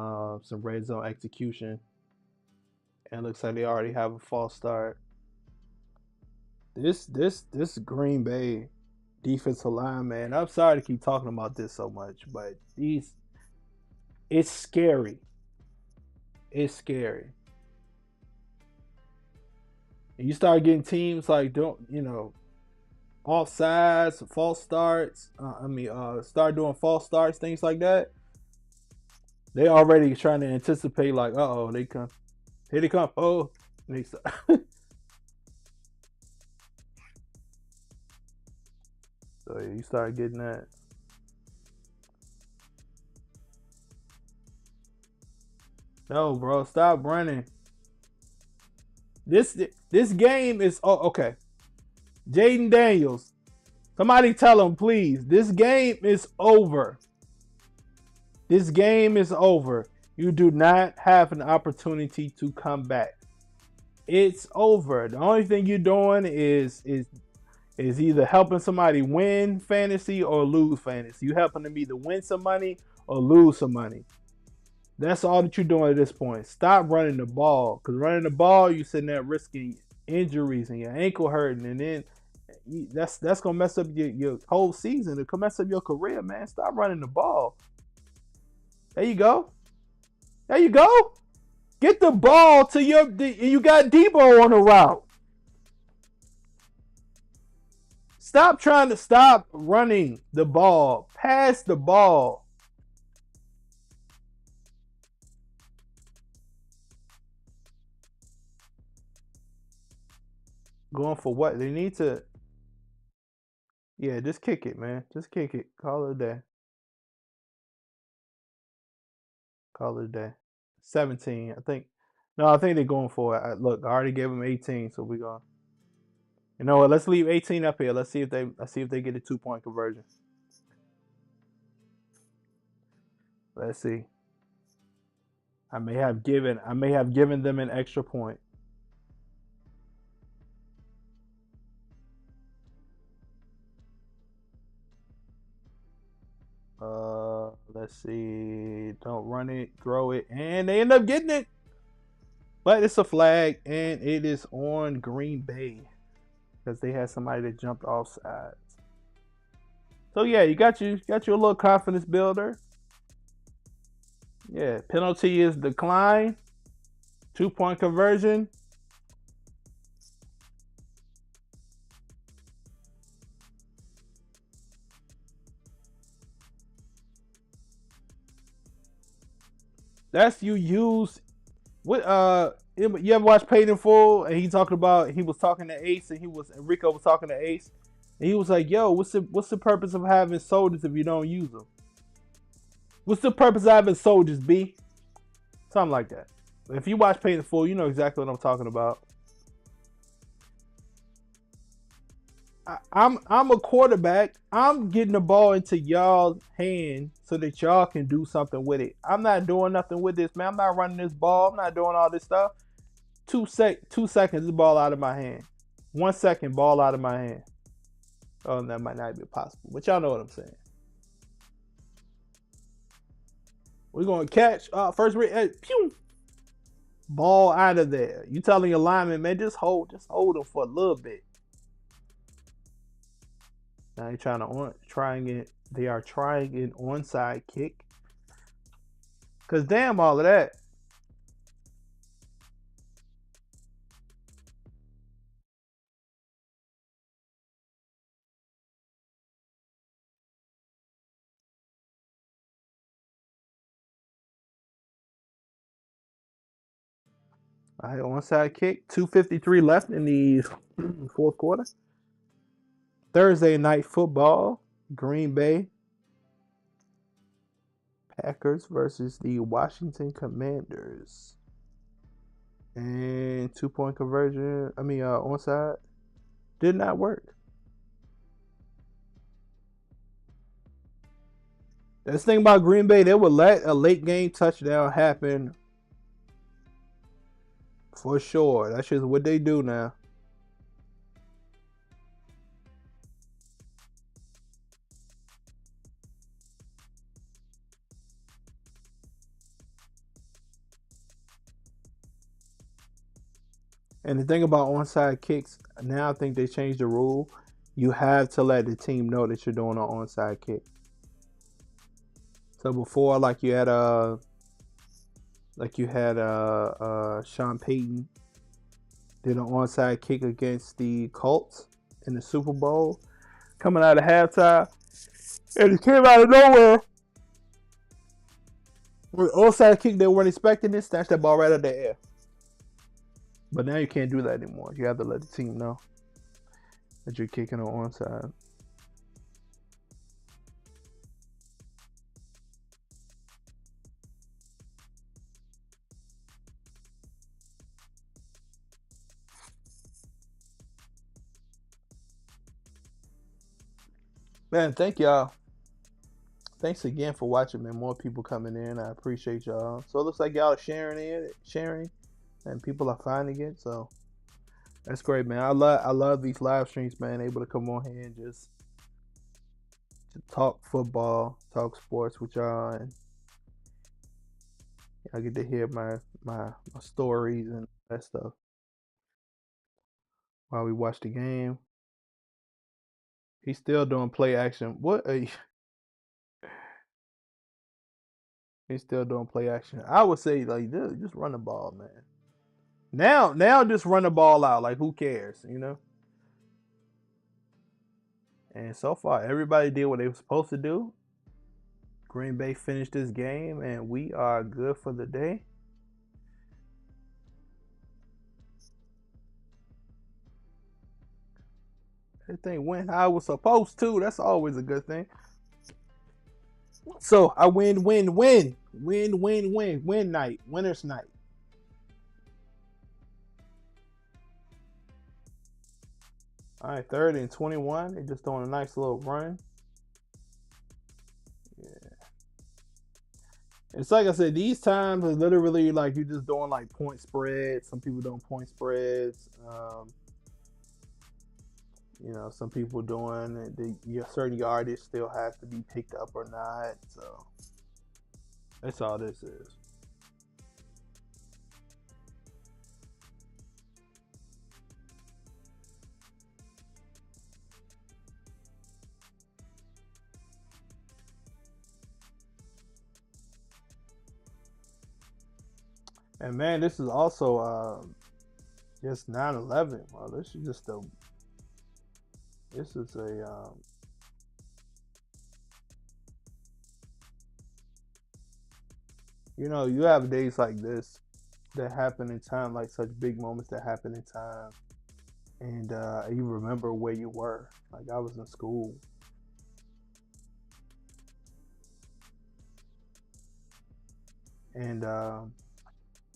red zone execution. And it looks like they already have a false start. this Green Bay defensive line, man. I'm sorry to keep talking about this so much, but these it's scary. It's scary. And you start getting teams like don't offsides, false starts. Start doing false starts, things like that. They already trying to anticipate like, oh, they come, here they come, oh, and they start. So you start getting that. No, bro, stop running. This game is okay. Jaden Daniels, somebody tell him please. This game is over. This game is over. You do not have an opportunity to come back. It's over. The only thing you're doing is either helping somebody win fantasy or lose fantasy. You helping them either win some money or lose some money. That's all that you're doing at this point. Stop running the ball. Because running the ball, you're sitting there risking injuries and your ankle hurting. And then that's going to mess up your whole season. It could mess up your career, man. Stop running the ball. There you go. There you go. Get the ball to you got Debo on the route. Stop running the ball. Pass the ball. Going for what? They need to. Yeah, just kick it, man. Just kick it. Call it a day. Call it a day. 17, I think. No, I think they're going for it. Look, I already gave them 18, so we're going. You know what? Let's leave 18 up here. Let's see if they get a 2-point conversion. Let's see. I may have given them an extra point. Let's see. Don't run it, throw it, and they end up getting it. But it's a flag, and it is on Green Bay because they had somebody that jumped off sides. So yeah, you got your little confidence builder. Yeah, penalty is decline. 2-point conversion. That's you use what you ever watch Paid in Full and he was talking to Ace and Rico was talking to Ace and he was like, yo, what's the purpose of having soldiers if you don't use them? What's the purpose of having soldiers, B? Something like that. If you watch Paid in Full, you know exactly what I'm talking about. I'm a quarterback. I'm getting the ball into y'all's hand so that y'all can do something with it. I'm not doing nothing with this, man. I'm not running this ball. I'm not doing all this stuff. 2 seconds, this ball out of my hand. 1 second, ball out of my hand. Oh, that might not be possible, but y'all know what I'm saying. We're gonna catch first pew, ball out of there. You telling your lineman, man, just hold them for a little bit. Now they're they are trying an onside kick. Cause damn all of that. All right, onside kick. 2:53 left in the fourth quarter. Thursday night football. Green Bay Packers versus the Washington Commanders. And 2-point conversion. Onside did not work. That's the thing about Green Bay. They would let a late game touchdown happen for sure. That's just what they do now. And the thing about onside kicks, now I think they changed the rule. You have to let the team know that you're doing an onside kick. So before, Sean Payton did an onside kick against the Colts in the Super Bowl, coming out of halftime, and it came out of nowhere. With onside kick, they weren't expecting it, snatched that ball right out of the air. But now you can't do that anymore. You have to let the team know that you're kicking on onside. Man, thank y'all. Thanks again for watching, man. More people coming in. I appreciate y'all. So it looks like y'all are sharing, and people are finding it. So that's great, man. I love these live streams, man. Able to come on here and just to talk football, talk sports with y'all, and I get to hear my stories and that stuff while we watch the game. He's still doing play action. What? He's still doing play action. I would say like just run the ball, man. Now just run the ball out. Like who cares, you know? And so far, everybody did what they were supposed to do. Green Bay finished this game, and we are good for the day. Everything went how it was supposed to. That's always a good thing. So I win night, winner's night. All right, 3rd and 21. They're just doing a nice little run. Yeah. It's like I said, these times is literally like you're just doing like point spreads. Some people doing point spreads. Some people doing certain yardage still has to be picked up or not. So that's all this is. And man, this is also just 9/11. Well, this is just a. This is a. You have days like this that happen in time, like such big moments that happen in time, and you remember where you were. Like I was in school. And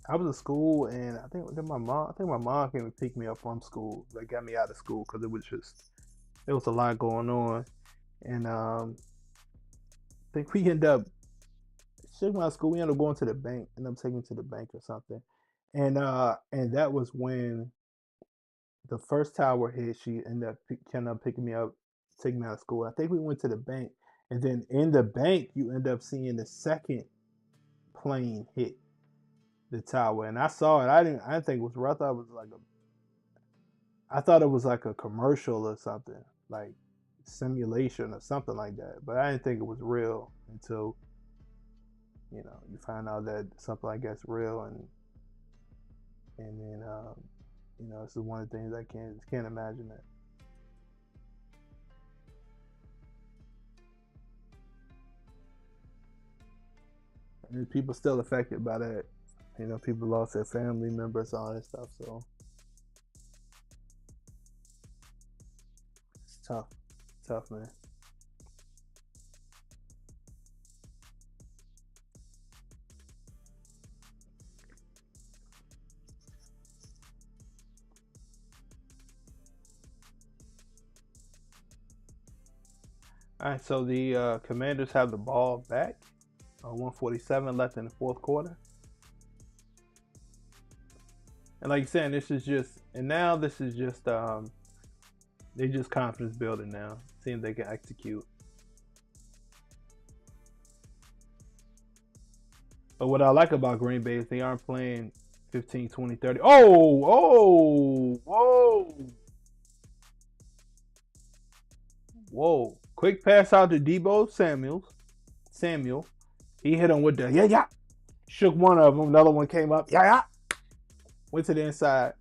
I was in school, and I think my mom came and picked me up from school. Like got me out of school because it was a lot going on, and I think we end up taking out of school. We ended up going to the bank, and I'm taking me to the bank or something, and that was when the first tower hit. She ended up picking me up, taking me out of school. I think we went to the bank, and then in the bank you end up seeing the second plane hit the tower, and I saw it. I didn't think it was real. I thought it was like a commercial or something, like simulation or something like that. But I didn't think it was real until you find out that something like that's real, and then this is one of the things I can't imagine that. And people still affected by that. People lost their family members, all that stuff. So it's tough, man. All right, so the Commanders have the ball back. 147 left in the fourth quarter. And like you're saying, this is just they just confidence building now, seeing they can execute. But what I like about Green Bay is they aren't playing 15, 20, 30. Oh, oh, whoa. Whoa. Quick pass out to Debo Samuel. He hit him with the yeah, yeah. Shook one of them. Another one came up. Yeah, yeah. Went to the inside.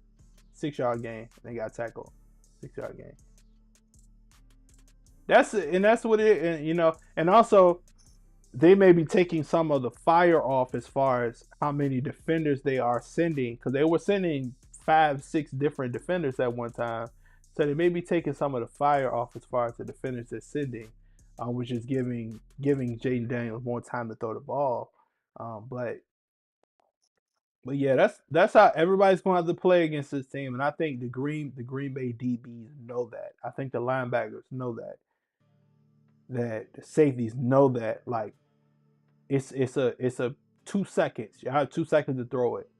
6-yard gain. They got tackled. 6-yard gain. That's what it is. And, you know, and also they may be taking some of the fire off as far as how many defenders they are sending, because they were sending 5-6 different defenders at one time. So they may be taking some of the fire off as far as the defenders they're sending, which is giving Jaden Daniels more time to throw the ball. But yeah, that's how everybody's going to have to play against this team, and I think the Green Bay DBs know that. I think the linebackers know that. That the safeties know that. Like it's a 2 seconds. You have 2 seconds to throw it,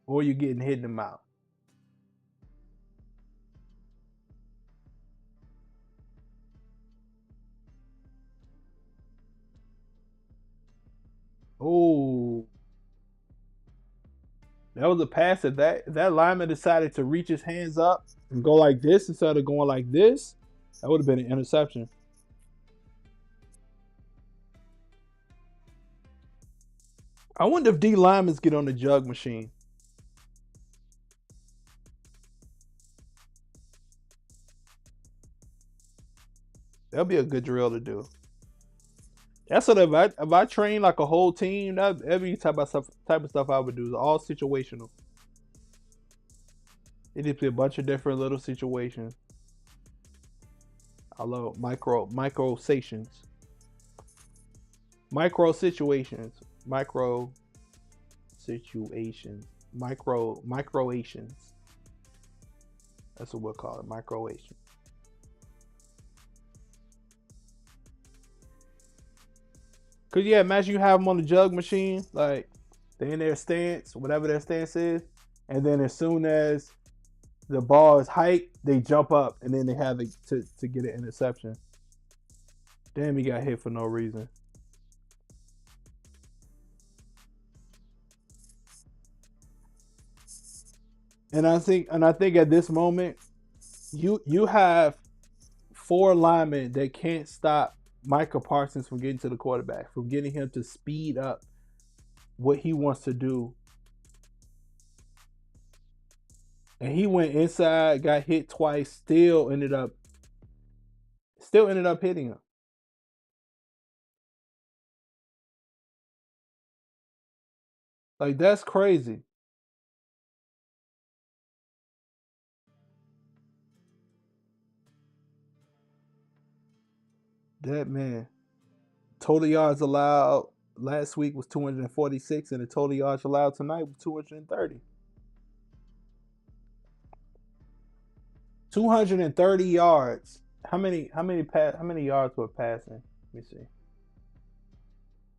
or you're getting hit in the mouth. Oh, that was a pass that lineman decided to reach his hands up and go like this instead of going like this. That would have been an interception. I wonder if D linemen get on the jug machine. That'll be a good drill to do. That's what if I train like a whole team, that'd be type of stuff I would do. It's all situational. It just be a bunch of different little situations. I love micro situations. Micro situations. Microations. That's what we'll call it. Microations. Cause yeah, imagine you have them on the jug machine, like they in their stance, whatever their stance is, and then as soon as the ball is hiked, they jump up and then they have it to get an interception. Damn, he got hit for no reason. And I think at this moment, you have 4 linemen that can't stop Micah Parsons from getting to the quarterback, from getting him to speed up what he wants to do. And he went inside, got hit twice, still ended up hitting him. Like, that's crazy. That man. Total yards allowed last week was 246, and the total yards allowed tonight was 230. 230 yards. How many yards were passing? Let me see.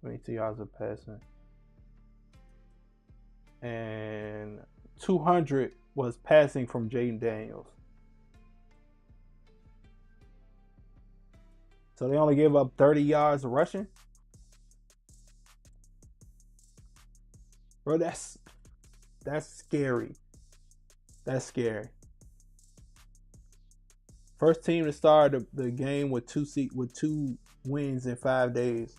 How many yards were passing? And 200 was passing from Jaden Daniels. So they only gave up 30 yards of rushing. Bro, that's scary. That's scary. First team to start the game with 2 wins in 5 days.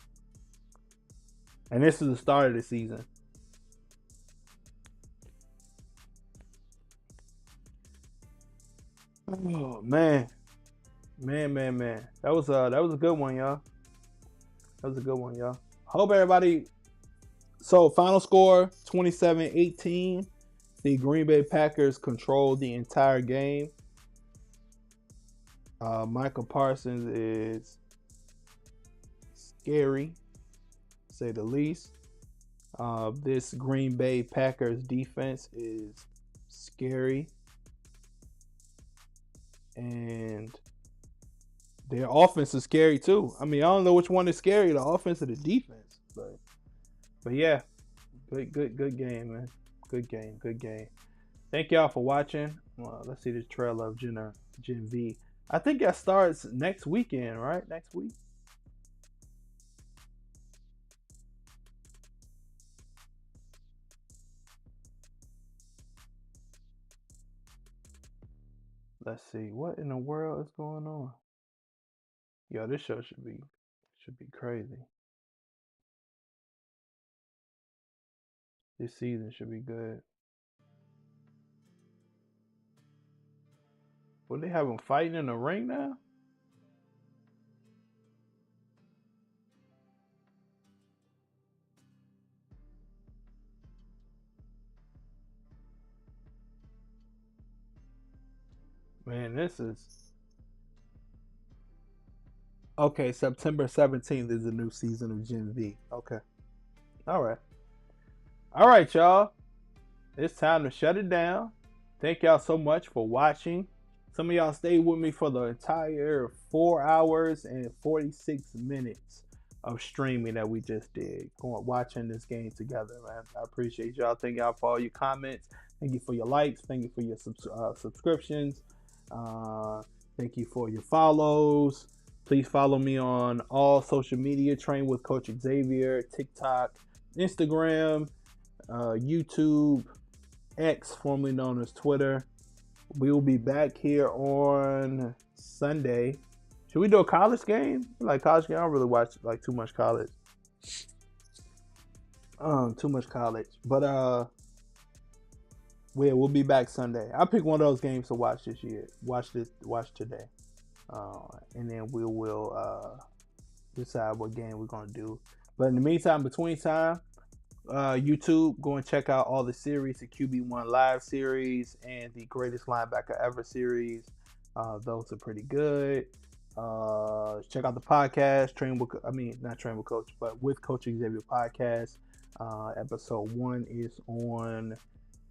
And this is the start of the season. Oh man. Man. That was a good one, y'all. Hope everybody. So final score 27-18. The Green Bay Packers controlled the entire game. Michael Parsons is scary, to say the least. This Green Bay Packers defense is scary. And their offense is scary too. I mean, I don't know which one is scary, the offense or the defense. But yeah, good game, man. Good game. Thank y'all for watching. Let's see this trailer of Gen V. I think that starts next weekend, right? Next week. Let's see. What in the world is going on? Yo, this show should be crazy. This season should be good. Will they have them fighting in the ring now? Man, this is okay. September 17th is the new season of Gen V. Okay. All right. All right, y'all. It's time to shut it down. Thank y'all so much for watching. Some of y'all stayed with me for the entire 4 hours and 46 minutes of streaming that we just did, going watching this game together, man. I appreciate y'all. Thank y'all for all your comments. Thank you for your likes. Thank you for your subscriptions. Uh, Thank you for your follows. Please follow me on all social media. Train with Coach Xavier, TikTok, Instagram, YouTube, X, formerly known as Twitter. We will be back here on Sunday. Should we do a college game? Like college game? I don't really watch like too much college. Too much college. But we'll be back Sunday. I'll pick one of those games to watch this year. Watch today. And then we will decide what game we're gonna do. But in the meantime, between time, YouTube, go and check out all the series, the QB1 Live series and the Greatest Linebacker Ever series. Those are pretty good. Check out the podcast, not Train with Coach, but with Coach Xavier podcast. Episode 1 is on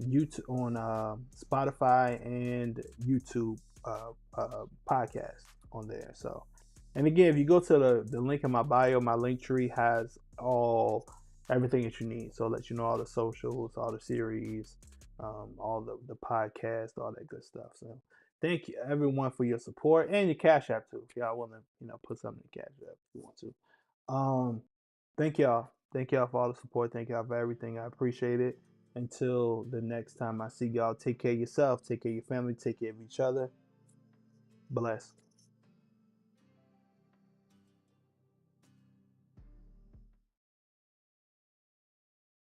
YouTube, on Spotify and YouTube podcast on there. So, and again, if you go to the link in my bio, my link tree has everything that you need. So, I'll let you know all the socials, all the series, all the podcast, all that good stuff. So, thank you everyone for your support and your Cash App too. If y'all want to, put something in Cash App if you want to. Thank y'all. Thank y'all for all the support. Thank y'all for everything. I appreciate it. Until the next time I see y'all, take care of yourself, take care of your family, take care of each other. Bless.